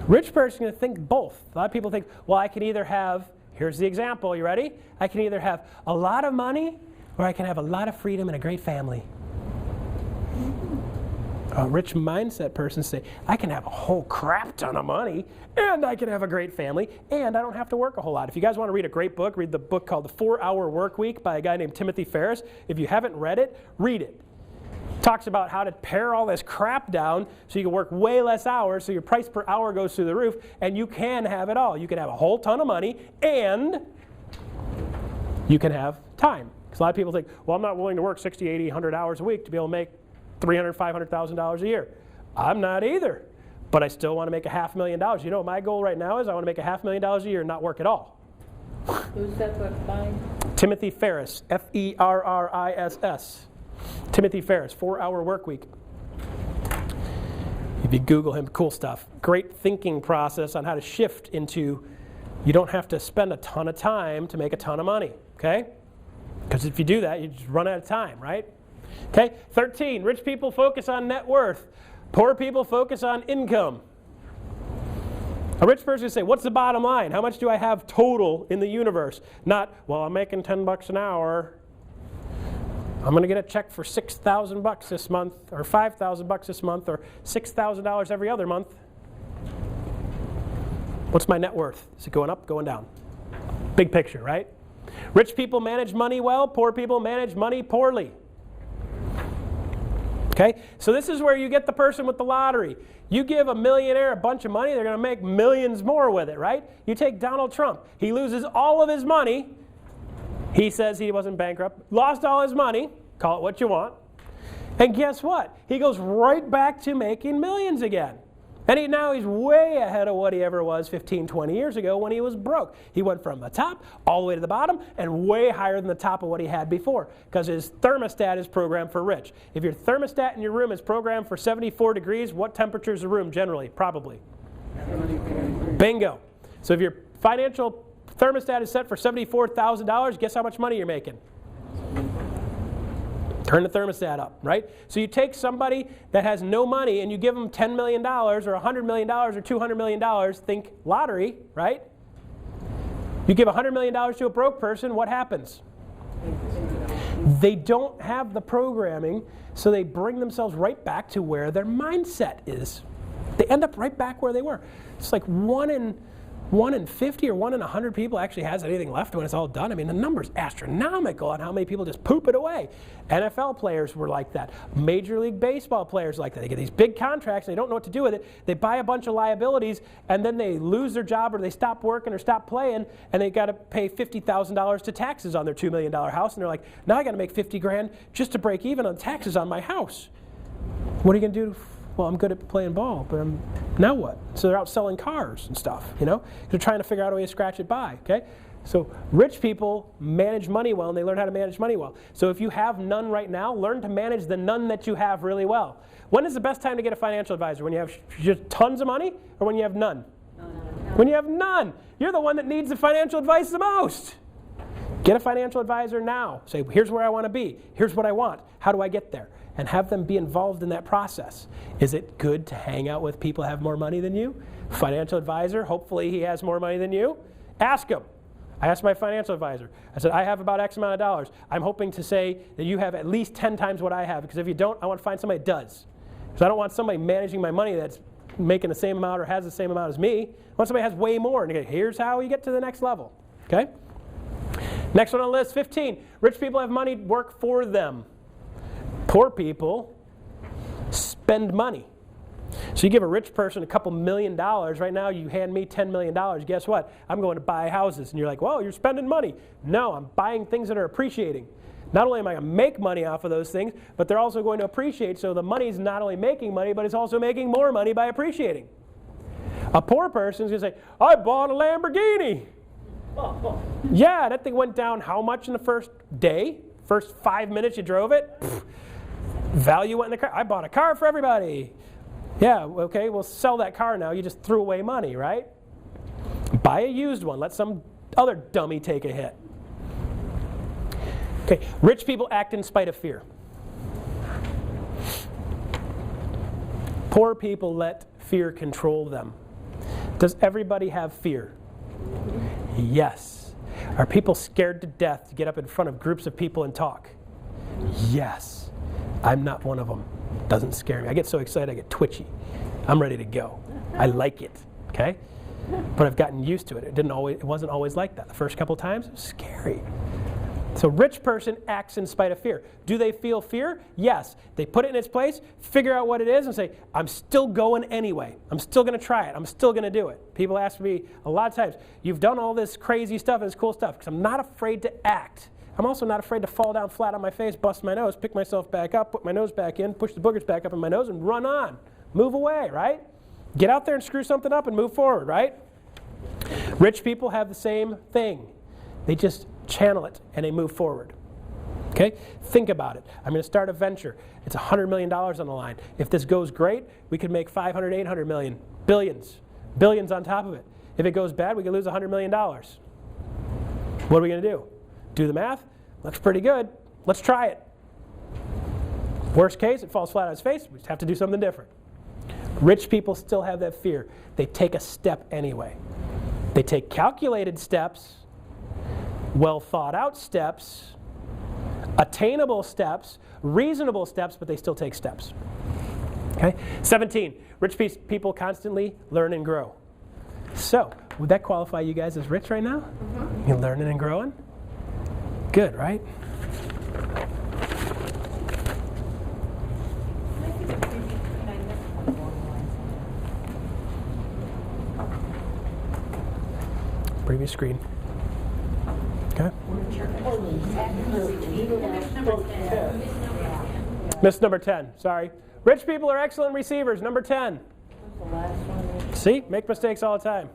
Rich person is going to think both. A lot of people think, well, I can either have, here's the example, you ready? I can either have a lot of money or I can have a lot of freedom and a great family. A rich mindset person say, I can have a whole crap ton of money and I can have a great family and I don't have to work a whole lot. If you guys want to read a great book, read the book called The 4-Hour Workweek by a guy named Timothy Ferriss. If you haven't read it, read it. Talks about how to pare all this crap down so you can work way less hours so your price per hour goes through the roof and you can have it all. You can have a whole ton of money and you can have time. Because a lot of people think, well, I'm not willing to work 60, 80, 100 hours a week to be able to make $300,000, $500,000 a year. I'm not either, but I still want to make $500,000. You know what my goal right now is? I want to make $500,000 a year and not work at all. Who's that book by? Timothy Ferriss, Ferriss. Timothy Ferriss, 4-Hour Workweek. If you Google him, cool stuff. Great thinking process on how to shift into, you don't have to spend a ton of time to make a ton of money, okay? Because if you do that, you just run out of time, right? Okay, 13, rich people focus on net worth. Poor people focus on income. A rich person will say, what's the bottom line? How much do I have total in the universe? Not, well, I'm making $10 an hour. I'm going to get a check for $6,000 this month, or $5,000 this month, or $6,000 every other month. What's my net worth? Is it going up, going down? Big picture, right? Rich people manage money well, poor people manage money poorly. Okay? So this is where you get the person with the lottery. You give a millionaire a bunch of money, they're going to make millions more with it, right? You take Donald Trump. He loses all of his money. He says he wasn't bankrupt, lost all his money, call it what you want. And guess what? He goes right back to making millions again. And now he's way ahead of what he ever was 15, 20 years ago when he was broke. He went from the top all the way to the bottom and way higher than the top of what he had before because his thermostat is programmed for rich. If your thermostat in your room is programmed for 74 degrees, what temperature is the room generally? Probably. Bingo. So if your financial thermostat is set for $74,000, guess how much money you're making? Turn the thermostat up, right? So you take somebody that has no money and you give them $10 million or $100 million or $200 million, think lottery, right? You give $100 million to a broke person, what happens? They don't have the programming, so they bring themselves right back to where their mindset is. They end up right back where they were. It's like 1 in 50 or 1 in 100 people actually has anything left when it's all done. I mean, the number's astronomical on how many people just poop it away. NFL players were like that. Major League Baseball players like that. They get these big contracts, and they don't know what to do with it. They buy a bunch of liabilities, and then they lose their job or they stop working or stop playing, and they got to pay $50,000 to taxes on their $2 million house. And they're like, now I got to make 50 grand just to break even on taxes on my house. What are you going to do? Well, I'm good at playing ball, but now what? So they're out selling cars and stuff, you know? They're trying to figure out a way to scratch it by, okay? So rich people manage money well, and they learn how to manage money well. So if you have none right now, learn to manage the none that you have really well. When is the best time to get a financial advisor? When you have just tons of money, or when you have none? When you have none. You're the one that needs the financial advice the most. Get a financial advisor now. Say, here's where I want to be. Here's what I want. How do I get there? And have them be involved in that process. Is it good to hang out with people who have more money than you? Financial advisor, hopefully he has more money than you. Ask him. I asked my financial advisor. I said, I have about X amount of dollars. I'm hoping to say that you have at least 10 times what I have, because if you don't, I want to find somebody that does. Because I don't want somebody managing my money that's making the same amount or has the same amount as me. I want somebody who has way more. And here's how you get to the next level. Okay? Next one on the list, 15. Rich people have money work for them. Poor people spend money. So you give a rich person a couple $1 million. Right now you hand me $10 million. Guess what? I'm going to buy houses. And you're like, well, you're spending money. No, I'm buying things that are appreciating. Not only am I going to make money off of those things, but they're also going to appreciate. So the money's not only making money, but it's also making more money by appreciating. A poor person is going to say, I bought a Lamborghini. Yeah, that thing went down how much in the first day? First 5 minutes you drove it? Pfft. Value went in the car. I bought a car for everybody. Yeah, okay, we'll sell that car now. You just threw away money, right? Buy a used one. Let some other dummy take a hit. Okay, rich people act in spite of fear. Poor people let fear control them. Does everybody have fear? Yes. Are people scared to death to get up in front of groups of people and talk? Yes. I'm not one of them. Doesn't scare me. I get so excited I get twitchy. I'm ready to go. I like it, okay? But I've gotten used to it. It wasn't always like that. The first couple times, it was scary. So rich person acts in spite of fear. Do they feel fear? Yes. They put it in its place, figure out what it is, and say, I'm still going anyway. I'm still going to try it. I'm still going to do it. People ask me a lot of times, you've done all this crazy stuff and this cool stuff, because I'm not afraid to act. I'm also not afraid to fall down flat on my face, bust my nose, pick myself back up, put my nose back in, push the boogers back up in my nose, and run on. Move away, right? Get out there and screw something up and move forward, right? Rich people have the same thing. They just channel it and they move forward. Okay? Think about it. I'm going to start a venture. It's $100 million on the line. If this goes great, we could make 500, 800 million, billions on top of it. If it goes bad, we could lose $100 million. What are we going to do? Do the math? Looks pretty good. Let's try it. Worst case, it falls flat on its face. We just have to do something different. Rich people still have that fear. They take a step anyway. They take calculated steps, well thought out steps, attainable steps, reasonable steps, but they still take steps. Okay? 17, rich people constantly learn and grow. So, would that qualify you guys as rich right now? Mm-hmm. You're learning and growing? Good, right? Previous screen. Okay. Miss number 10, sorry. Rich people are excellent receivers, number 10. See, make mistakes all the time.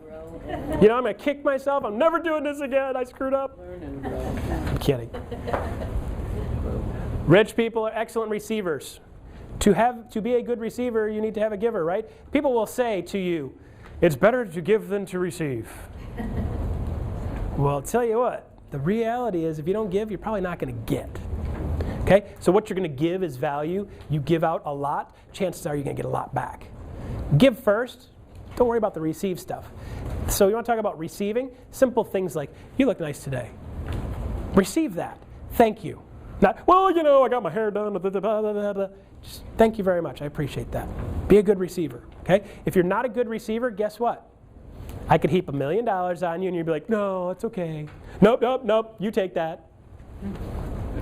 You know, I'm going to kick myself. I'm never doing this again. I screwed up. Learn and grow. I'm kidding. Rich people are excellent receivers. To be a good receiver, you need to have a giver, right? People will say to you, it's better to give than to receive. Well, I'll tell you what, the reality is if you don't give, you're probably not going to get. Okay? So what you're going to give is value. You give out a lot, chances are you're going to get a lot back. Give first. Don't worry about the receive stuff. So you want to talk about receiving? Simple things like, you look nice today. Receive that. Thank you. Not, well, you know, I got my hair done. Blah, blah, blah, blah, blah. Just thank you very much. I appreciate that. Be a good receiver. Okay? If you're not a good receiver, guess what? I could heap $1 million on you and you'd be like, no, it's okay. Nope, nope, nope. You take that.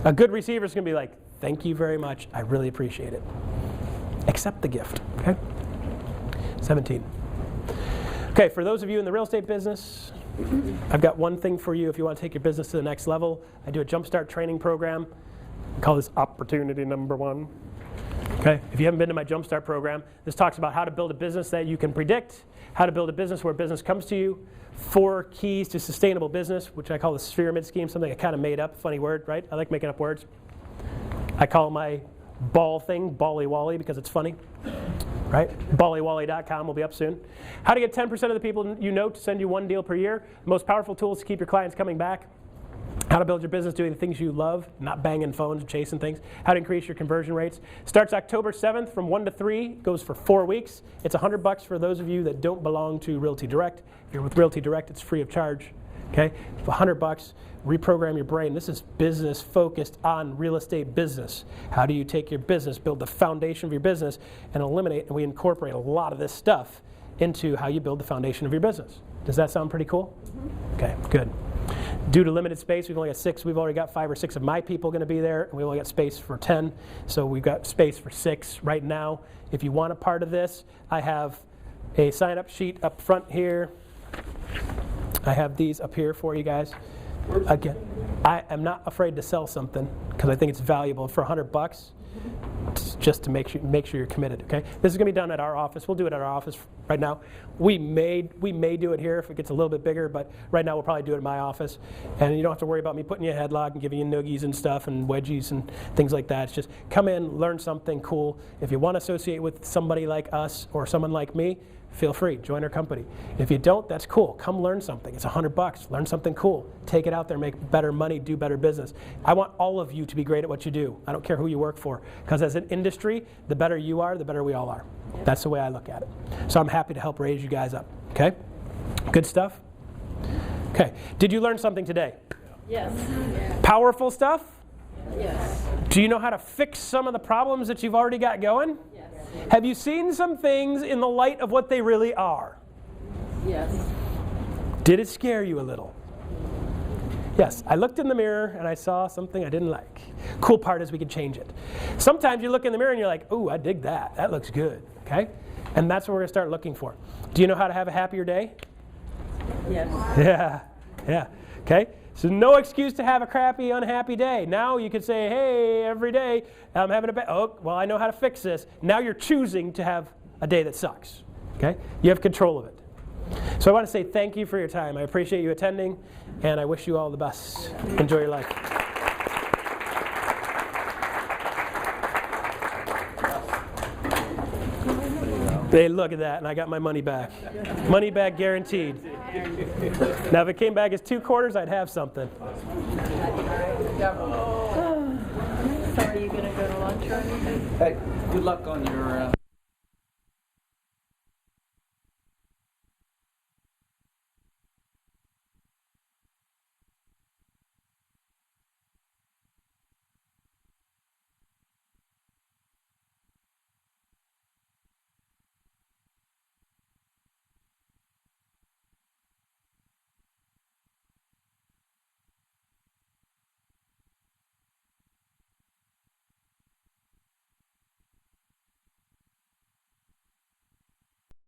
A good receiver is going to be like, thank you very much. I really appreciate it. Accept the gift. Okay? 17. Okay, for those of you in the real estate business, I've got one thing for you if you want to take your business to the next level. I do a Jumpstart training program. I call this opportunity number 1. Okay, if you haven't been to my Jumpstart program, this talks about how to build a business that you can predict, how to build a business where business comes to you, 4 keys to sustainable business, which I call the pyramid scheme, something I kind of made up, funny word, right? I like making up words. I call my ball thing Bally Wally because it's funny, right? BallyWally.com will be up soon. How to get 10% of the people you know to send you 1 deal per year. The most powerful tools to keep your clients coming back. How to build your business doing the things you love, not banging phones and chasing things. How to increase your conversion rates. Starts October 7th from 1 to 3, goes for 4 weeks. It's $100 for those of you that don't belong to Realty Direct. If you're with Realty Direct, it's free of charge. Okay, $100, reprogram your brain. This is business focused on real estate business. How do you take your business, build the foundation of your business, and eliminate, and we incorporate a lot of this stuff into how you build the foundation of your business. Does that sound pretty cool? Okay, good. Due to limited space, we've only got 6. We've already got 5 or 6 of my people going to be there, and we only got space for 10. So we've got space for 6 right now. If you want a part of this, I have a sign-up sheet up front here. I have these up here for you guys. Again, I am not afraid to sell something because I think it's valuable for $100. Just to make sure you're committed. Okay, this is going to be done at our office. We'll do it at our office right now. We may do it here if it gets a little bit bigger, but right now we'll probably do it in my office. And you don't have to worry about me putting you a headlock and giving you noogies and stuff and wedgies and things like that. It's just come in, learn something cool. If you want to associate with somebody like us or someone like me, feel free, join our company. If you don't, that's cool. Come learn something. It's $100. Learn something cool. Take it out there, make better money, do better business. I want all of you to be great at what you do. I don't care who you work for. Because as an industry, the better you are, the better we all are. That's the way I look at it. So I'm happy to help raise you guys up. Okay? Good stuff? Okay. Did you learn something today? Yes. Powerful stuff? Yes. Do you know how to fix some of the problems that you've already got going? Yes. Have you seen some things in the light of what they really are? Yes. Did it scare you a little? Yes, I looked in the mirror and I saw something I didn't like. Cool part is we can change it. Sometimes you look in the mirror and you're like, ooh, I dig that. That looks good, okay? And that's what we're gonna start looking for. Do you know how to have a happier day? Yes. Yeah, okay? So no excuse to have a crappy, unhappy day. Now you could say, hey, every day I'm having a bad, oh, well, I know how to fix this. Now you're choosing to have a day that sucks, okay? You have control of it. So I want to say thank you for your time. I appreciate you attending, and I wish you all the best. Enjoy your life. Hey, look at that, and I got my money back. Money back guaranteed. Now, if it came back as 2 quarters, I'd have something. So are you going to go to lunch or anything? Hey, good luck on your